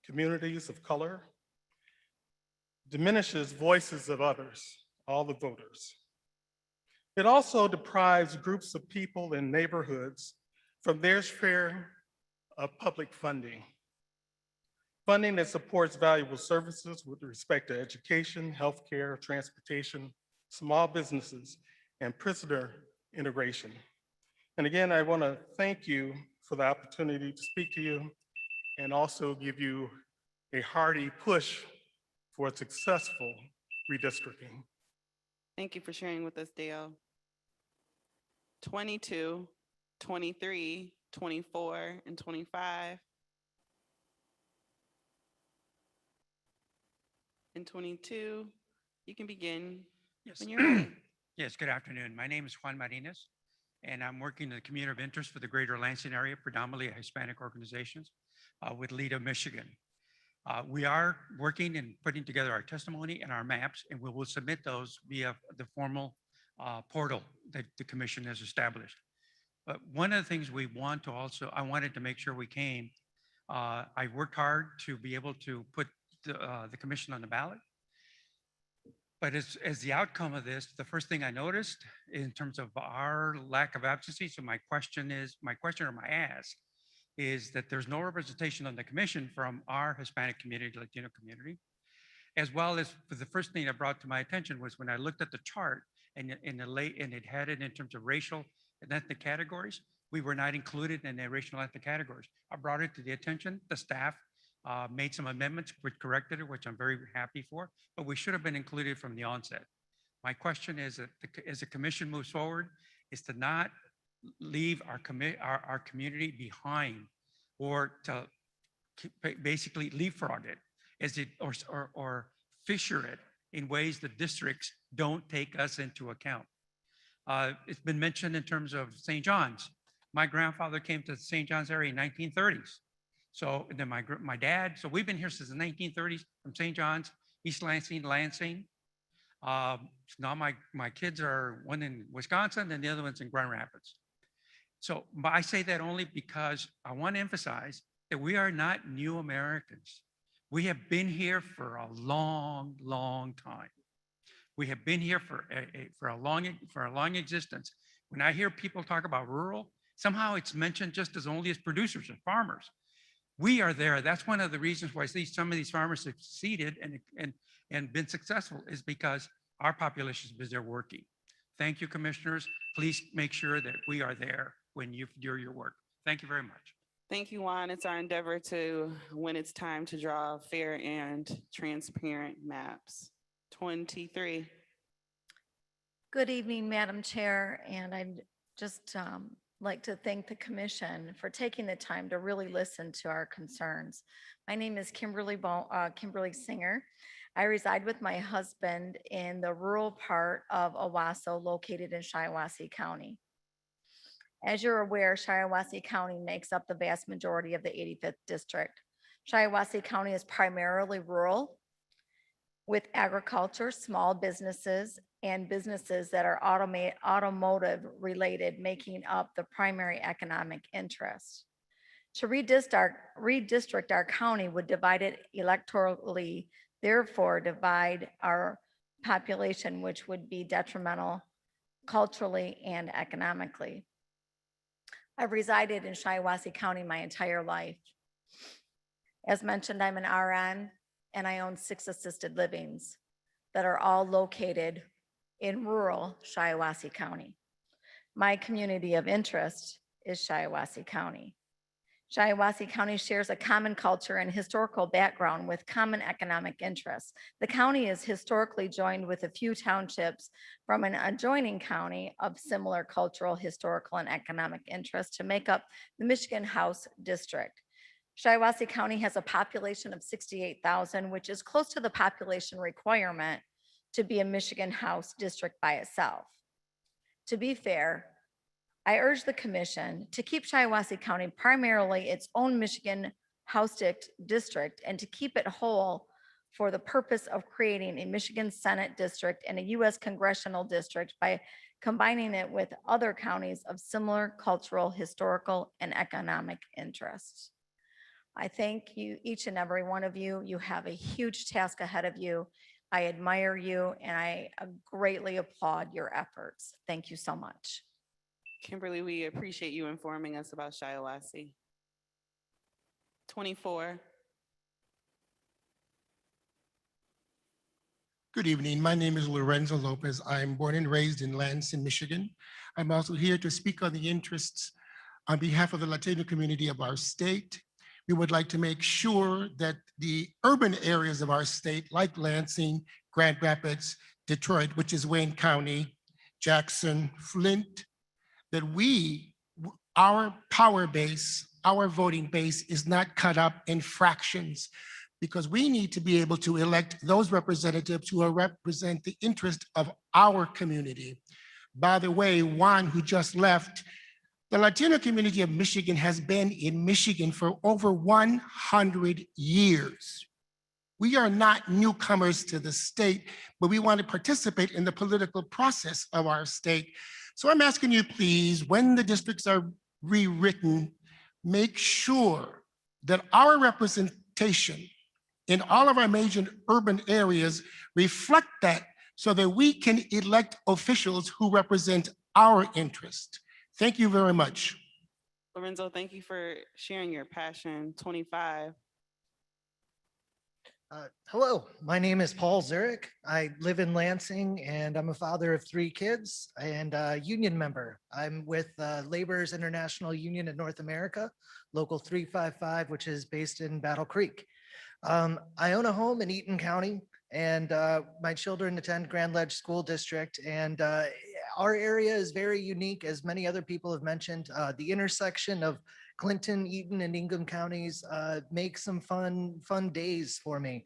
communities of color, diminishes voices of others, all the voters. It also deprives groups of people in neighborhoods from their share of public funding. Funding that supports valuable services with respect to education, healthcare, transportation, small businesses, and prisoner integration. And again, I want to thank you for the opportunity to speak to you and also give you a hearty push for a successful redistricting. Thank you for sharing with us, Dale. 22, 23, 24, and 25. And 22, you can begin when you're ready. Yes, good afternoon. My name is Juan Marinas, and I'm working in the community of interest for the greater Lansing area, predominantly Hispanic organizations. with Leda, Michigan. We are working and putting together our testimony and our maps, and we will submit those via the formal portal that the commission has established. But one of the things we want to also, I wanted to make sure we came, I worked hard to be able to put the commission on the ballot. But as the outcome of this, the first thing I noticed in terms of our lack of absentee, so my question or my ask is that there's no representation on the commission from our Hispanic community, Latino community, as well as the first thing that brought to my attention was when I looked at the chart and it had it in terms of racial and ethnic categories, we were not included in the racial and ethnic categories. I brought it to the attention, the staff made some amendments, which corrected it, which I'm very happy for, but we should have been included from the onset. My question is that as the commission moves forward, is to not leave our community behind or to basically leapfrog it as it or fissure it in ways that districts don't take us into account. It's been mentioned in terms of St. John's. My grandfather came to the St. John's area in 1930s. So then my dad, so we've been here since the 1930s from St. John's, East Lansing, Lansing. Now my kids are one in Wisconsin and the other one's in Grand Rapids. So but I say that only because I want to emphasize that we are not new Americans. We have been here for a long, long time. We have been here for a long existence. When I hear people talk about rural, somehow it's mentioned just as only as producers and farmers. We are there. That's one of the reasons why I see some of these farmers succeeded and been successful is because our population is there working. Thank you, commissioners. Please make sure that we are there when you do your work. Thank you very much. Thank you, Juan. It's our endeavor to, when it's time to draw fair and transparent maps. 23. Good evening, Madam Chair, and I'd just like to thank the commission for taking the time to really listen to our concerns. My name is Kimberly Singer. I reside with my husband in the rural part of Owasso located in Shiawassee County. As you're aware, Shiawassee County makes up the vast majority of the 85th district. Shiawassee County is primarily rural with agriculture, small businesses, and businesses that are automotive related, making up the primary economic interest. To redistrict our county would divide it electorally, therefore divide our population, which would be detrimental culturally and economically. I've resided in Shiawassee County my entire life. As mentioned, I'm an RN and I own 6 assisted livings that are all located in rural Shiawassee County. My community of interest is Shiawassee County. Shiawassee County shares a common culture and historical background with common economic interests. The county is historically joined with a few townships from an adjoining county of similar cultural, historical, and economic interests to make up the Michigan House District. Shiawassee County has a population of 68,000, which is close to the population requirement to be a Michigan House District by itself. To be fair, I urge the commission to keep Shiawassee County primarily its own Michigan House District and to keep it whole for the purpose of creating a Michigan Senate District and a U.S. Congressional District by combining it with other counties of similar cultural, historical, and economic interests. I thank you, each and every one of you. You have a huge task ahead of you. I admire you and I greatly applaud your efforts. Thank you so much. Kimberly, we appreciate you informing us about Shiawassee. 24. Good evening. My name is Lorenzo Lopez. I'm born and raised in Lansing, Michigan. I'm also here to speak on the interests on behalf of the Latino community of our state. We would like to make sure that the urban areas of our state, like Lansing, Grand Rapids, Detroit, which is Wayne County, Jackson, Flint, that our power base, our voting base is not cut up in fractions, because we need to be able to elect those representatives who represent the interest of our community. By the way, Juan, who just left, The Latino community of Michigan has been in Michigan for over 100 years. We are not newcomers to the state, but we want to participate in the political process of our state. So I'm asking you, please, when the districts are rewritten, make sure that our representation in all of our major urban areas reflect that so that we can elect officials who represent our interest. Thank you very much. Lorenzo, thank you for sharing your passion. 25. Hello, my name is Paul Zurich. I live in Lansing and I'm a father of 3 kids and a union member. I'm with Laborers International Union in North America, Local 355, which is based in Battle Creek. I own a home in Eaton County and my children attend Grand Ledge School District. And our area is very unique, as many other people have mentioned. The intersection of Clinton, Eaton, and Ingham counties make some fun days for me.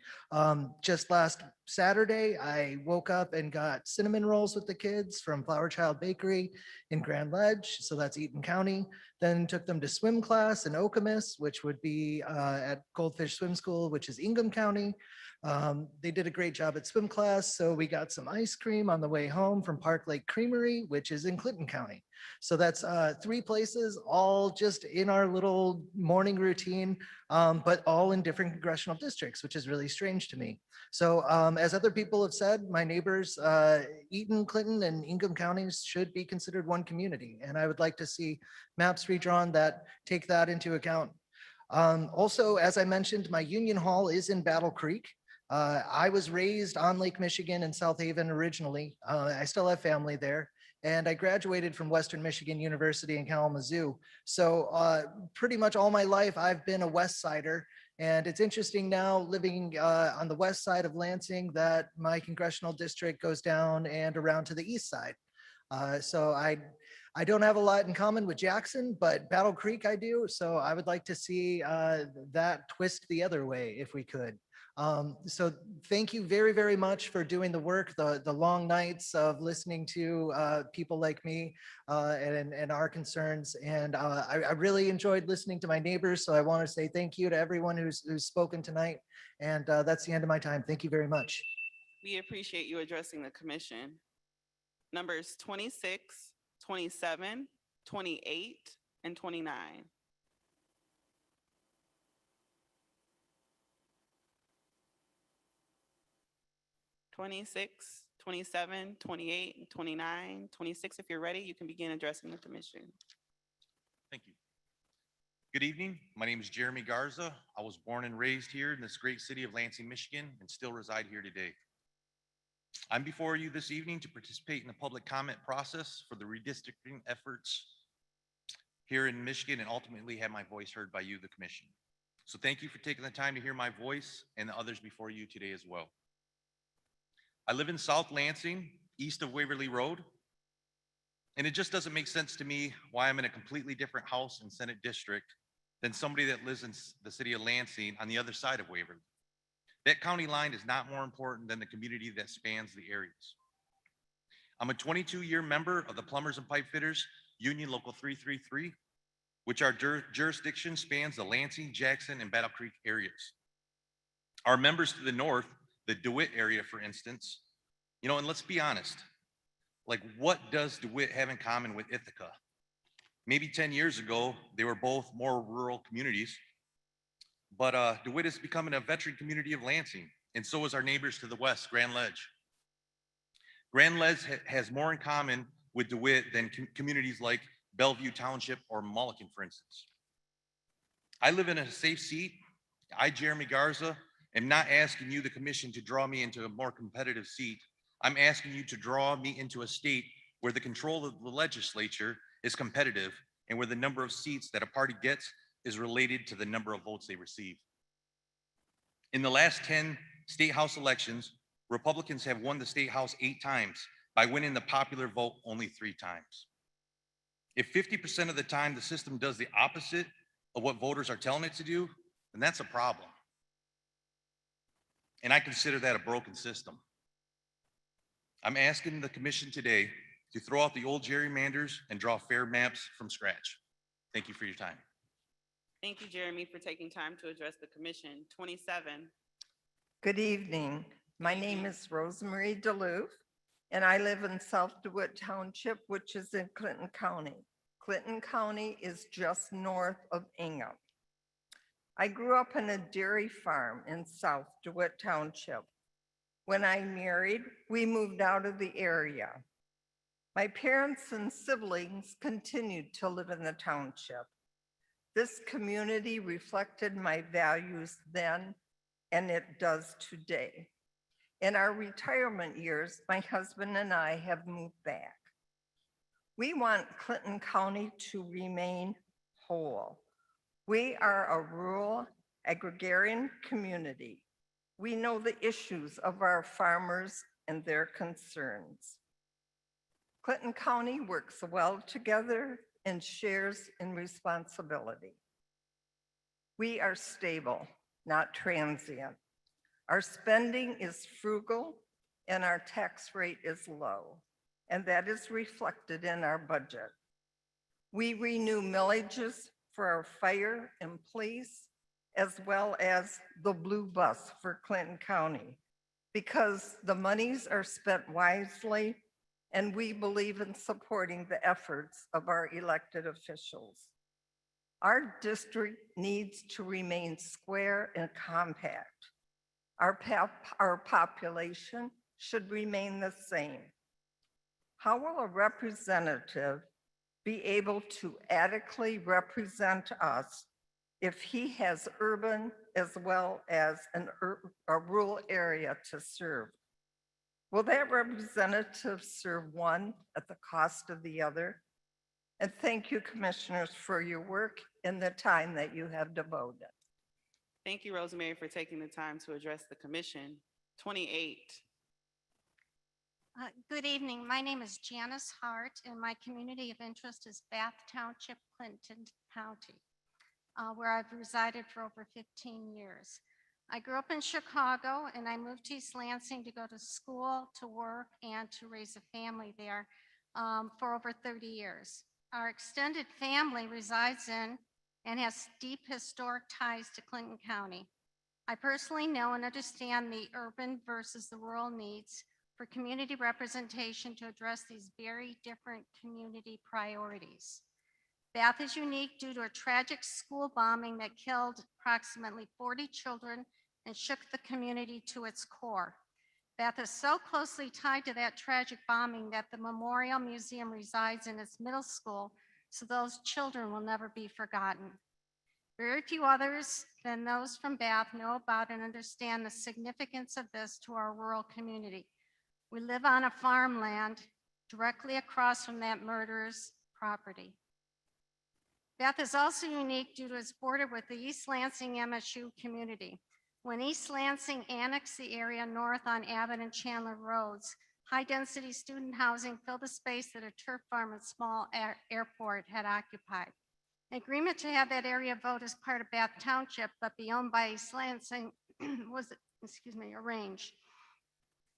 Just last Saturday, I woke up and got cinnamon rolls with the kids from Flower Child Bakery in Grand Ledge, so that's Eaton County. Then took them to swim class in Okemos, which would be at Goldfish Swim School, which is Ingham County. They did a great job at swim class, so we got some ice cream on the way home from Park Lake Creamery, which is in Clinton County. So that's 3 places, all just in our little morning routine, but all in different congressional districts, which is really strange to me. So as other people have said, my neighbors, Eaton, Clinton, and Ingham counties should be considered one community. And I would like to see maps redrawn that take that into account. Also, as I mentioned, my Union Hall is in Battle Creek. I was raised on Lake Michigan in South Haven originally. I still have family there. And I graduated from Western Michigan University in Kalamazoo. So pretty much all my life, I've been a West Sider. And it's interesting now living on the west side of Lansing that my congressional district goes down and around to the east side. So I don't have a lot in common with Jackson, but Battle Creek I do. So I would like to see that twist the other way if we could. So thank you very, very much for doing the work, the long nights of listening to people like me and our concerns. And I really enjoyed listening to my neighbors. So I want to say thank you to everyone who's spoken tonight. And that's the end of my time. Thank you very much. We appreciate you addressing the commission. Numbers 26, 27, 28, and 29. (26, 27, 28, and 29. 26, if you're ready, you can begin addressing the commission. Thank you. Good evening. My name is Jeremy Garza. I was born and raised here in this great city of Lansing, Michigan, and still reside here today. I'm before you this evening to participate in the public comment process for the redistricting efforts here in Michigan and ultimately have my voice heard by you, the commission. So thank you for taking the time to hear my voice and the others before you today as well. I live in South Lansing, east of Waverly Road, and it just doesn't make sense to me why I'm in a completely different House and Senate district than somebody that lives in the city of Lansing on the other side of Waverly. That county line is not more important than the community that spans the areas. I'm a 22-year member of the Plumbers and Pipe Fitters Union Local 333, which our jurisdiction spans the Lansing, Jackson, and Battle Creek areas. Our members to the north, the DeWitt area, for instance, and let's be honest, like what does DeWitt have in common with Ithaca? Maybe 10 years ago, they were both more rural communities, but DeWitt is becoming a veteran community of Lansing, and so is our neighbors to the west, Grand Ledge. Grand Ledge has more in common with DeWitt than communities like Bellevue Township or Mulliken, for instance. I live in a safe seat. I, Jeremy Garza, am not asking you, the commission, to draw me into a more competitive seat. I'm asking you to draw me into a state where the control of the legislature is competitive and where the number of seats that a party gets is related to the number of votes they receive. In the last 10 state house elections, Republicans have won the state house 8 times by winning the popular vote only 3 times. If 50% of the time the system does the opposite of what voters are telling it to do, then that's a problem. And I consider that a broken system. I'm asking the commission today to throw out the old gerrymanders and draw fair maps from scratch. Thank you for your time. Thank you, Jeremy, for taking time to address the commission. 27. Good evening. My name is Rosemary DeLuve, and I live in South DeWitt Township, which is in Clinton County. Clinton County is just north of Ingham. I grew up in a dairy farm in South DeWitt Township. When I married, we moved out of the area. My parents and siblings continued to live in the township. This community reflected my values then, and it does today. In our retirement years, my husband and I have moved back. We want Clinton County to remain whole. We are a rural agrarian community. We know the issues of our farmers and their concerns. Clinton County works well together and shares in responsibility. We are stable, not transient. Our spending is frugal and our tax rate is low, and that is reflected in our budget. We renew millages for our fire and police, as well as the blue bus for Clinton County, because the monies are spent wisely and we believe in supporting the efforts of our elected officials. Our district needs to remain square and compact. Our population should remain the same. How will a representative be able to adequately represent us if he has urban as well as a rural area to serve? Will that representative serve one at the cost of the other? And thank you, commissioners, for your work and the time that you have devoted. Thank you, Rosemary, for taking the time to address the commission. 28. Good evening. My name is Janice Hart, and my community of interest is Bath Township, Clinton County, where I've resided for over 15 years. I grew up in Chicago, and I moved to East Lansing to go to school, to work, and to raise a family there for over 30 years. Our extended family resides in and has deep historic ties to Clinton County. I personally know and understand the urban versus the rural needs for community representation to address these very different community priorities. Bath is unique due to a tragic school bombing that killed approximately 40 children and shook the community to its core. Bath is so closely tied to that tragic bombing that the Memorial Museum resides in its middle school, so those children will never be forgotten. Very few others than those from Bath know about and understand the significance of this to our rural community. We live on a farmland directly across from that murderer's property. Bath is also unique due to its border with the East Lansing MSU community. When East Lansing annexed the area north on Abbott and Chandler Roads, high-density student housing filled the space that a turf farm and small airport had occupied. An agreement to have that area vote as part of Bath Township, but be owned by East Lansing was, arranged.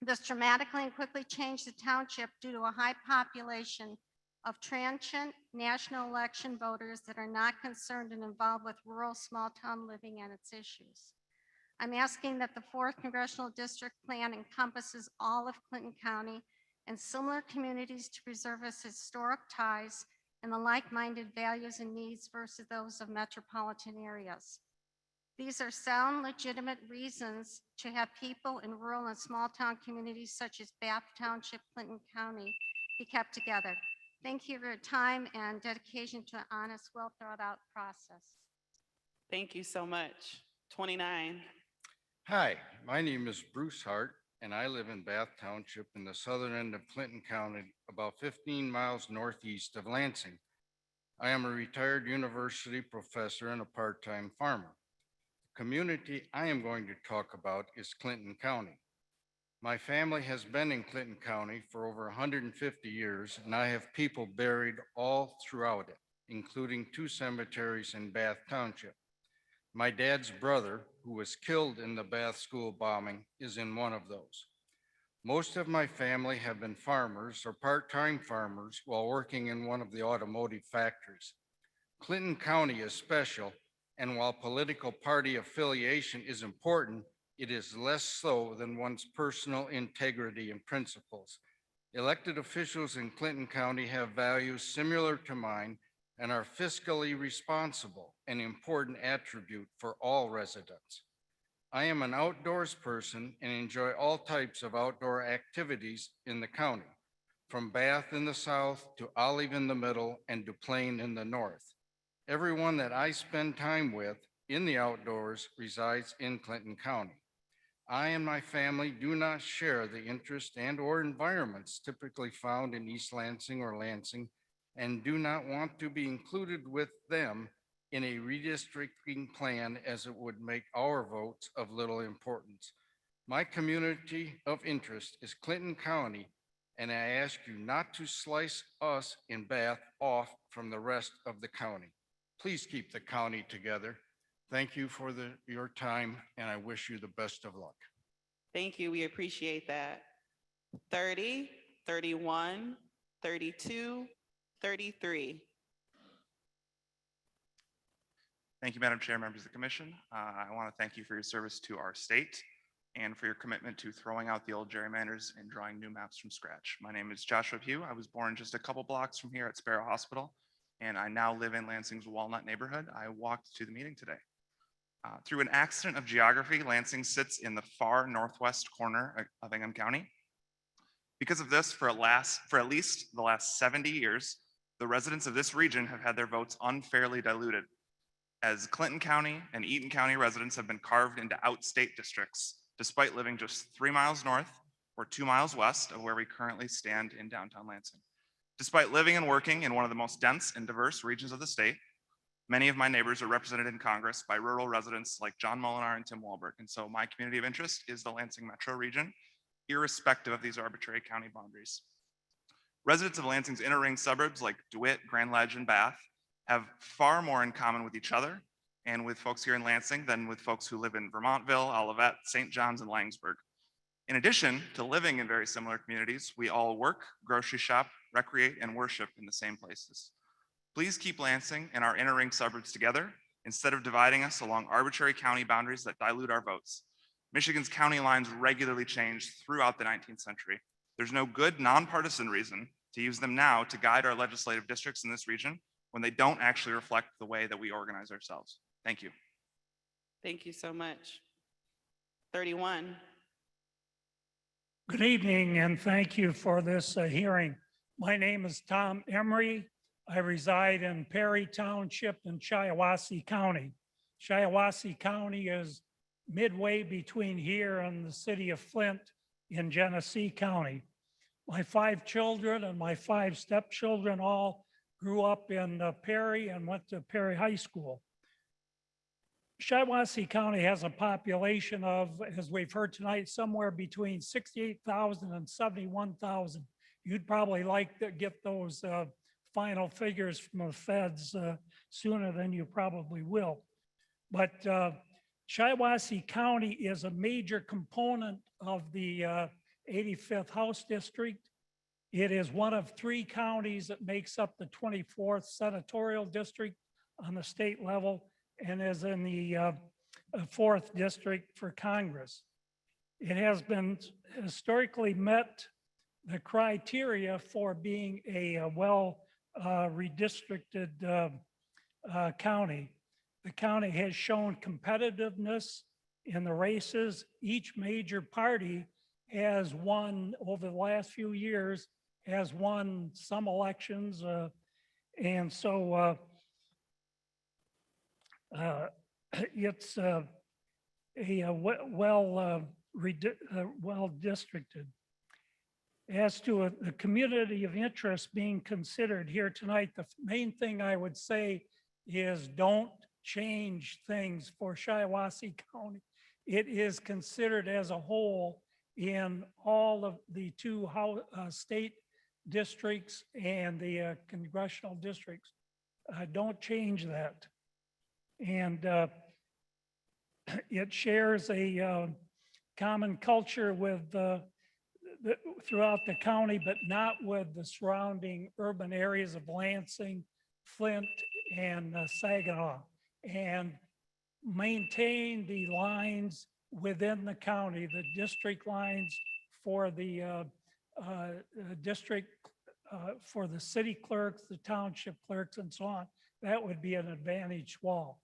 This dramatically and quickly changed the township due to a high population of transient national election voters that are not concerned and involved with rural small town living and its issues. I'm asking that the 4th Congressional District Plan encompasses all of Clinton County and similar communities to preserve its historic ties and the like-minded values and needs versus those of metropolitan areas. These are sound, legitimate reasons to have people in rural and small town communities such as Bath Township, Clinton County be kept together. Thank you for your time and dedication to an honest, well thought out process. Thank you so much. 29. Hi, my name is Bruce Hart, and I live in Bath Township in the southern end of Clinton County, about 15 miles northeast of Lansing. I am a retired university professor and a part-time farmer. The community I am going to talk about is Clinton County. My family has been in Clinton County for over 150 years, and I have people buried all throughout it, including 2 cemeteries in Bath Township. My dad's brother, who was killed in the Bath school bombing, is in one of those. Most of my family have been farmers or part-time farmers while working in one of the automotive factories. Clinton County is special, and while political party affiliation is important, it is less so than one's personal integrity and principles. Elected officials in Clinton County have values similar to mine and are fiscally responsible, an important attribute for all residents. I am an outdoors person and enjoy all types of outdoor activities in the county, from Bath in the south to Olive in the middle and Duplain in the north. Everyone that I spend time with in the outdoors resides in Clinton County. I and my family do not share the interest and/or environments typically found in East Lansing or Lansing and do not want to be included with them in a redistricting plan as it would make our votes of little importance. My community of interest is Clinton County, and I ask you not to slice us in Bath off from the rest of the county. Please keep the county together. Thank you for your time, and I wish you the best of luck. Thank you. We appreciate that. 30, 31, 32, 33. Thank you, Madam Chair, members of the commission. I want to thank you for your service to our state and for your commitment to throwing out the old gerrymanders and drawing new maps from scratch. My name is Joshua Pugh. I was born just a couple blocks from here at Sparrow Hospital, and I now live in Lansing's Walnut neighborhood. I walked to the meeting today. Through an accident of geography, Lansing sits in the far northwest corner of Ingham County. Because of this, for at least the last 70 years, the residents of this region have had their votes unfairly diluted, as Clinton County and Eaton County residents have been carved into outstate districts, despite living just 3 miles north or 2 miles west of where we currently stand in downtown Lansing. Despite living and working in one of the most dense and diverse regions of the state, many of my neighbors are represented in Congress by rural residents like John Molinar and Tim Walberg. And so my community of interest is the Lansing metro region, irrespective of these arbitrary county boundaries. Residents of Lansing's inner ring suburbs like DeWitt, Grand Ledge, and Bath have far more in common with each other and with folks here in Lansing than with folks who live in Vermontville, Olivet, St. John's, and Langsburg. In addition to living in very similar communities, we all work, grocery shop, recreate, and worship in the same places. Please keep Lansing and our inner ring suburbs together instead of dividing us along arbitrary county boundaries that dilute our votes. Michigan's county lines regularly changed throughout the 19th century. There's no good nonpartisan reason to use them now to guide our legislative districts in this region when they don't actually reflect the way that we organize ourselves. Thank you. Thank you so much. 31. Good evening, and thank you for this hearing. My name is Tom Emery. I reside in Perry Township in Shiawassee County. Shiawassee County is midway between here and the city of Flint in Genesee County. My 5 children and my 5 stepchildren all grew up in Perry and went to Perry High School. Shiawassee County has a population of, as we've heard tonight, somewhere between 68,000 and 71,000. You'd probably like to get those final figures from the feds sooner than you probably will. But Shiawassee County is a major component of the 85th House District. It is one of 3 counties that makes up the 24th Senatorial District on the state level and is in the 4th District for Congress. It has been historically met the criteria for being a redistricted county. The county has shown competitiveness in the races. Each major party has won over the last few years, has won some elections. And so it's a well districted. As to the community of interest being considered here tonight, the main thing I would say is don't change things for Shiawassee County. It is considered as a whole in all of the 2 state districts and the congressional districts. Don't change that. And it shares a common culture with throughout the county, but not with the surrounding urban areas of Lansing, Flint, and Saginaw. And maintain the lines within the county, the district lines for the district, for the city clerks, the township clerks, and so on. That would be an advantage wall.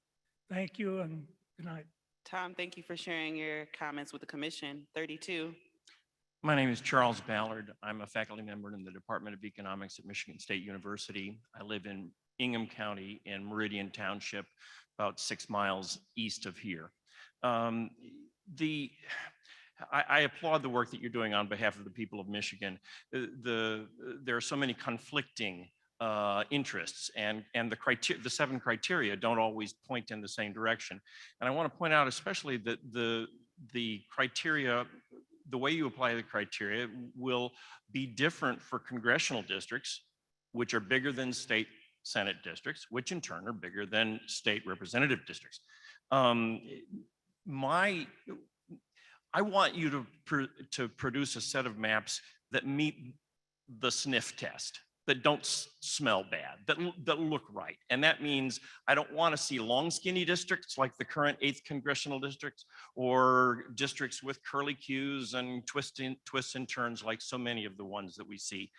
Thank you and good night. Tom, thank you for sharing your comments with the commission. 32. My name is Charles Ballard. I'm a faculty member in the Department of Economics at Michigan State University. I live in Ingham County in Meridian Township, about 6 miles east of here. I applaud the work that you're doing on behalf of the people of Michigan. There are so many conflicting interests, and the 7 criteria don't always point in the same direction. And I want to point out especially that the criteria, the way you apply the criteria will be different for congressional districts, which are bigger than state Senate districts, which in turn are bigger than state representative districts. I want you to produce a set of maps that meet the sniff test, that don't smell bad, that look right. And that means I don't want to see long, skinny districts like the current 8th congressional district, or districts with curly cues and twists and turns like so many of the ones that we see.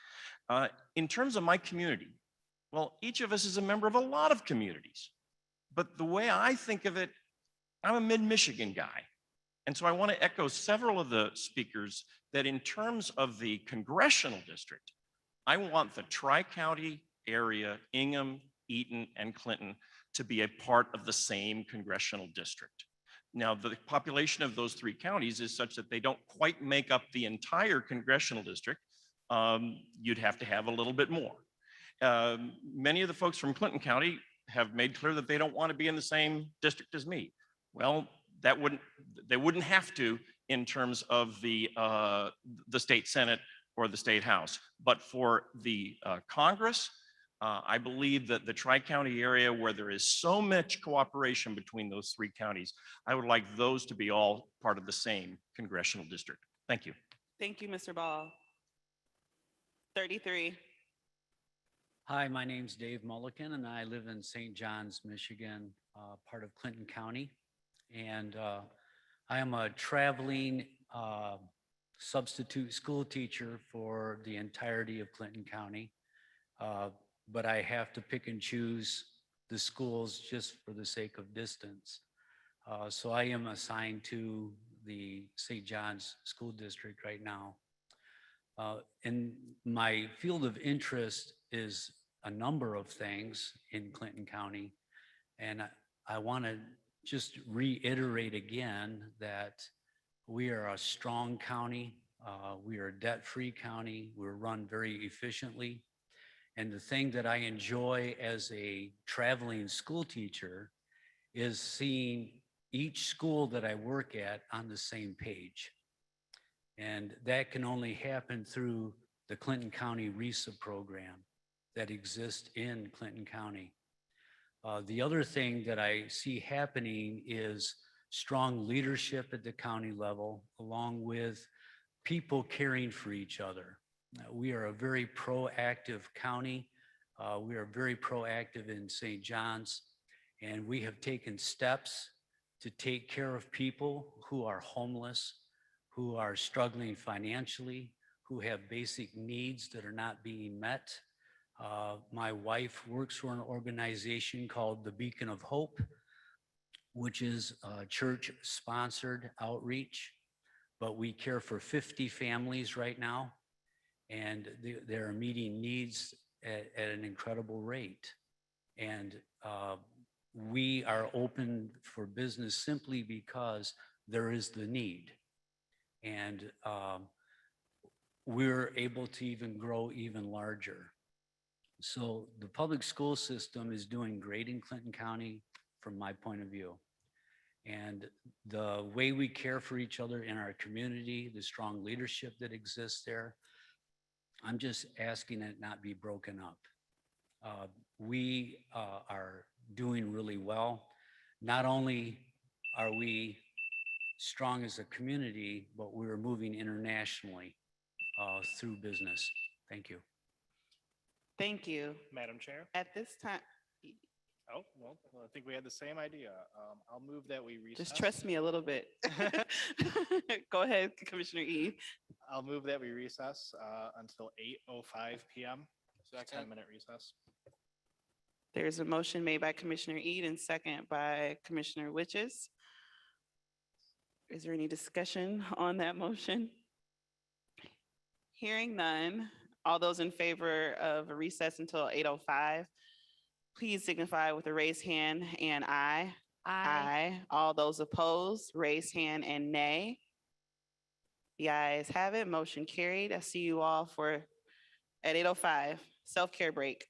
In terms of my community, well, each of us is a member of a lot of communities. But the way I think of it, I'm a mid-Michigan guy. And so I want to echo several of the speakers that in terms of the congressional district, I want the Tri-County area, Ingham, Eaton, and Clinton, to be a part of the same congressional district. Now, the population of those 3 counties is such that they don't quite make up the entire congressional district. You'd have to have a little bit more. Many of the folks from Clinton County have made clear that they don't want to be in the same district as me. Well, they wouldn't have to in terms of the state Senate or the state House. But for the Congress, I believe that the Tri-County area, where there is so much cooperation between those 3 counties, I would like those to be all part of the same congressional district. Thank you. Thank you, Mr. Ball. 33. Hi, my name's Dave Mulliken, and I live in St. John's, Michigan, part of Clinton County. And I am a traveling substitute school teacher for the entirety of Clinton County. But I have to pick and choose the schools just for the sake of distance. So I am assigned to the St. John's School District right now. And my field of interest is a number of things in Clinton County. And I want to just reiterate again that we are a strong county. We are a debt-free county. We're run very efficiently. And the thing that I enjoy as a traveling school teacher is seeing each school that I work at on the same page. And that can only happen through the Clinton County RESA program that exists in Clinton County. The other thing that I see happening is strong leadership at the county level, along with people caring for each other. We are a very proactive county. We are very proactive in St. John's, and we have taken steps to take care of people who are homeless, who are struggling financially, who have basic needs that are not being met. My wife works for an organization called the Beacon of Hope, which is a church-sponsored outreach, but we care for 50 families right now, and they're meeting needs at an incredible rate. And we are open for business simply because there is the need. And we're able to even grow even larger. So the public school system is doing great in Clinton County from my point of view. And the way we care for each other in our community, the strong leadership that exists there, I'm just asking it not be broken up. We are doing really well. Not only are we strong as a community, but we're moving internationally. through business. Thank you. Thank you. Madam Chair? At this time, Oh, well, I think we had the same idea. I'll move that we recess. just trust me a little bit. Go ahead, Commissioner E. I'll move that we recess until 8:05 PM. 10-minute recess. There's a motion made by Commissioner Ede and second by Commissioner Witches. Is there any discussion on that motion? Hearing none, all those in favor of a recess until 8:05, please signify with a raised hand and aye. Aye. All those opposed, raise hand and nay. The ayes have it, motion carried. I see you all at 8:05, self-care break.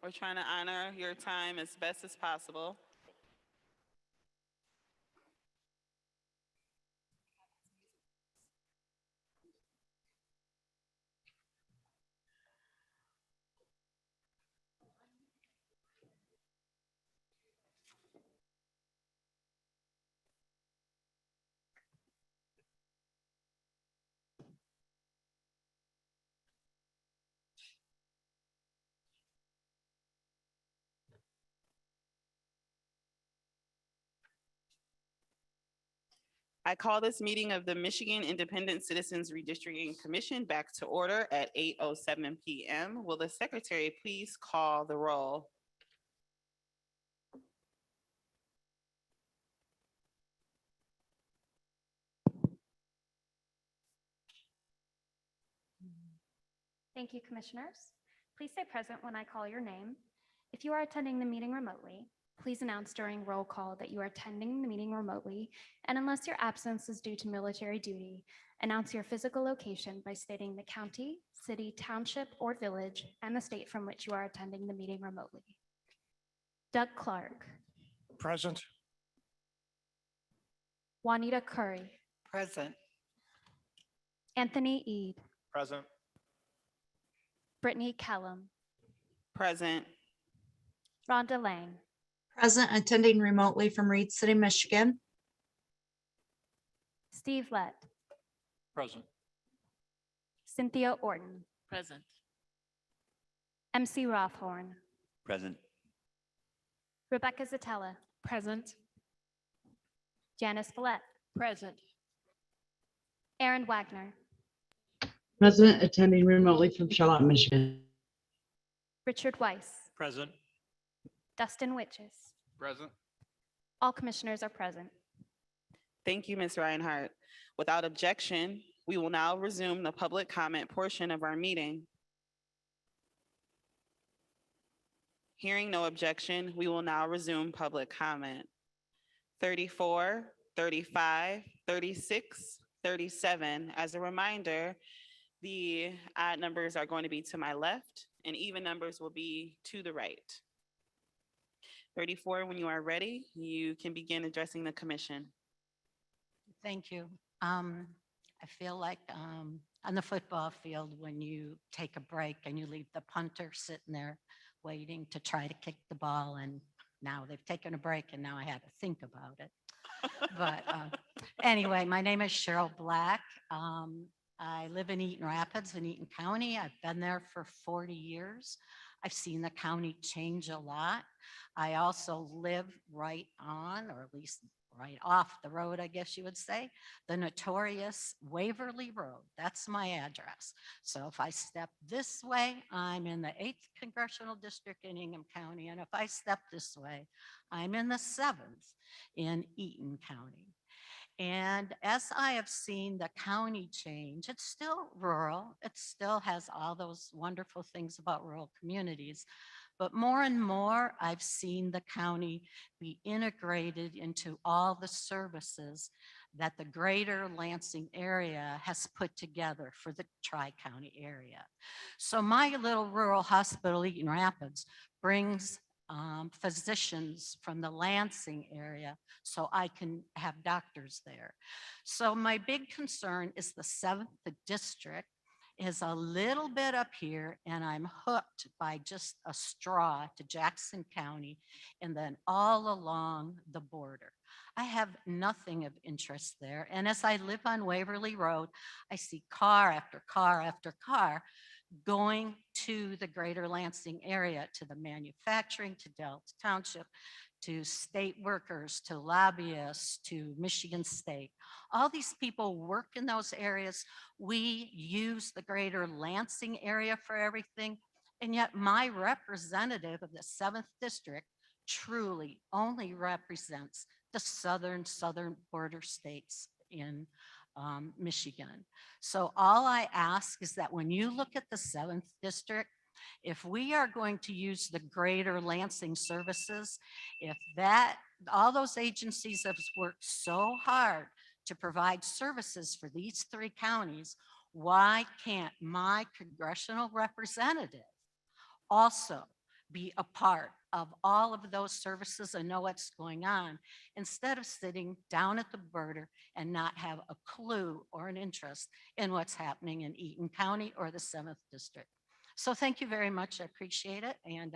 We're trying to honor your time as best as possible. I call this meeting of the Michigan Independent Citizens Redistricting Commission back to order at 8:07 p.m. Will the secretary please call the roll? Thank you, commissioners. Please stay present when I call your name. If you are attending the meeting remotely, please announce during roll call that you are attending the meeting remotely, and unless your absence is due to military duty, announce your physical location by stating the county, city, township, or village, and the state from which you are attending the meeting remotely. Doug Clark. Present. Juanita Curry. Present. Anthony Eid. Present. Brittany Kellum. Present. Rhonda Lang. Present, attending remotely from Reed City, Michigan. Steve Lett. Present. Cynthia Orton. Present. MC Rothhorn. Present. Rebecca Zatella. Present. Janice Follett. Present. Aaron Wagner. Present, attending remotely from Charlotte, Michigan. Richard Weiss. Present. Dustin Witches. Present. All commissioners are present. Thank you, Ms. Reinhardt. Without objection, we will now resume the public comment portion of our meeting. Hearing no objection, we will now resume public comment. 34, 35, 36, 37. As a reminder, the odd numbers are going to be to my left and even numbers will be to the right. 34, when you are ready, you can begin addressing the commission. Thank you. I feel like on the football field, when you take a break and you leave the punter sitting there waiting to try to kick the ball, and now they've taken a break and now I had to think about it. But anyway, my name is Cheryl Black. I live in Eaton Rapids in Eaton County. I've been there for 40 years. I've seen the county change a lot. I also live right on, or at least right off the road, I guess you would say, the notorious Waverly Road. That's my address. So if I step this way, I'm in the 8th Congressional District in Ingham County. And if I step this way, I'm in the 7th in Eaton County. And as I have seen the county change, it's still rural. It still has all those wonderful things about rural communities. But more and more, I've seen the county be integrated into all the services that the greater Lansing area has put together for the Tri-County area. So my little rural hospital, Eaton Rapids, brings physicians from the Lansing area so I can have doctors there. So my big concern is the 7th district is a little bit up here and I'm hooked by just a straw to Jackson County and then all along the border. I have nothing of interest there. And as I live on Waverly Road, I see car after car after car going to the greater Lansing area, to the manufacturing, to Delta Township, to state workers, to lobbyists, to Michigan State. All these people work in those areas. We use the greater Lansing area for everything. And yet my representative of the 7th district truly only represents the southern border states in Michigan. So all I ask is that when you look at the 7th district, If we are going to use the greater Lansing services, all those agencies have worked so hard to provide services for these 3 counties, why can't my congressional representative also be a part of all of those services and know what's going on, instead of sitting down at the border and not have a clue or an interest in what's happening in Eaton County or the 7th District? So thank you very much. I appreciate it. And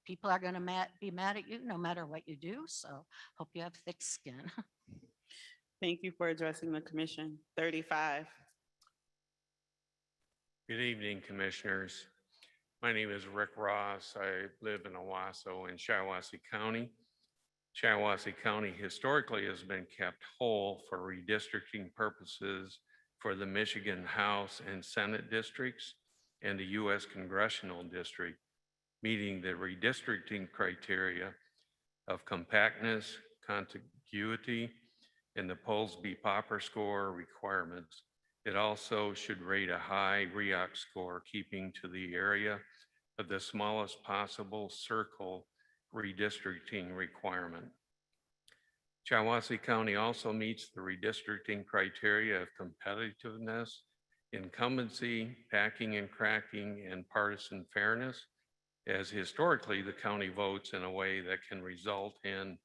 people are going to be mad at you no matter what you do. So hope you have thick skin. Thank you for addressing the commission. 35. Good evening, commissioners. My name is Rick Ross. I live in Owasso in Shiawassee County. Shiawassee County historically has been kept whole for redistricting purposes for the Michigan House and Senate districts and the U.S. Congressional District, meeting the redistricting criteria of compactness, contiguity, and the Polsby-Popper score requirements. It also should rate a high REOC score, keeping to the area of the smallest possible circle redistricting requirement. Shiawassee County also meets the redistricting criteria of competitiveness, incumbency, packing and cracking, and partisan fairness, as historically the county votes in a way that can result in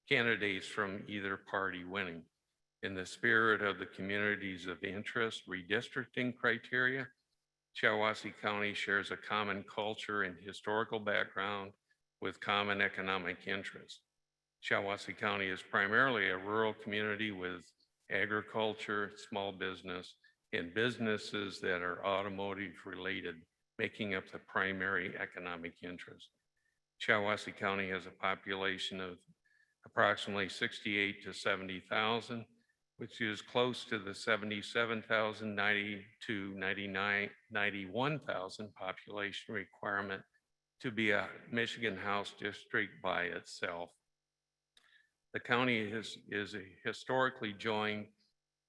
candidates from either party winning. In the spirit of the communities of interest redistricting criteria, Shiawassee County shares a common culture and historical background with common economic interests. Shiawassee County is primarily a rural community with agriculture, small business, and businesses that are automotive related, making up the primary economic interest. Shiawassee County has a population of approximately 68 to 70,000, which is close to the 77,000, 90 to 99, 91,000 population requirement to be a Michigan House district by itself. The county is historically joined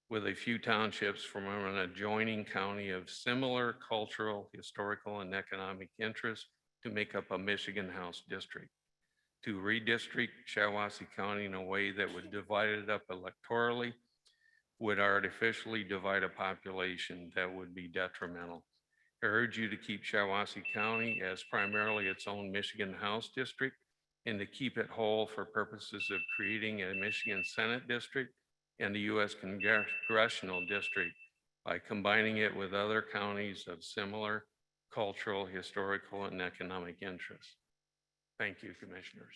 with a few townships from an adjoining county of similar cultural, historical, and economic interest to make up a Michigan House district. To redistrict Shiawassee County in a way that would divide it up electorally would artificially divide a population that would be detrimental. I urge you to keep Shiawassee County as primarily its own Michigan House district and to keep it whole for purposes of creating a Michigan Senate district and the U.S. Congressional District by combining it with other counties of similar cultural, historical, and economic interests. Thank you, commissioners.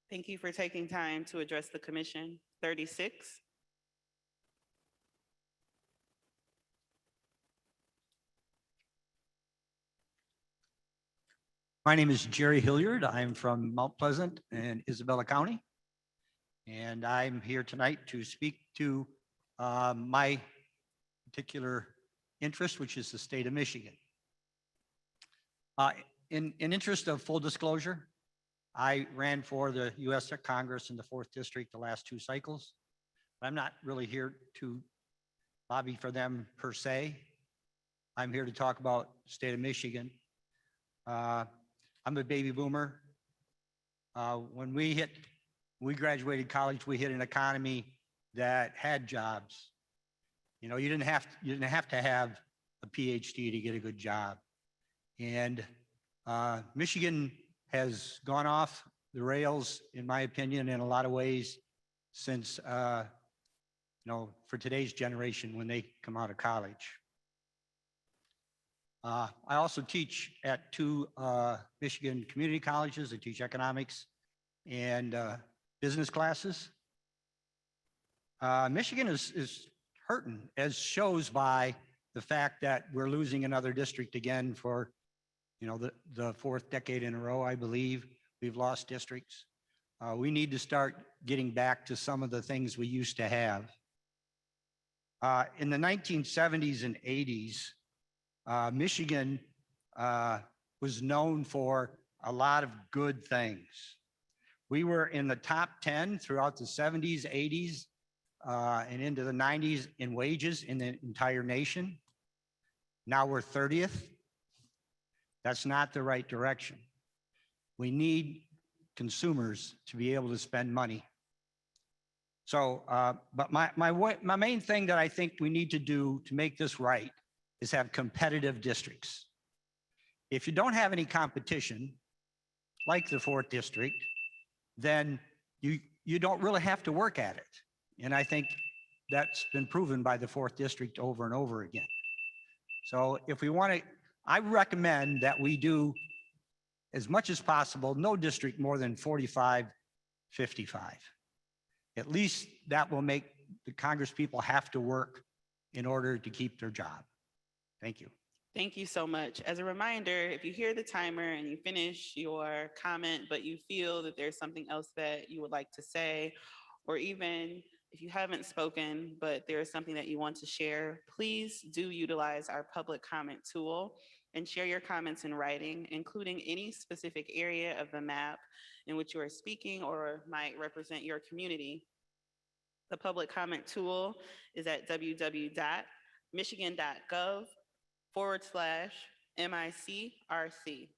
Thank you for taking time to address the commission. 36. My name is Jerry Hilliard. I'm from Mount Pleasant in Isabella County. And I'm here tonight to speak to my particular interest, which is the state of Michigan. In interest of full disclosure, I ran for the U.S. Congress in the 4th District the last 2 cycles. I'm not really here to lobby for them per se. I'm here to talk about the state of Michigan. I'm a baby boomer. When we graduated college, we hit an economy that had jobs. You know, you didn't have to have a PhD to get a good job. And Michigan has gone off the rails, in my opinion, in a lot of ways since, for today's generation when they come out of college. I also teach at 2 Michigan community colleges. I teach economics and business classes. Michigan is hurting, as shows by the fact that we're losing another district again for, the 4th decade in a row, I believe. We've lost districts. We need to start getting back to some of the things we used to have. In the 1970s and 80s, Michigan was known for a lot of good things. We were in the top 10 throughout the 70s, 80s, and into the 90s in wages in the entire nation. Now we're 30th. That's not the right direction. We need consumers to be able to spend money. So, but my main thing that I think we need to do to make this right is have competitive districts. If you don't have any competition, like the 4th district, then you don't really have to work at it. And I think that's been proven by the 4th district over and over again. So if we want to, I recommend that we do as much as possible, no district more than 45, 55. At least that will make the Congress people have to work in order to keep their job. Thank you. Thank you so much. As a reminder, if you hear the timer and you finish your comment, but you feel that there's something else that you would like to say, or even if you haven't spoken, but there is something that you want to share, please do utilize our public comment tool and share your comments in writing, including any specific area of the map in which you are speaking or might represent your community. The public comment tool is at www.michigan.gov/MICRC.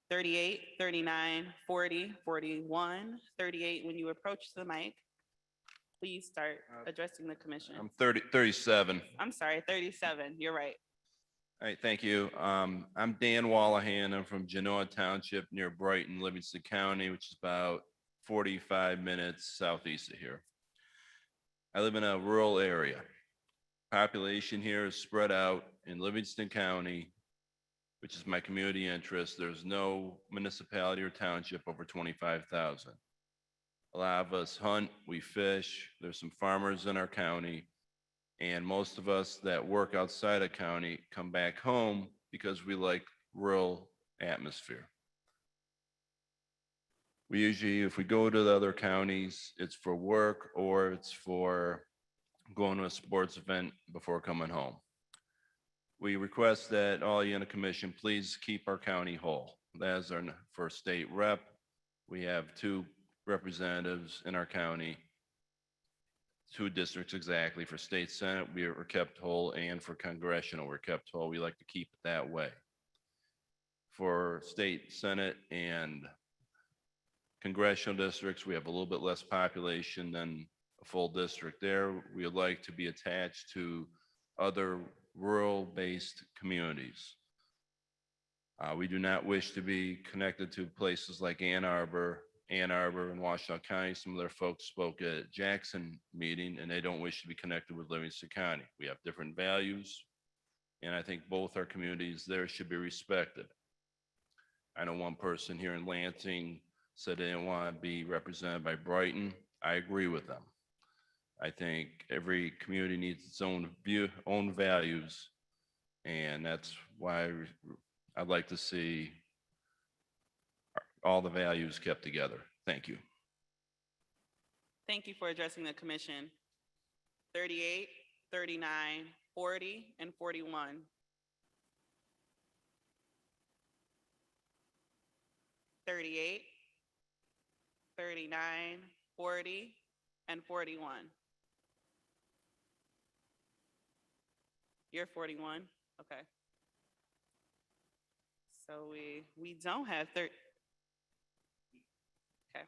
38, 39, 40, 41, 38. When you approach the mic, please start addressing the commission. I'm 37. I'm sorry, 37. You're right. All right, thank you. I'm Dan Wallahan. I'm from Genoa Township near Brighton, Livingston County, which is about 45 minutes southeast of here. I live in a rural area. Population here is spread out in Livingston County, which is my community interest. There's no municipality or township over 25,000. A lot of us hunt, we fish. There's some farmers in our county. And most of us that work outside of county come back home because we like rural atmosphere. We usually, if we go to the other counties, it's for work or it's for going to a sports event before coming home. We request that all you in the commission, please keep our county whole. That is our first state rep. We have 2 representatives in our county, 2 districts exactly. For state senate, we are kept whole, and for congressional, we're kept whole. We like to keep it that way. For state senate and congressional districts, we have a little bit less population than a full district there. We would like to be attached to other rural-based communities. We do not wish to be connected to places like Ann Arbor and Washington County. Some of their folks spoke at Jackson meeting, and they don't wish to be connected with Livingston County. We have different values, and I think both our communities there should be respected. I know one person here in Lansing said they didn't want to be represented by Brighton. I agree with them. I think every community needs its own view, own values, and that's why I'd like to see all the values kept together. Thank you. Thank you for addressing the commission. 38, 39, 40, and 41. 38, 39, 40, and 41. You're 41? Okay. So we don't have 30. Okay.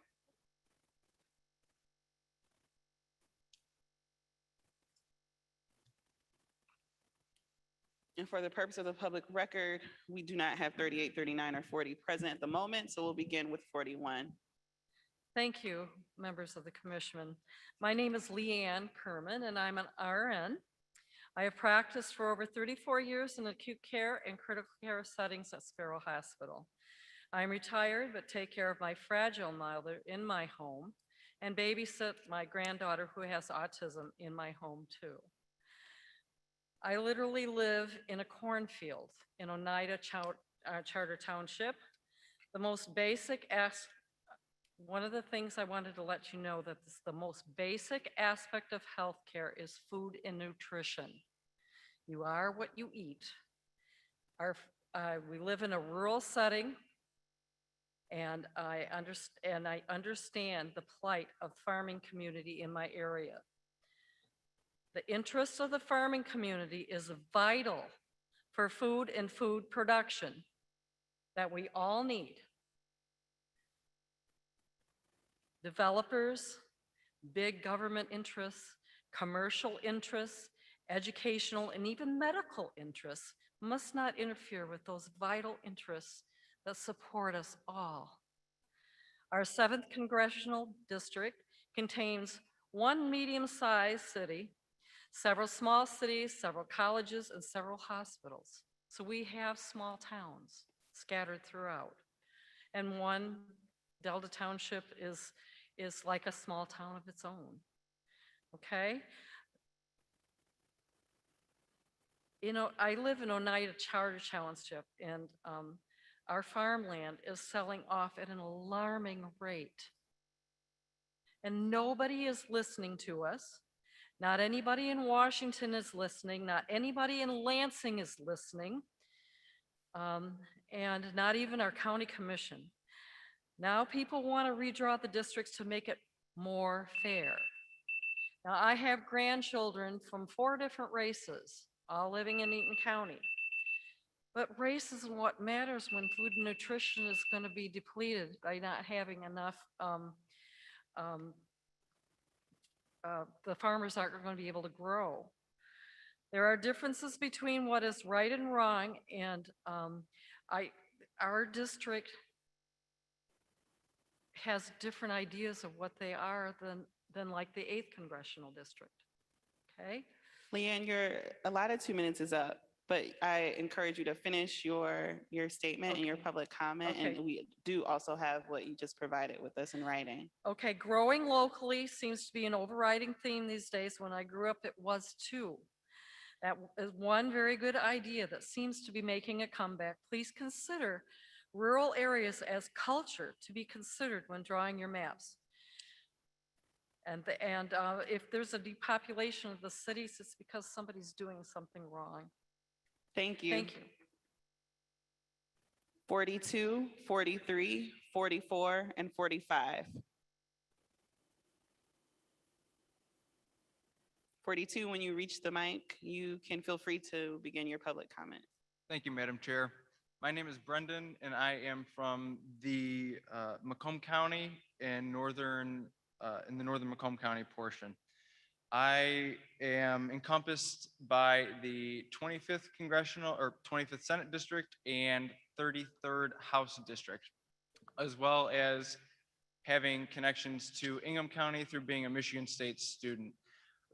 And for the purpose of the public record, we do not have 38, 39, or 40 present at the moment, so we'll begin with 41. Thank you, members of the commission. My name is Leanne Kerman, and I'm an RN. I have practiced for over 34 years in acute care and critical care settings at Sparrow Hospital. I'm retired, but take care of my fragile mother in my home and babysit my granddaughter who has autism in my home too. I literally live in a cornfield in Oneida Charter Township. The most basic one of the things I wanted to let you know that the most basic aspect of healthcare is food and nutrition. You are what you eat. We live in a rural setting, and I understand the plight of farming community in my area. The interest of the farming community is vital for food and food production that we all need. Developers, big government interests, commercial interests, educational, and even medical interests must not interfere with those vital interests that support us all. Our 7th congressional district contains one medium-sized city, several small cities, several colleges, and several hospitals. So we have small towns scattered throughout. And one, Delta Township, is like a small town of its own. Okay? You know, I live in Oneida Charter Township, and our farmland is selling off at an alarming rate. And nobody is listening to us. Not anybody in Washington is listening. Not anybody in Lansing is listening. And not even our county commission. Now people want to redraw the districts to make it more fair. Now I have grandchildren from 4 different races, all living in Eaton County. But race isn't what matters when food and nutrition is going to be depleted by not having enough. The farmers aren't going to be able to grow. There are differences between what is right and wrong, and our district has different ideas of what they are than like the 8th congressional district. Okay? Leanne, your allotted 2 minutes is up, but I encourage you to finish your statement and your public comment. Okay. And we do also have what you just provided with us in writing. Okay, growing locally seems to be an overriding theme these days. When I grew up, it was too. That is one very good idea that seems to be making a comeback. Please consider rural areas as culture to be considered when drawing your maps. And if there's a depopulation of the cities, it's because somebody's doing something wrong. Thank you. Thank you. 42, 43, 44, and 45. 42, when you reach the mic, you can feel free to begin your public comment. Thank you, Madam Chair. My name is Brendan, and I am from the Macomb County and in the northern Macomb County portion. I am encompassed by the 25th Congressional or 25th Senate District and 33rd House District, as well as having connections to Ingham County through being a Michigan State student.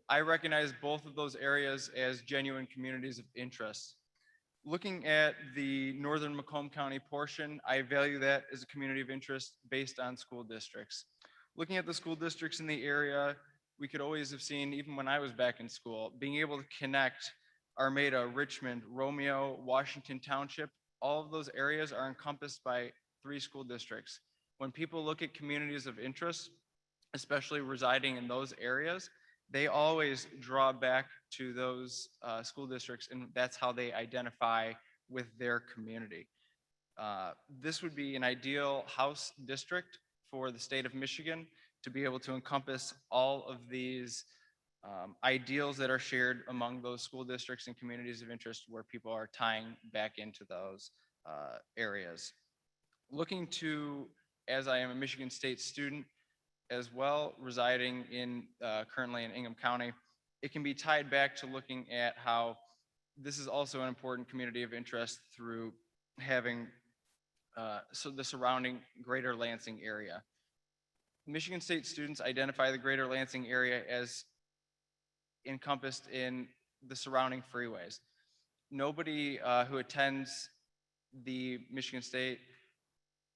I recognize both of those areas as genuine communities of interest. Looking at the northern Macomb County portion, I value that as a community of interest based on school districts. Looking at the school districts in the area, we could always have seen, even when I was back in school, being able to connect Armada, Richmond, Romeo, Washington Township, all of those areas are encompassed by 3 school districts. When people look at communities of interest, especially residing in those areas, they always draw back to those school districts, and that's how they identify with their community. This would be an ideal House district for the state of Michigan to be able to encompass all of these ideals that are shared among those school districts and communities of interest where people are tying back into those areas. Looking to, as I am a Michigan State student, as well, residing in currently in Ingham County, it can be tied back to looking at how this is also an important community of interest through having so the surrounding greater Lansing area. Michigan State students identify the greater Lansing area as encompassed in the surrounding freeways. Nobody who attends the Michigan State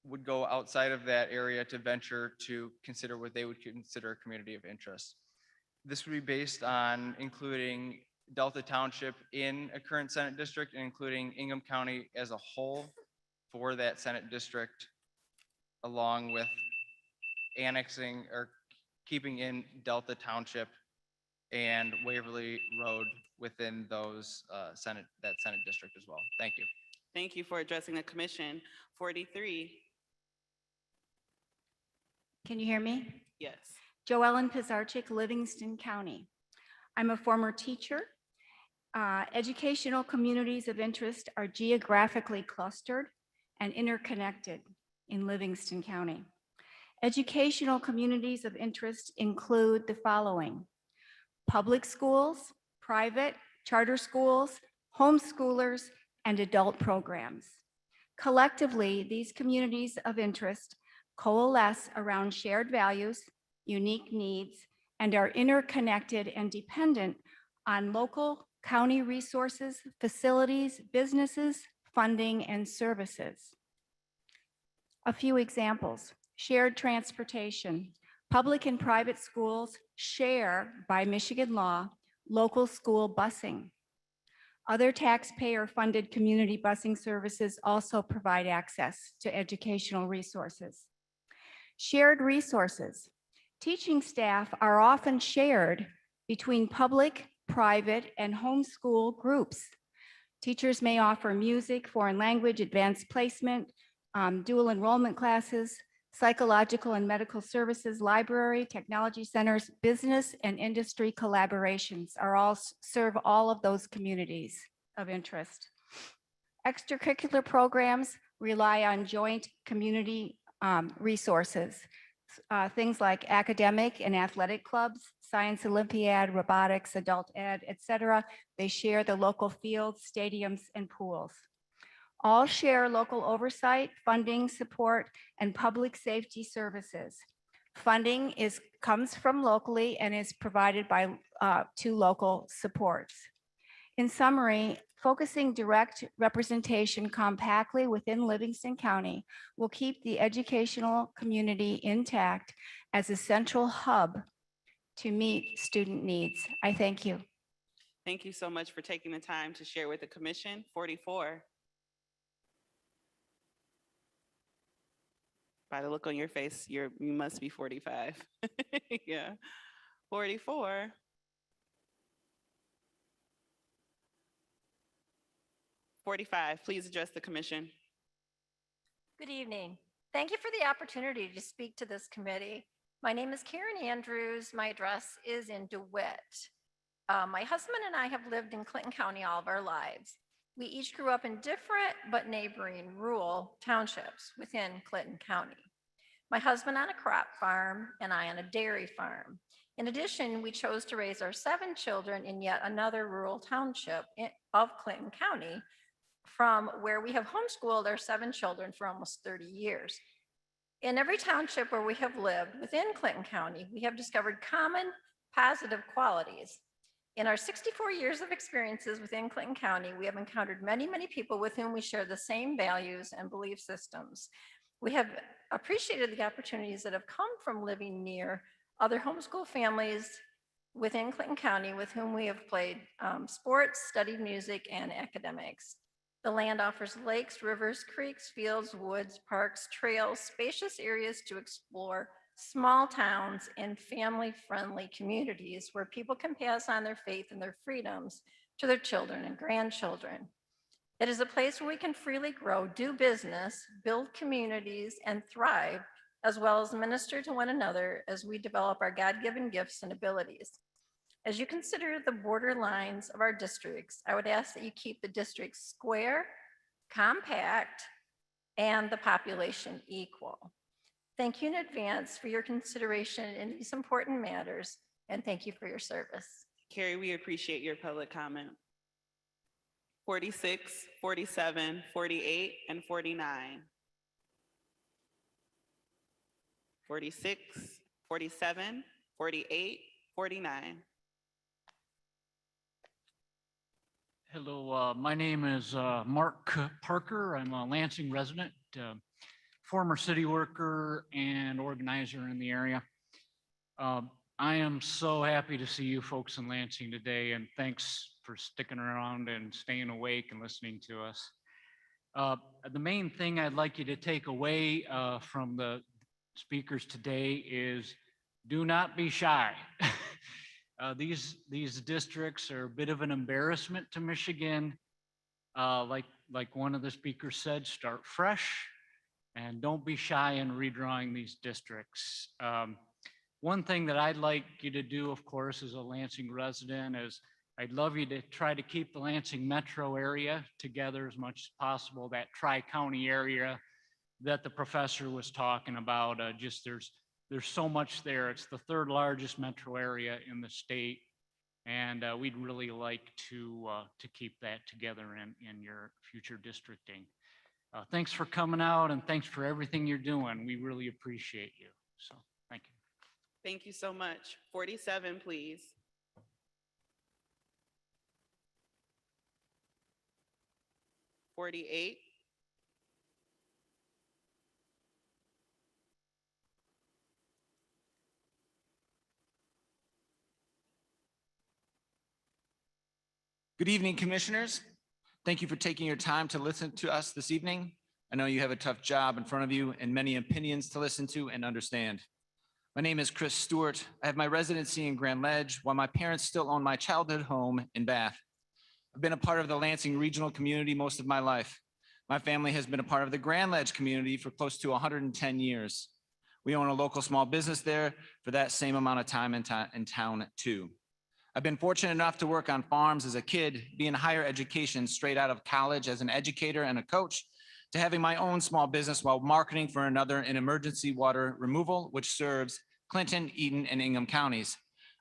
would go outside of that area to venture to consider what they would consider a community of interest. This would be based on including Delta Township in a current Senate district and including Ingham County as a whole for that Senate district, along with annexing or keeping in Delta Township and Waverly Road within those Senate district as well. Thank you. Thank you for addressing the commission. 43. Can you hear me? Yes. Joellen Pizarchik, Livingston County. I'm a former teacher. Educational communities of interest are geographically clustered and interconnected in Livingston County. Educational communities of interest include the following: public schools, private, charter schools, homeschoolers, and adult programs. Collectively, these communities of interest coalesce around shared values, unique needs, and are interconnected and dependent on local county resources, facilities, businesses, funding, and services. A few examples: shared transportation. Public and private schools share, by Michigan law, local school busing. Other taxpayer-funded community busing services also provide access to educational resources. Shared resources. Teaching staff are often shared between public, private, and homeschool groups. Teachers may offer music, foreign language, advanced placement, dual enrollment classes, psychological and medical services, library, technology centers, business and industry collaborations serve all of those communities of interest. Extracurricular programs rely on joint community resources, things like academic and athletic clubs, science olympiad, robotics, adult ed, etc. They share the local fields, stadiums, and pools. All share local oversight, funding, support, and public safety services. Funding comes from locally and is provided by to local supports. In summary, focusing direct representation compactly within Livingston County will keep the educational community intact as a central hub to meet student needs. I thank you. Thank you so much for taking the time to share with the commission. 44. By the look on your face, you must be 45. Yeah. 44. Please address the commission. Good evening. Thank you for the opportunity to speak to this committee. My name is Karen Andrews. My address is in DeWitt. My husband and I have lived in Clinton County all of our lives. We each grew up in different but neighboring rural townships within Clinton County. My husband on a crop farm and I on a dairy farm. In addition, we chose to raise our 7 children in yet another rural township of Clinton County, from where we have homeschooled our 7 children for almost 30 years. In every township where we have lived within Clinton County, we have discovered common positive qualities. In our 64 years of experiences within Clinton County, we have encountered many, many people with whom we share the same values and belief systems. We have appreciated the opportunities that have come from living near other homeschool families within Clinton County with whom we have played sports, studied music, and academics. The land offers lakes, rivers, creeks, fields, woods, parks, trails, spacious areas to explore, small towns, and family-friendly communities where people can pass on their faith and their freedoms to their children and grandchildren. It is a place where we can freely grow, do business, build communities, and thrive, as well as minister to one another as we develop our God-given gifts and abilities. As you consider the border lines of our districts, I would ask that you keep the districts square, compact, and the population equal. Thank you in advance for your consideration in these important matters, and thank you for your service. Carrie, we appreciate your public comment. 46, 47, 48, and 49. 46, 47, 48, 49. Hello, my name is Mark Parker. I'm a Lansing resident, former city worker and organizer in the area. I am so happy to see you folks in Lansing today, and thanks for sticking around and staying awake and listening to us. The main thing I'd like you to take away from the speakers today is do not be shy. These districts are a bit of an embarrassment to Michigan. Like one of the speakers said, start fresh and don't be shy in redrawing these districts. One thing that I'd like you to do, of course, as a Lansing resident, is I'd love you to try to keep the Lansing metro area together as much as possible, that tri-county area that the professor was talking about. Just there's so much there. It's the third largest metro area in the state. And we'd really like to keep that together in your future districting. Thanks for coming out and thanks for everything you're doing. We really appreciate you. So thank you. Thank you so much. 47, please. $48. Good evening, Commissioners. Thank you for taking your time to listen to us this evening. I know you have a tough job in front of you and many opinions to listen to and understand. My name is Chris Stewart. I have my residency in Grand Ledge while my parents still own my childhood home in Bath. I've been a part of the Lansing regional community most of my life. My family has been a part of the Grand Ledge community for close to 110 years. We own a local small business there for that same amount of time in town too. I've been fortunate enough to work on farms as a kid, be in higher education straight out of college as an educator and a coach, to having my own small business while marketing for another in emergency water removal, which serves Clinton, Eaton, and Ingham counties.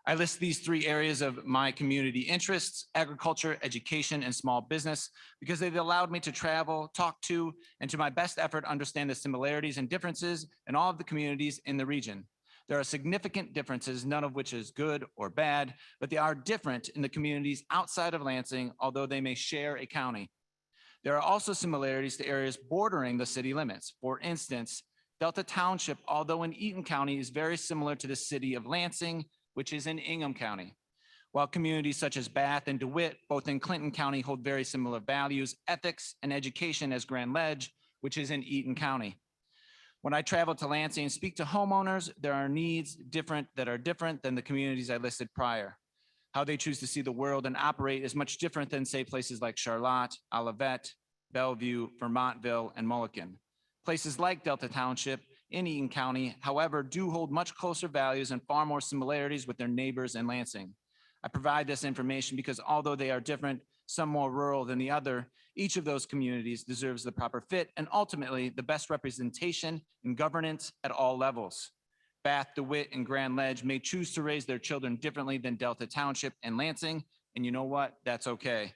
I list these three areas of my community interests: agriculture, education, and small business, because they've allowed me to travel, talk to, and to my best effort understand the similarities and differences in all of the communities in the region. There are significant differences, none of which is good or bad, but they are different in the communities outside of Lansing, although they may share a county. There are also similarities to areas bordering the city limits. For instance, Delta Township, although in Eaton County, is very similar to the city of Lansing, which is in Ingham County. While communities such as Bath and DeWitt, both in Clinton County, hold very similar values, ethics, and education as Grand Ledge, which is in Eaton County. When I travel to Lansing and speak to homeowners, there are needs that are different than the communities I listed prior. How they choose to see the world and operate is much different than, say, places like Charlotte, Olivet, Bellevue, Vermontville, and Mulliken. Places like Delta Township in Eaton County, however, do hold much closer values and far more similarities with their neighbors in Lansing. I provide this information because although they are different, some more rural than the other, each of those communities deserves the proper fit and ultimately the best representation and governance at all levels. Bath, DeWitt, and Grand Ledge may choose to raise their children differently than Delta Township and Lansing, and you know what? That's okay.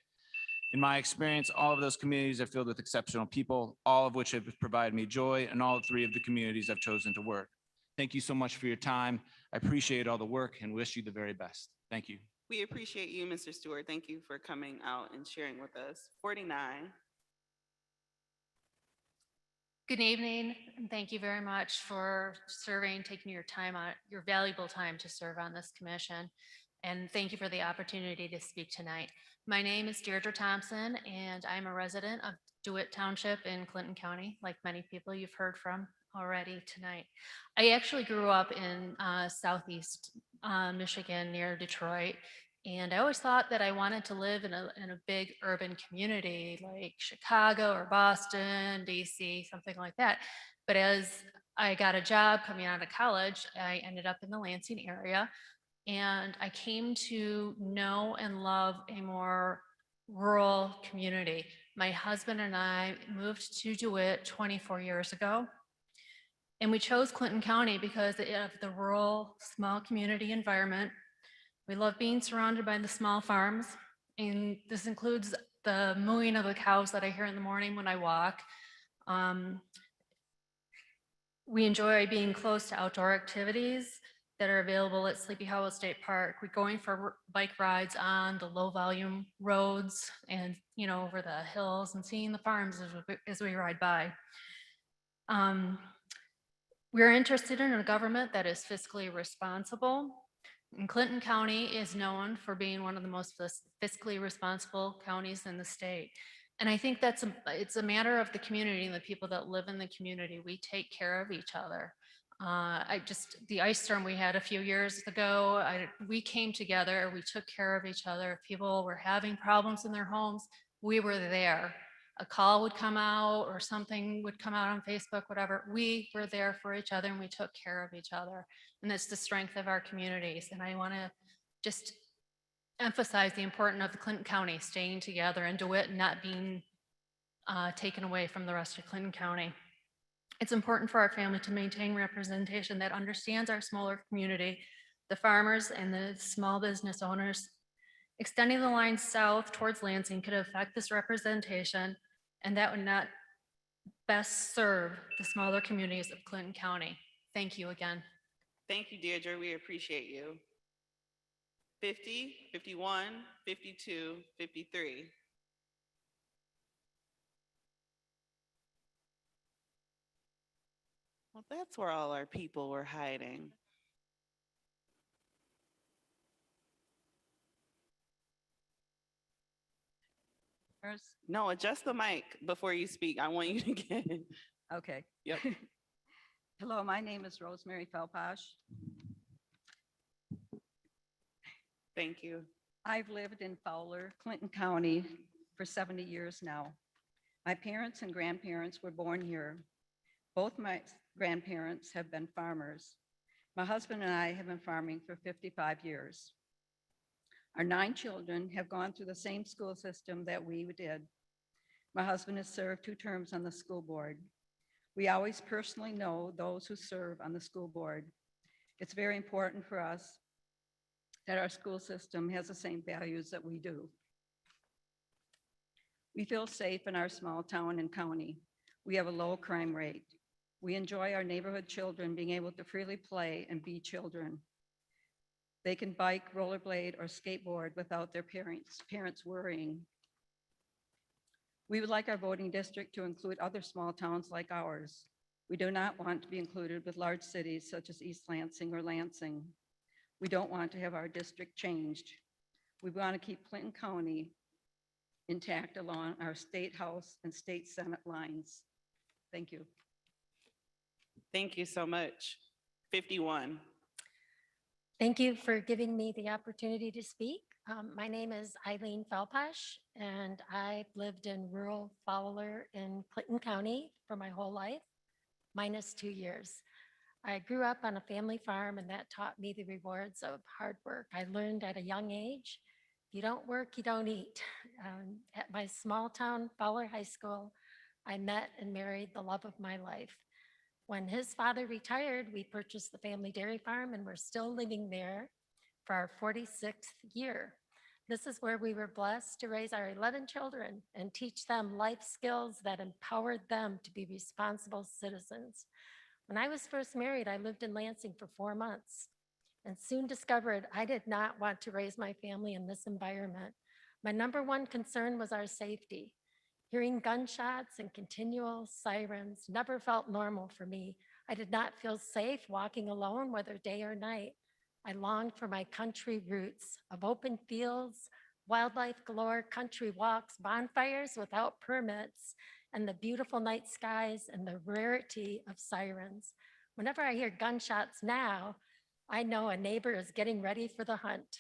In my experience, all of those communities are filled with exceptional people, all of which have provided me joy, and all three of the communities I've chosen to work. Thank you so much for your time. I appreciate all the work and wish you the very best. Thank you. We appreciate you, Mr. Stewart. Thank you for coming out and sharing with us. 49. Good evening, and thank you very much for serving, taking your time on your valuable time to serve on this commission. And thank you for the opportunity to speak tonight. My name is Deirdre Thompson, and I'm a resident of DeWitt Township in Clinton County, like many people you've heard from already tonight. I actually grew up in southeast Michigan near Detroit. And I always thought that I wanted to live in a big urban community like Chicago or Boston, DC, something like that. But as I got a job coming out of college, I ended up in the Lansing area. And I came to know and love a more rural community. My husband and I moved to DeWitt 24 years ago. And we chose Clinton County because of the rural, small community environment. We love being surrounded by the small farms, and this includes the mooing of the cows that I hear in the morning when I walk. We enjoy being close to outdoor activities that are available at Sleepy Hollow State Park. We're going for bike rides on the low volume roads and, over the hills and seeing the farms as we ride by. We're interested in a government that is fiscally responsible. And Clinton County is known for being one of the most fiscally responsible counties in the state. And I think it's a matter of the community and the people that live in the community. We take care of each other. The ice storm we had a few years ago, we came together, we took care of each other. If people were having problems in their homes, we were there. A call would come out or something would come out on Facebook, whatever. We were there for each other and we took care of each other. And that's the strength of our communities. And I want to just emphasize the importance of the Clinton County staying together and DeWitt not being taken away from the rest of Clinton County. It's important for our family to maintain representation that understands our smaller community, the farmers and the small business owners. Extending the line south towards Lansing could affect this representation, and that would not best serve the smaller communities of Clinton County. Thank you again. Thank you, Deirdre. We appreciate you. 50, 51, 52, 53. Well, that's where all our people were hiding. No, adjust the mic before you speak. I want you to get it. Okay. Yep. Hello, my name is Rosemary Felposh. Thank you. I've lived in Fowler, Clinton County for 70 years now. My parents and grandparents were born here. Both my grandparents have been farmers. My husband and I have been farming for 55 years. Our 9 children have gone through the same school system that we did. My husband has served 2 terms on the school board. We always personally know those who serve on the school board. It's very important for us that our school system has the same values that we do. We feel safe in our small town and county. We have a low crime rate. We enjoy our neighborhood children being able to freely play and be children. They can bike, rollerblade, or skateboard without their parents worrying. We would like our voting district to include other small towns like ours. We do not want to be included with large cities such as East Lansing or Lansing. We don't want to have our district changed. We want to keep Clinton County intact along our state house and state senate lines. Thank you. Thank you so much. 51. Thank you for giving me the opportunity to speak. My name is Eileen Felpash, and I've lived in rural Fowler in Clinton County for my whole life, minus 2 years. I grew up on a family farm, and that taught me the rewards of hard work. I learned at a young age, you don't work, you don't eat. At my small town Fowler High School, I met and married the love of my life. When his father retired, we purchased the family dairy farm, and we're still living there for our 46th year. This is where we were blessed to raise our 11 children and teach them life skills that empowered them to be responsible citizens. When I was first married, I lived in Lansing for 4 months and soon discovered I did not want to raise my family in this environment. My number one concern was our safety. Hearing gunshots and continual sirens never felt normal for me. I did not feel safe walking alone, whether day or night. I longed for my country roots of open fields, wildlife galore, country walks, bonfires without permits, and the beautiful night skies and the rarity of sirens. Whenever I hear gunshots now, I know a neighbor is getting ready for the hunt.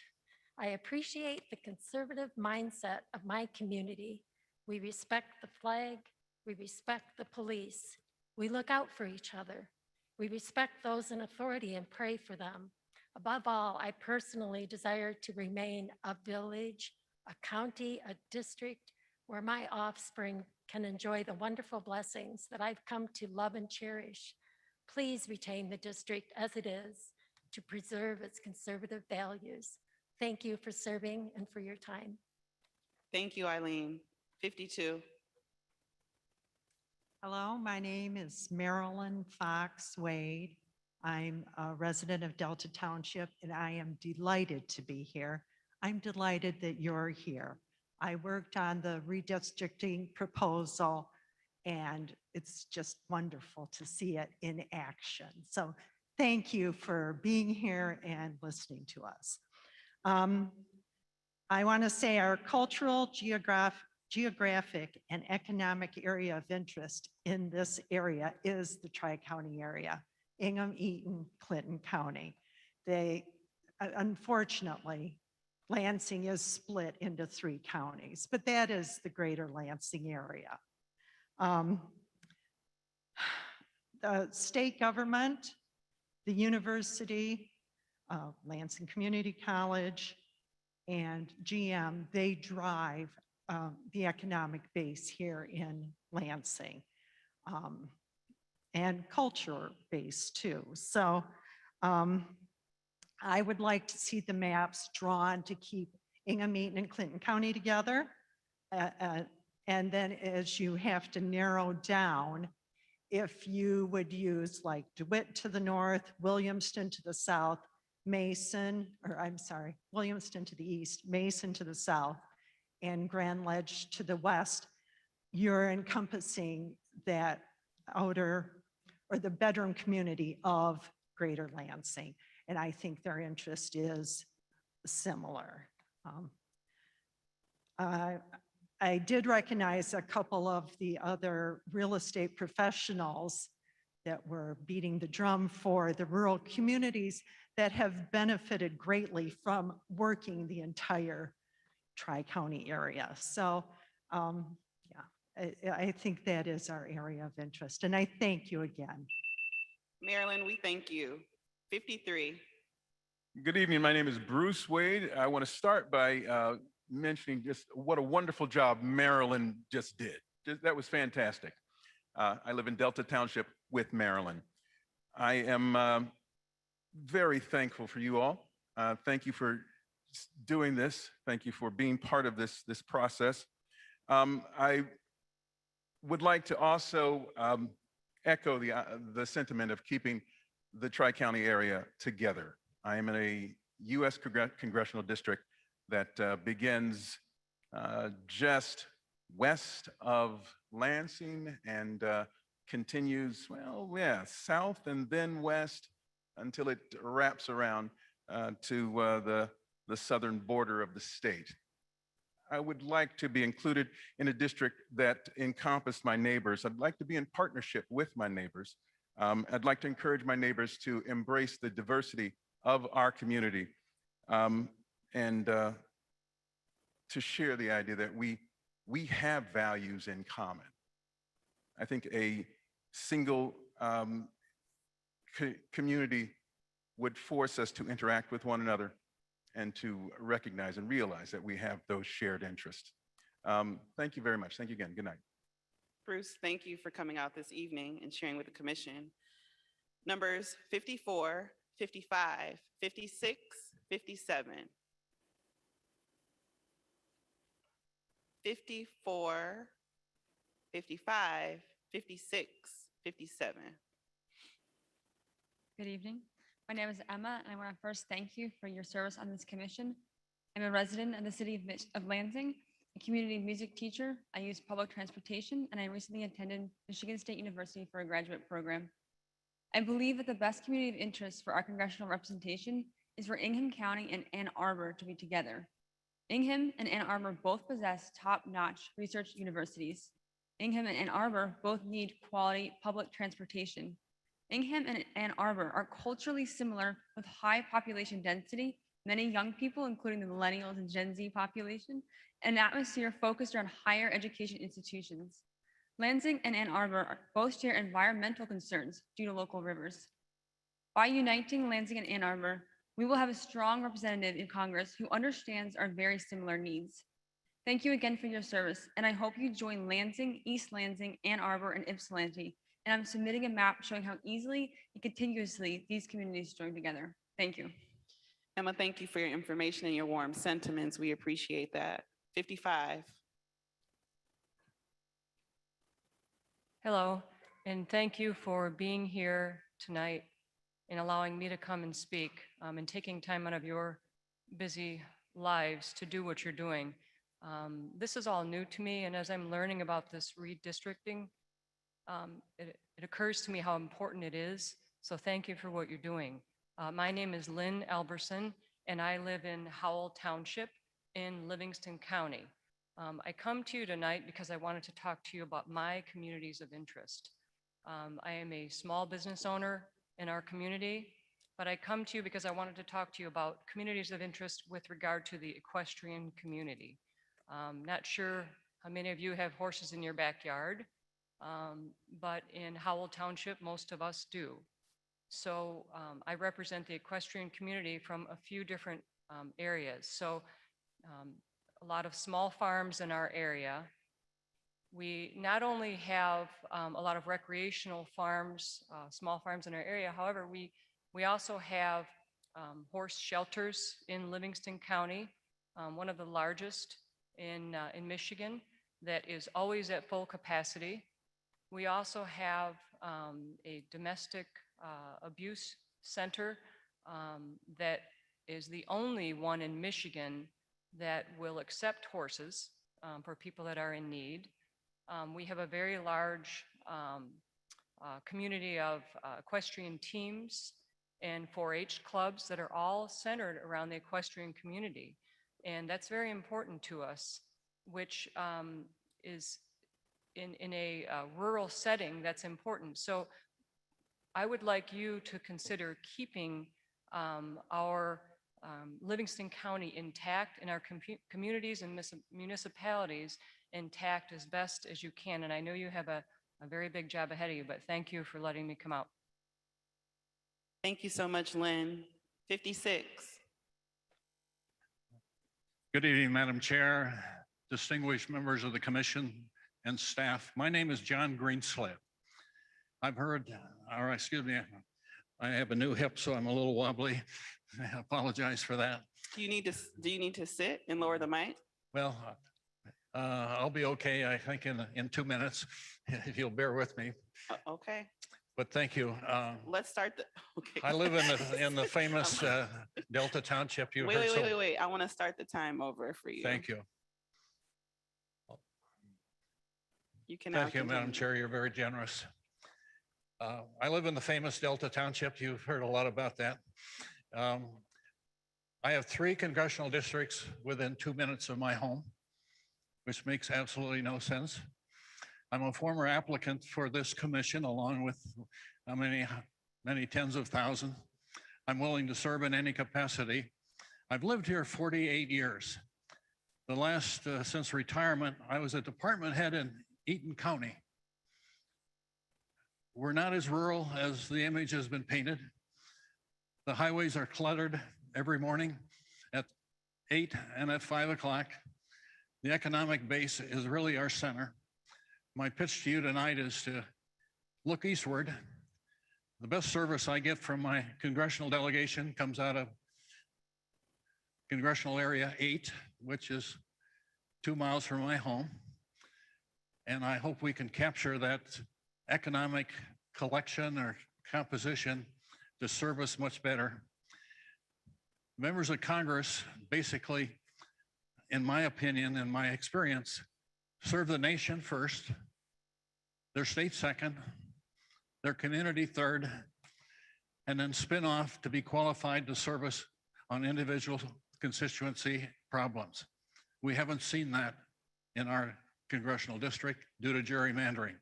I appreciate the conservative mindset of my community. We respect the flag, we respect the police, we look out for each other, we respect those in authority and pray for them. Above all, I personally desire to remain a village, a county, a district where my offspring can enjoy the wonderful blessings that I've come to love and cherish. Please retain the district as it is to preserve its conservative values. Thank you for serving and for your time. Thank you, Eileen. 52. Hello, my name is Marilyn Fox Wade. I'm a resident of Delta Township, and I am delighted to be here. I'm delighted that you're here. I worked on the redistricting proposal, and it's just wonderful to see it in action. So thank you for being here and listening to us. I want to say our cultural, geographic, and economic area of interest in this area is the Tri-County area, Ingham, Eaton, Clinton County. Unfortunately, Lansing is split into 3 counties, but that is the greater Lansing area. The state government, the university, Lansing Community College, and GM, they drive the economic base here in Lansing, and culture base too. So I would like to see the maps drawn to keep Ingham, Eaton, and Clinton County together. And then as you have to narrow down, if you would use like DeWitt to the north, Williamston to the south, Mason, or I'm sorry, Williamston to the east, Mason to the south, and Grand Ledge to the west, you're encompassing that outer or the bedroom community of Greater Lansing. And I think their interest is similar. I did recognize a couple of the other real estate professionals that were beating the drum for the rural communities that have benefited greatly from working the entire Tri-County area. So yeah, I think that is our area of interest. And I thank you again. Marilyn, we thank you. 53. Good evening. My name is Bruce Wade. I want to start by mentioning just what a wonderful job Marilyn just did. That was fantastic. I live in Delta Township with Marilyn. I am very thankful for you all. Thank you for doing this. Thank you for being part of this process. I would like to also echo the sentiment of keeping the Tri-County area together. I am in a U.S. congressional district that begins just west of Lansing and continues, well, yeah, south and then west until it wraps around to the southern border of the state. I would like to be included in a district that encompassed my neighbors. I'd like to be in partnership with my neighbors. I'd like to encourage my neighbors to embrace the diversity of our community and to share the idea that we have values in common. I think a single community would force us to interact with one another and to recognize and realize that we have those shared interests. Thank you very much. Thank you again. Good night. Bruce, thank you for coming out this evening and sharing with the commission. Numbers 54, 55, 56, 57. 54, 55, 56, 57. Good evening. My name is Emma, and I want to first thank you for your service on this commission. I'm a resident of the city of Lansing, a community music teacher. I use public transportation, and I recently attended Michigan State University for a graduate program. I believe that the best community of interest for our congressional representation is for Ingham County and Ann Arbor to be together. Ingham and Ann Arbor both possess top-notch research universities. Ingham and Ann Arbor both need quality public transportation. Ingham and Ann Arbor are culturally similar with high population density, many young people, including the millennials and Gen Z population, and an atmosphere focused around higher education institutions. Lansing and Ann Arbor both share environmental concerns due to local rivers. By uniting Lansing and Ann Arbor, we will have a strong representative in Congress who understands our very similar needs. Thank you again for your service, and I hope you join Lansing, East Lansing, Ann Arbor, and Ypsilanti. And I'm submitting a map showing how easily and contiguously these communities join together. Thank you. Emma, thank you for your information and your warm sentiments. We appreciate that. 55. Hello, and thank you for being here tonight and allowing me to come and speak and taking time out of your busy lives to do what you're doing. This is all new to me, and as I'm learning about this redistricting, it occurs to me how important it is. So thank you for what you're doing. My name is Lynn Alberson, and I live in Howell Township in Livingston County. I come to you tonight because I wanted to talk to you about my communities of interest. I am a small business owner in our community, but I come to you because I wanted to talk to you about communities of interest with regard to the equestrian community. Not sure how many of you have horses in your backyard, but in Howell Township, most of us do. So I represent the equestrian community from a few different areas. So a lot of small farms in our area. We not only have a lot of recreational farms, small farms in our area, however, we also have horse shelters in Livingston County, one of the largest in Michigan that is always at full capacity. We also have a domestic abuse center that is the only one in Michigan that will accept horses for people that are in need. We have a very large community of equestrian teams and 4-H clubs that are all centered around the equestrian community. And that's very important to us, which is in a rural setting, that's important. So I would like you to consider keeping our Livingston County intact and our communities and municipalities intact as best as you can. And I know you have a very big job ahead of you, but thank you for letting me come out. Thank you so much, Lynn. 56. Good evening, Madam Chair, distinguished members of the commission and staff. My name is John Greenslip. I've heard, or excuse me, I have a new hip, so I'm a little wobbly. I apologize for that. Do you need to sit and lower the mic? Well, I'll be okay, I think, in 2 minutes, if you'll bear with me. Okay. But thank you. Let's start the, okay. I live in the famous Delta Township. You Wait, heard wait, so. wait, wait, wait. I want to start the time over for you. Thank you. You can now Thank you, Madam continue. Chair. You're very generous. I live in the famous Delta Township. You've heard a lot about that. I have 3 congressional districts within 2 minutes of my home, which makes absolutely no sense. I'm a former applicant for this commission, along with many tens of thousands. I'm willing to serve in any capacity. I've lived here 48 years. The last, since retirement, I was a department head in Eaton County. We're not as rural as the image has been painted. The highways are cluttered every morning at 8 and at 5 o'clock. The economic base is really our center. My pitch to you tonight is to look eastward. The best service I get from my congressional delegation comes out of Congressional Area 8, which is 2 miles from my home. And I hope we can capture that economic collection or composition to serve us much better. Members of Congress, basically, in my opinion and my experience, serve the nation first, their state second, their community third, and then spin off to be qualified to service on individual constituency problems. We haven't seen that in our congressional district due to gerrymandering.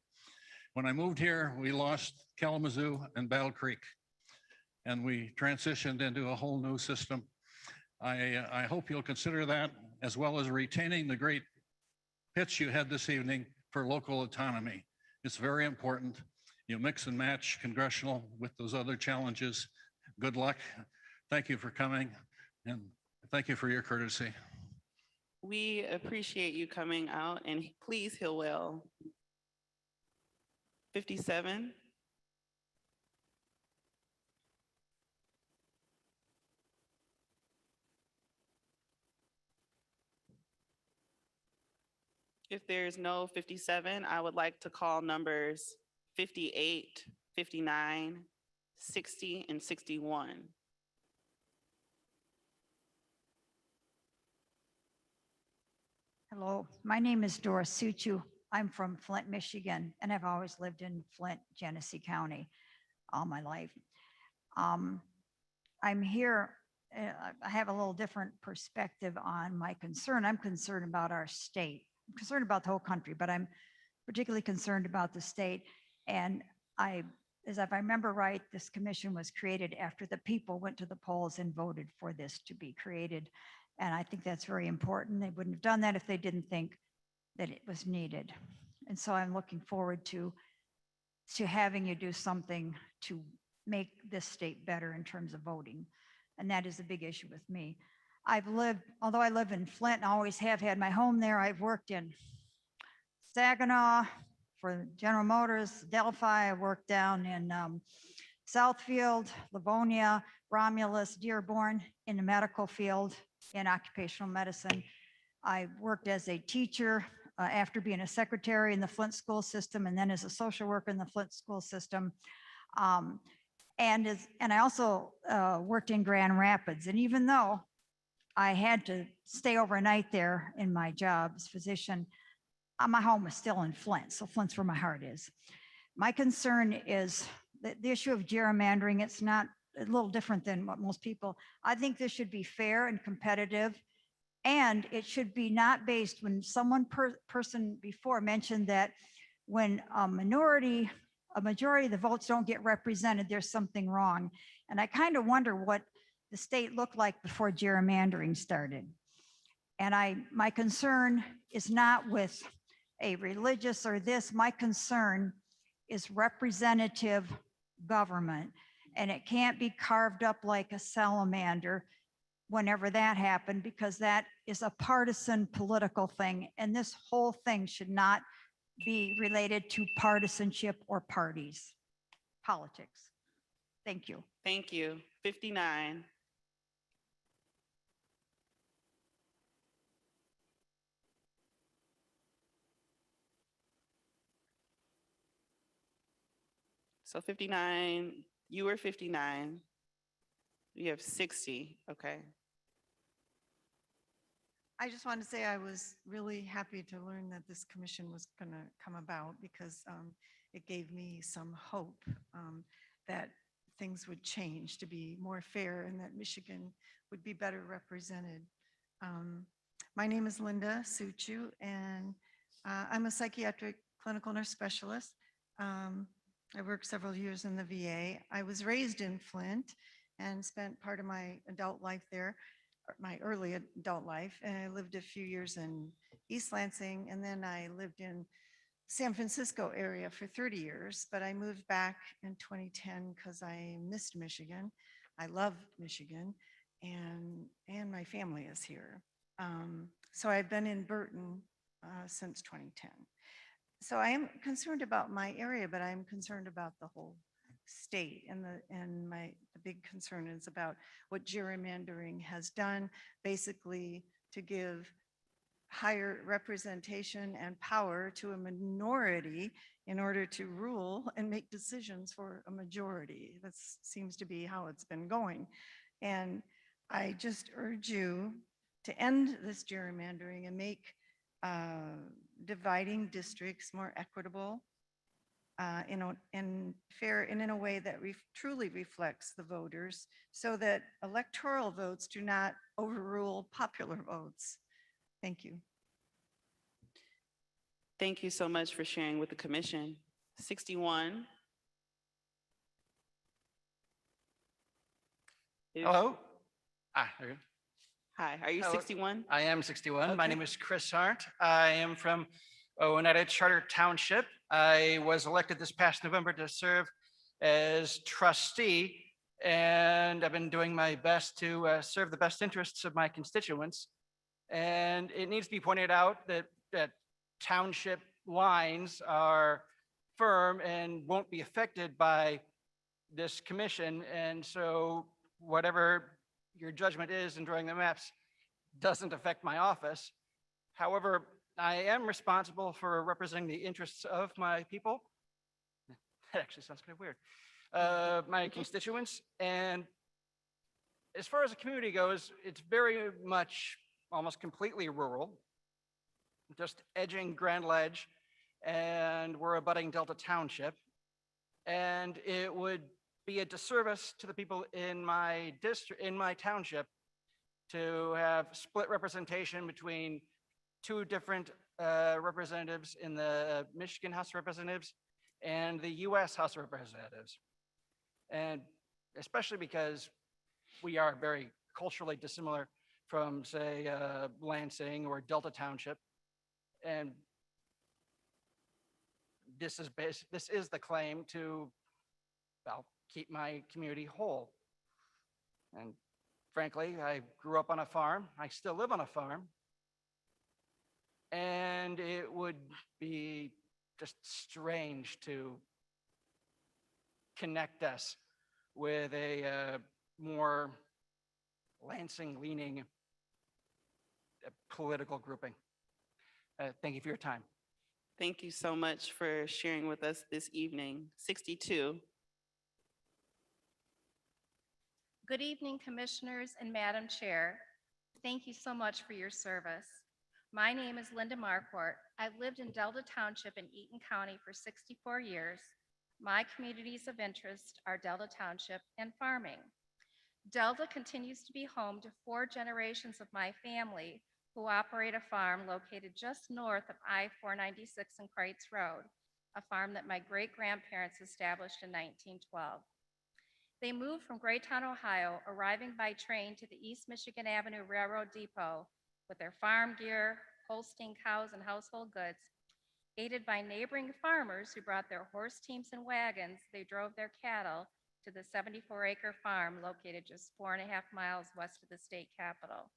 When I moved here, we lost Kalamazoo and Battle Creek, and we transitioned into a whole new system. I hope you'll consider that, as well as retaining the great pitch you had this evening for local autonomy. It's very important. You mix and match congressional with those other challenges. Good luck. Thank you for coming, and thank you for your courtesy. We appreciate you coming out, and please heal well. 57. If there's no 57, I would like to call numbers 58, 59, 60, and 61. Hello, my name is Doris Suchu. I'm from Flint, Michigan, and I've always lived in Flint, Genesee County all my life. I'm here, I have a little different perspective on my concern. I'm concerned about our state. I'm concerned about the whole country, but I'm particularly concerned about the state. And as if I remember right, this commission was created after the people went to the polls and voted for this to be created. And I think that's very important. They wouldn't have done that if they didn't think that it was needed. And so I'm looking forward to having you do something to make this state better in terms of voting. And that is a big issue with me. although I live in Flint and always have had my home there, I've worked in Saginaw for General Motors, Delphi. I worked down in Southfield, Livonia, Romulus, Dearborn in the medical field in occupational medicine. I worked as a teacher after being a secretary in the Flint school system and then as a social worker in the Flint school system. And I also worked in Grand Rapids. And even though I had to stay overnight there in my job as physician, my home is still in Flint. So Flint's where my heart is. My concern is the issue of gerrymandering. It's not a little different than what most people, I think this should be fair and competitive. And it should be not based when person before mentioned that when a majority of the votes don't get represented, there's something wrong. And I kind of wonder what the state looked like before gerrymandering started. And my concern is not with a religious or this, my concern is representative government. And it can't be carved up like a salamander whenever that happened, because that is a partisan political thing. And this whole thing should not be related to partisanship or parties, politics. Thank you. Thank you. 59. So 59, you were 59. You have 60, okay. I just want to say I was really happy to learn that this commission was going to come about because it gave me some hope that things would change to be more fair and that Michigan would be better represented. My name is Linda Suchu, and I'm a psychiatric clinical nurse specialist. I worked several years in the VA. I was raised in Flint and spent part of my adult life there, my early adult life. And I lived a few years in East Lansing, and then I lived in San Francisco area for 30 years, but I moved back in 2010 because I missed Michigan. I love Michigan, and my family is here. So I've been in Burton since 2010. So I am concerned about my area, but I'm concerned about the whole state, and the big concern is about what gerrymandering has done, basically to give higher representation and power to a minority in order to rule and make decisions for a majority. That seems to be how it's been going. And I just urge you to end this gerrymandering and make dividing districts more equitable and fair, and in a way that truly reflects the voters, so that electoral votes do not overrule popular votes. Thank you. Thank you so much for sharing with the commission. 61. Hello. There you go. Hi, are you Hello. 61? I am 61. My Okay. name is Chris Hart. I am from Oneida Charter Township. I was elected this past November to serve as trustee, and I've been doing my best to serve the best interests of my constituents. And it needs to be pointed out that township lines are firm and won't be affected by this commission. And so whatever your judgment is in drawing the maps doesn't affect my office. However, I am responsible for representing the interests of my people. That actually sounds kind of weird. My constituents. And as far as the community goes, it's very much almost completely rural, just edging Grand Ledge, and we're abutting Delta Township. And it would be a disservice to the people in my district, in my township, to have split representation between two different representatives in the Michigan House of Representatives and the US House of Representatives. And especially because we are very culturally dissimilar from, say, Lansing or Delta Township. And this is the claim to, well, keep my community whole. And Frankly, I grew up on a farm. I still live on a farm. And it would be just strange to connect us with a more Lansing-leaning political grouping. Thank you for your time. Thank you so much for sharing with us this evening. 62. Good evening, Commissioners and Madam Chair. Thank you so much for your service. My name is Linda Marquardt. I've lived in Delta Township in Eaton County for 64 years. My communities of interest are Delta Township and farming. Delta continues to be home to 4 generations of my family who operate a farm located just north of I-496 and Kreitz Road, a farm that my great-grandparents established in 1912. They moved from Greytown, Ohio, arriving by train to the East Michigan Avenue Railroad Depot with their farm gear, Holstein cows, and household goods. Aided by neighboring farmers who brought their horse teams and wagons, they drove their cattle to the 74-acre farm located just 4.5 miles west of the state capitol.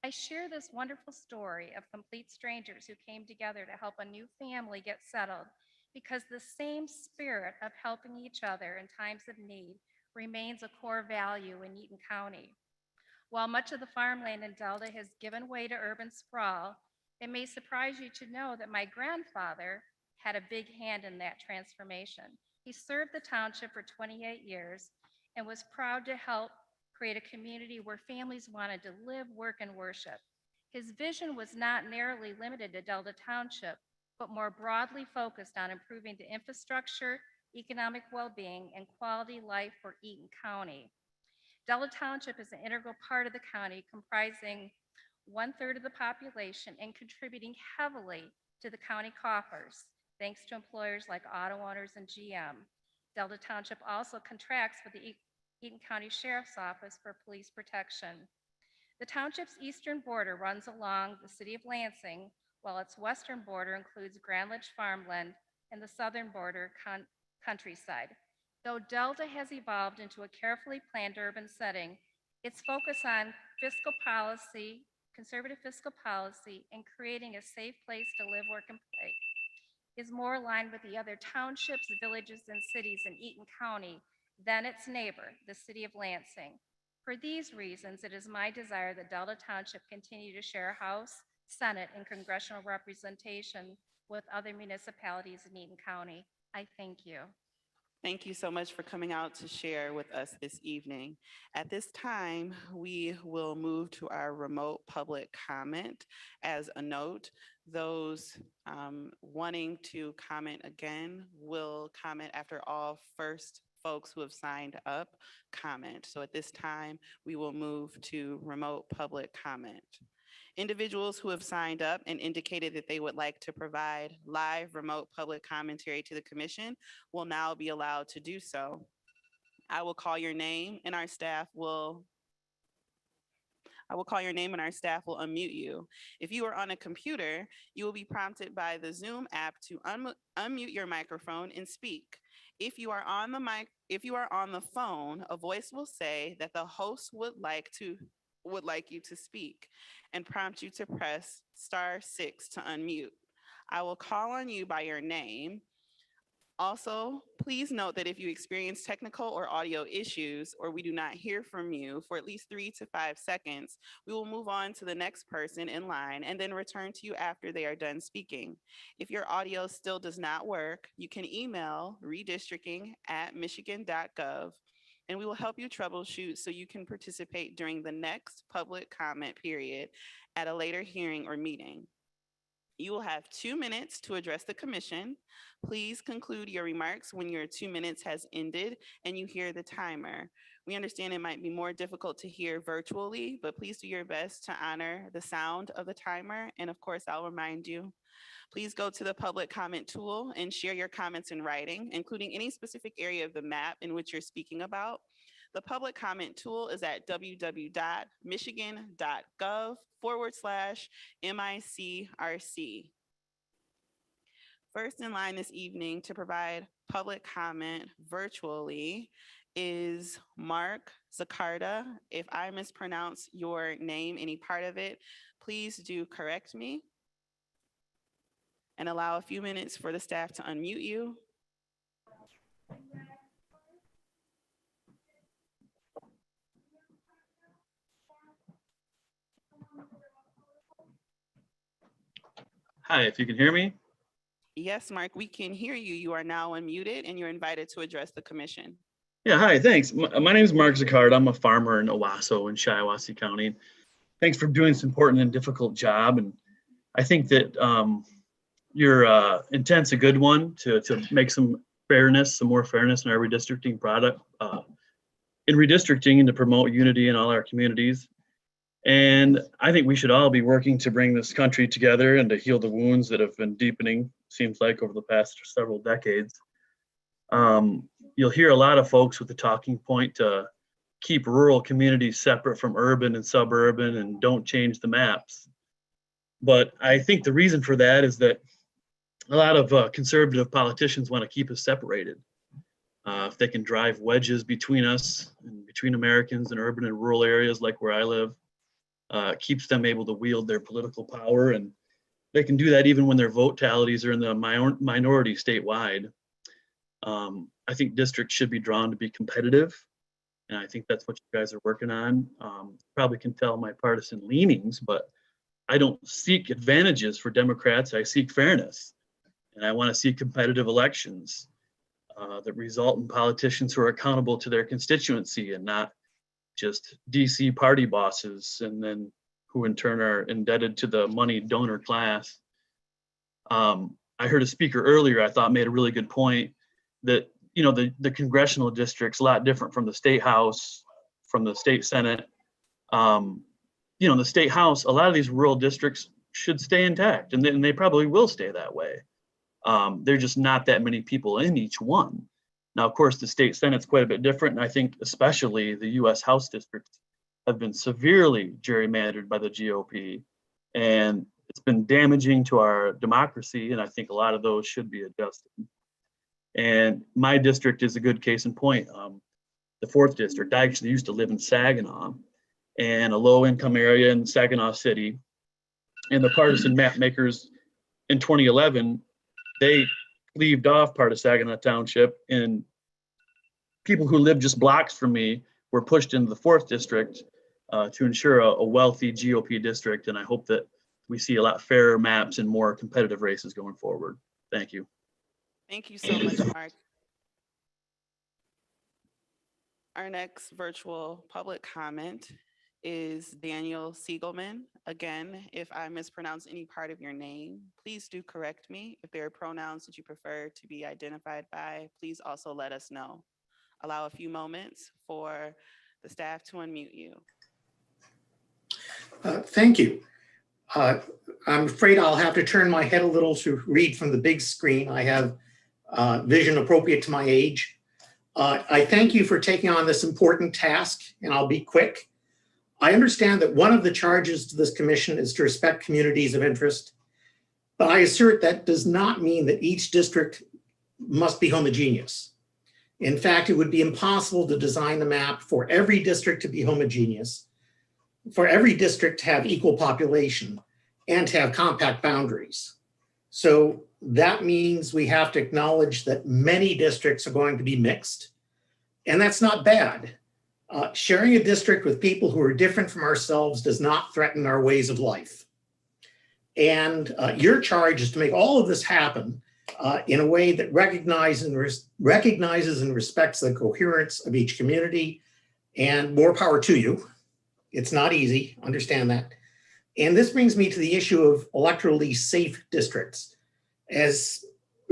I share this wonderful story of complete strangers who came together to help a new family get settled because the same spirit of helping each other in times of need remains a core value in Eaton County. While much of the farmland in Delta has given way to urban sprawl, it may surprise you to know that my grandfather had a big hand in that transformation. He served the township for 28 years and was proud to help create a community where families wanted to live, work, and worship. His vision was not narrowly limited to Delta Township, but more broadly focused on improving the infrastructure, economic well-being, and quality life for Eaton County. Delta Township is an integral part of the county, comprising 1/3 of the population and contributing heavily to the county coffers, thanks to employers like auto owners and GM. Delta Township also contracts with the Eaton County Sheriff's Office for police protection. The township's eastern border runs along the city of Lansing, while its western border includes Grand Ledge farmland and the southern border countryside. Though Delta has evolved into a carefully planned urban setting, its focus on fiscal policy, conservative fiscal policy, and creating a safe place to live, work, and play is more aligned with the other townships, villages, and cities in Eaton County than its neighbor, the city of Lansing. For these reasons, it is my desire that Delta Township continue to share House, Senate, and congressional representation with other municipalities in Eaton County. I thank you. Thank you so much for coming out to share with us this evening. At this time, we will move to our remote public comment. As a note, those wanting to comment again will comment after all first folks who have signed up comment. So at this time, we will move to remote public comment. Individuals who have signed up and indicated that they would like to provide live remote public commentary to the commission will now be allowed to do so. I will call your name and our staff will unmute you. If you are on a computer, you will be prompted by the Zoom app to unmute your microphone and speak. If you are on the phone, a voice will say that the host would like you to speak and prompt you to press *6 to unmute. I will call on you by your name. Also, please note that if you experience technical or audio issues or we do not hear from you for at least 3 to 5 seconds, we will move on to the next person in line and then return to you after they are done speaking. If your audio still does not work, you can email redistricting@michigan.gov and we will help you troubleshoot so you can participate during the next public comment period at a later hearing or meeting. You will have 2 minutes to address the commission. Please conclude your remarks when your 2 minutes has ended and you hear the timer. We understand it might be more difficult to hear virtually, but please do your best to honor the sound of the timer. And of course, I'll remind you, please go to the public comment tool and share your comments in writing, including any specific area of the map in which you're speaking about. The public comment tool is at www.michigan.gov/MICRC. First in line this evening to provide public comment virtually is Mark Zakarda. If I mispronounce your name, any part of it, please do correct me and allow a few minutes for the staff to unmute you. Hi, if you can hear me. Yes, Mark, we can hear you. You are now unmuted and you're invited to address the commission. Yeah, hi, thanks. My name is Mark Zacard. I'm a farmer in Owasso in Shiawassee County. Thanks for doing this important and difficult job. And I think that your intent's a good one to make some more fairness in our redistricting product, in redistricting and to promote unity in all our communities. And I think we should all be working to bring this country together and to heal the wounds that have been deepening, seems like, over the past several decades. You'll hear a lot of folks with the talking point to keep rural communities separate from urban and suburban and don't change the maps. But I think the reason for that is that a lot of conservative politicians want to keep us separated. If they can drive wedges between us and between Americans in urban and rural areas like where I live, keeps them able to wield their political power. And they can do that even when their vote tallies are in the minority statewide. I think districts should be drawn to be competitive. And I think that's what you guys are working on. Probably can tell my partisan leanings, but I don't seek advantages for Democrats. I seek fairness. And I want to see competitive elections that result in politicians who are accountable to their constituency and not just DC party bosses, and then who in turn are indebted to the money donor class. I heard a speaker earlier I thought made a really good point that, you know, the congressional district's a lot different from the state house, from the state senate. You know, the state house, a lot of these rural districts should stay intact, and they probably will stay that way. There's just not that many people in each one. Now, of course, the state senate's quite a bit different, and I think especially the US House districts have been severely gerrymandered by the GOP, and it's been damaging to our democracy, and I think a lot of those should be adjusted. And my district is a good case in point. The 4th district, I actually used to live in Saginaw, and a low-income area in Saginaw City, and the partisan map makers in 2011, they cleaved off part of Saginaw Township, and people who lived just blocks from me were pushed into the 4th district to ensure a wealthy GOP district. And I hope that we see a lot fairer maps and more competitive races going forward. Thank you. Thank you so much, Mark. Our next virtual public comment is Daniel Siegelman. Again, if I mispronounce any part of your name, please do correct me. If there are pronouns that you prefer to be identified by, please also let us know. Allow a few moments for the staff to unmute you. Thank you. I'm afraid I'll have to turn my head a little to read from the big screen. I have vision appropriate to my age. I thank you for taking on this important task, and I'll be quick. I understand that one of the charges to this commission is to respect communities of interest, but I assert that does not mean that each district must be homogeneous. In fact, it would be impossible to design the map for every district to be homogeneous, for every district to have equal population, and to have compact boundaries. So that means we have to acknowledge that many districts are going to be mixed, and that's not bad. Sharing a district with people who are different from ourselves does not threaten our ways of life. And your charge is to make all of this happen in a way that recognizes and respects the coherence of each community, and more power to you. It's not easy, understand that. And this brings me to the issue of electorally safe districts. As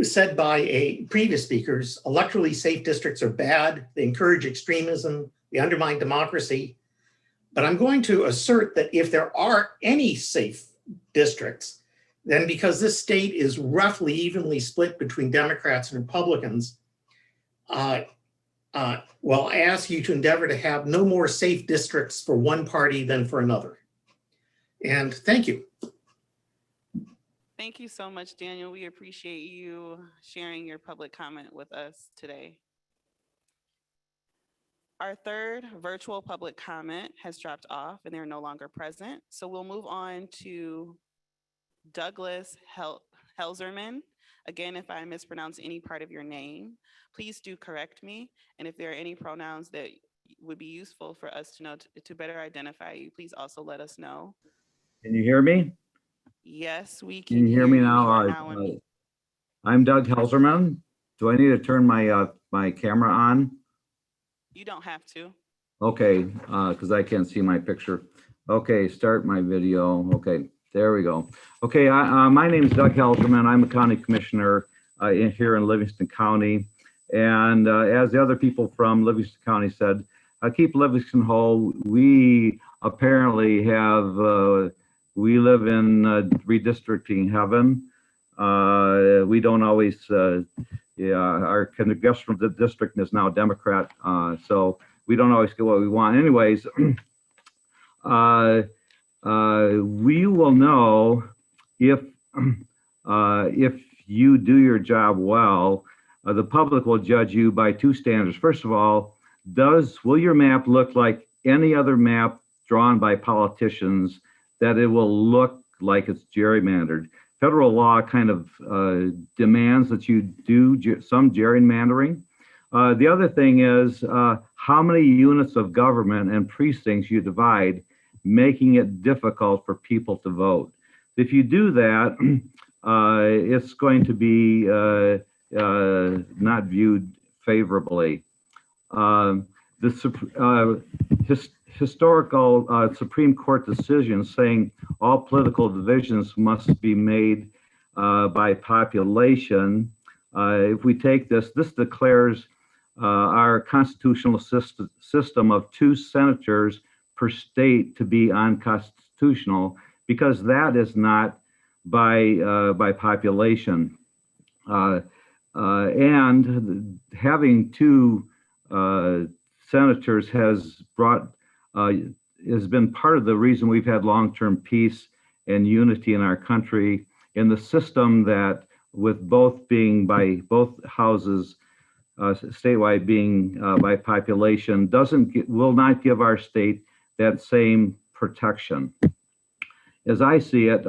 said by previous speakers, electorally safe districts are bad. They encourage extremism, they undermine democracy. But I'm going to assert that if there are any safe districts, then because this state is roughly evenly split between Democrats and Republicans, well, I ask you to endeavor to have no more safe districts for one party than for another. And thank you. Thank you so much, Daniel. We appreciate you sharing your public comment with us today. Our third virtual public comment has dropped off and they're no longer present. So we'll move on to Douglas Helzerman. Again, if I mispronounce any part of your name, please do correct me. And if there are any pronouns that would be useful for us to know to better identify you, please also let us know. Can you hear me? Yes, we Can can you hear hear me you. now? You are All right. now on mute. I'm Doug Helserman. Do I need to turn my camera on? You don't have to. Okay, because I can't see my picture. Okay, start my video. Okay, there we go. Okay, my name is Doug Helserman. I'm a county commissioner here in Livingston County. And as the other people from Livingston County said, keep Livingston whole. We apparently have, we live in redistricting heaven. We don't always, yeah, our congressional district is now Democrat, so we don't always get what we want. Anyways, we will know if you do your job well. The public will judge you by two standards. First of all, will your map look like any other map drawn by politicians, that it will look like it's gerrymandered? Federal law kind of demands that you do some gerrymandering. The other thing is how many units of government and precincts you divide, making it difficult for people to vote. If you do that, it's going to be not viewed favorably. Historical Supreme Court decision saying all political divisions must be made by population. If we take this declares our constitutional system of 2 senators per state to be unconstitutional, because that is not by population. And having 2 senators has been part of the reason we've had long-term peace and unity in our country, in the system that with both being by both houses statewide being by population will not give our state that same protection. As I see it,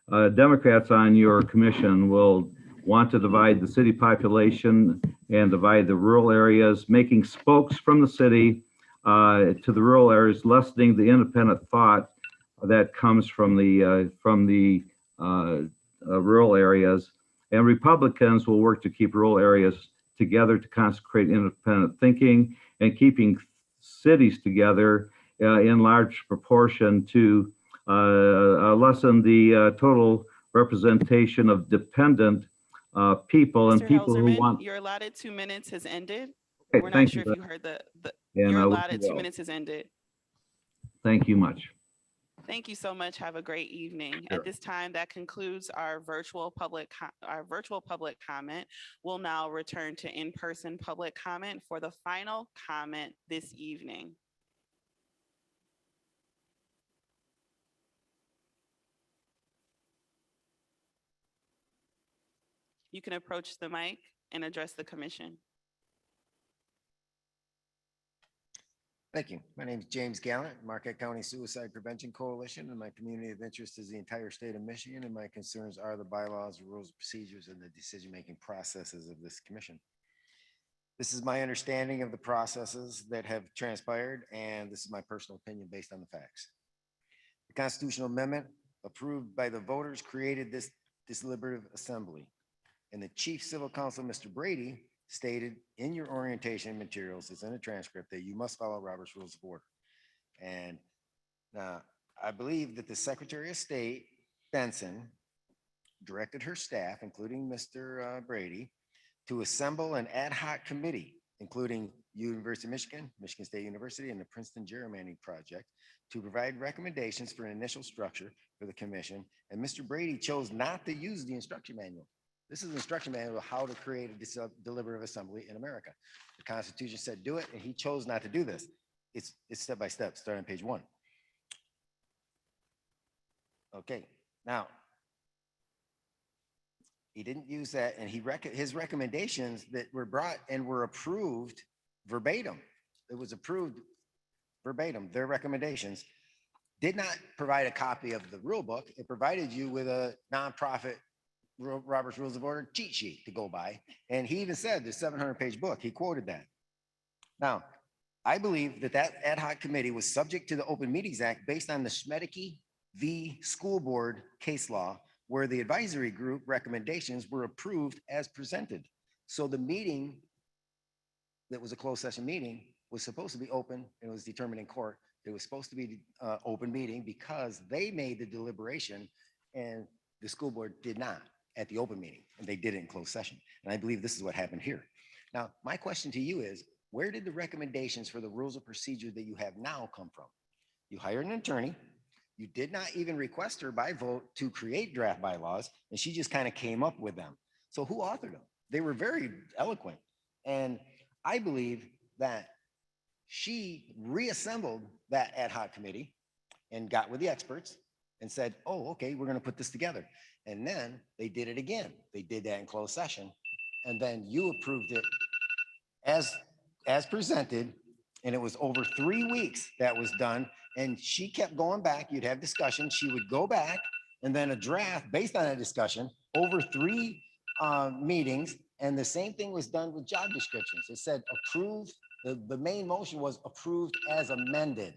Democrats on your commission will want to divide the city population and divide the rural areas, making spokes from the city to the rural areas, lessening the independent thought that comes from the rural areas. And Republicans will work to keep rural areas together to consecrate independent thinking and keeping cities together in large proportion to lessen the total representation of dependent people and Mr. people who Helzerman, want. your allotted 2 minutes has ended. Okay, We're not thank sure you. if you heard And your I wish allotted you 2 well. minutes has ended. Thank you much. Thank you so much. Have a great evening. Sure. At this time, that concludes our virtual public comment. We'll now return to in-person public comment for the final comment this evening. You can approach the mic and address the commission. Thank you. My name is James Gallant, Marquette County Suicide Prevention Coalition, and my community of interest is the entire state of Michigan, and my concerns are the bylaws, rules, procedures, and the decision-making processes of this commission. This is my understanding of the processes that have transpired, and this is my personal opinion based on the facts. The constitutional amendment approved by the voters created this deliberative assembly, and the chief civil counsel, Mr. Brady, stated in your orientation materials, it's in a transcript, that you must follow Robert's Rules of Order. And I believe that the Secretary of State, Benson, directed her staff, including Mr. Brady, to assemble an ad hoc committee, including University of Michigan, Michigan State University, and the Princeton Gerrymandering Project, to provide recommendations for an initial structure for the commission. And Mr. Brady chose not to use the instruction manual. This is an instruction manual of how to create a deliberative assembly in America. The Constitution said do it, and he chose not to do this. It's step by step, starting on page 1. Okay, now, he didn't use that, and his recommendations that were brought and were approved verbatim it was approved verbatim, their recommendations, did not provide a copy of the rule book. It provided you with a nonprofit Robert's Rules of Order cheat sheet to go by. And he even said the 700-page book, he quoted that. Now, I believe that that ad hoc committee was subject to the Open Meetings Act based on the Schmedeke v. School Board case law, where the advisory group recommendations were approved as presented. So the meeting that was a closed session meeting was supposed to be open. It was determined in court. It was supposed to be open meeting because they made the deliberation and the school board did not at the open meeting, and they did it in closed session. And I believe this is what happened here. Now, my question to you is, where did the recommendations for the rules of procedure that you have now come from? You hired an attorney. You did not even request her by vote to create draft bylaws, and she just kind of came up with them. So who authored them? They were very eloquent. And I believe that she reassembled that ad hoc committee and got with the experts and said, oh, okay, we're going to put this together. And then they did it again. They did that in closed session. And then you approved it as presented. And it was over 3 weeks that was done. And she kept going back. You'd have discussion. She would go back and then a draft based on that discussion over 3 meetings. And the same thing was done with job descriptions. It said approved. The main motion was approved as amended.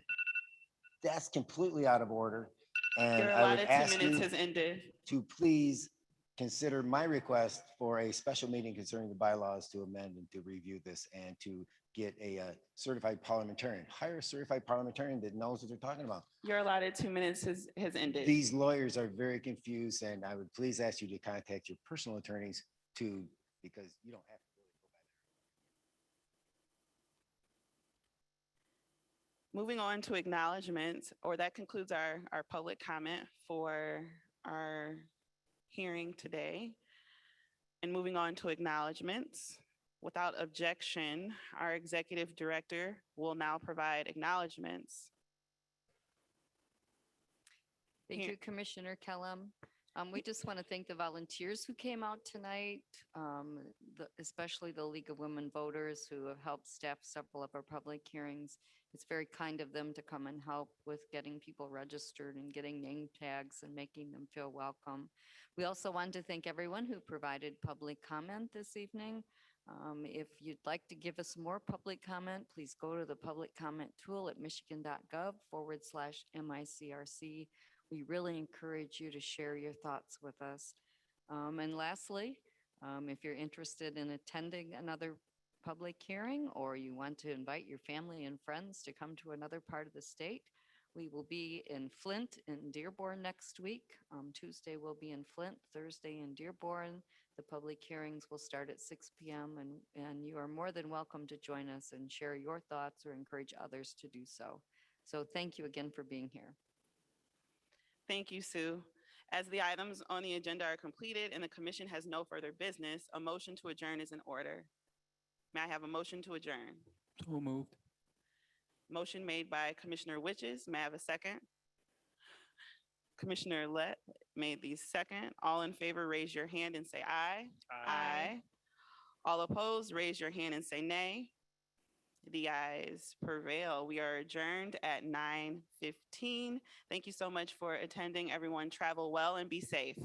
That's completely out of order. And Your I would allotted 2 ask minutes you has ended. to please consider my request for a special meeting concerning the bylaws to amend and to review this and to get a certified parliamentarian. Hire a certified parliamentarian that knows what they're talking about. Your allotted 2 minutes has ended. These lawyers are very confused, and I would please ask you to contact your personal attorneys too, because you don't have to. Moving on to acknowledgements, or that concludes our public comment for our hearing today. And moving on to acknowledgements, without objection, our executive director will now provide acknowledgements. Thank you, Commissioner Kellum. We just want to thank the volunteers who came out tonight, especially the League of Women Voters who have helped staff several of our public hearings. It's very kind of them to come and help with getting people registered and getting name tags and making them feel welcome. We also want to thank everyone who provided public comment this evening. If you'd like to give us more public comment, please go to the public comment tool at michigan.gov/MICRC. We really encourage you to share your thoughts with us. And lastly, if you're interested in attending another public hearing or you want to invite your family and friends to come to another part of the state, we will be in Flint and Dearborn next week. Tuesday we'll be in Flint, Thursday in Dearborn. The public hearings will start at 6 p.m. and you are more than welcome to join us and share your thoughts or encourage others to do so. So thank you again for being here. Thank you, Sue. As the items on the agenda are completed and the commission has no further business, a motion to adjourn is in order. May I have a motion to adjourn? So moved. Motion made by Commissioner Witches. May I have a second? Commissioner Lett made the second. All in favor, raise your hand and say aye. Aye. All opposed, raise your hand and say nay. The ayes prevail. We are adjourned at 9:15. Thank you so much for attending. Everyone travel well and be safe.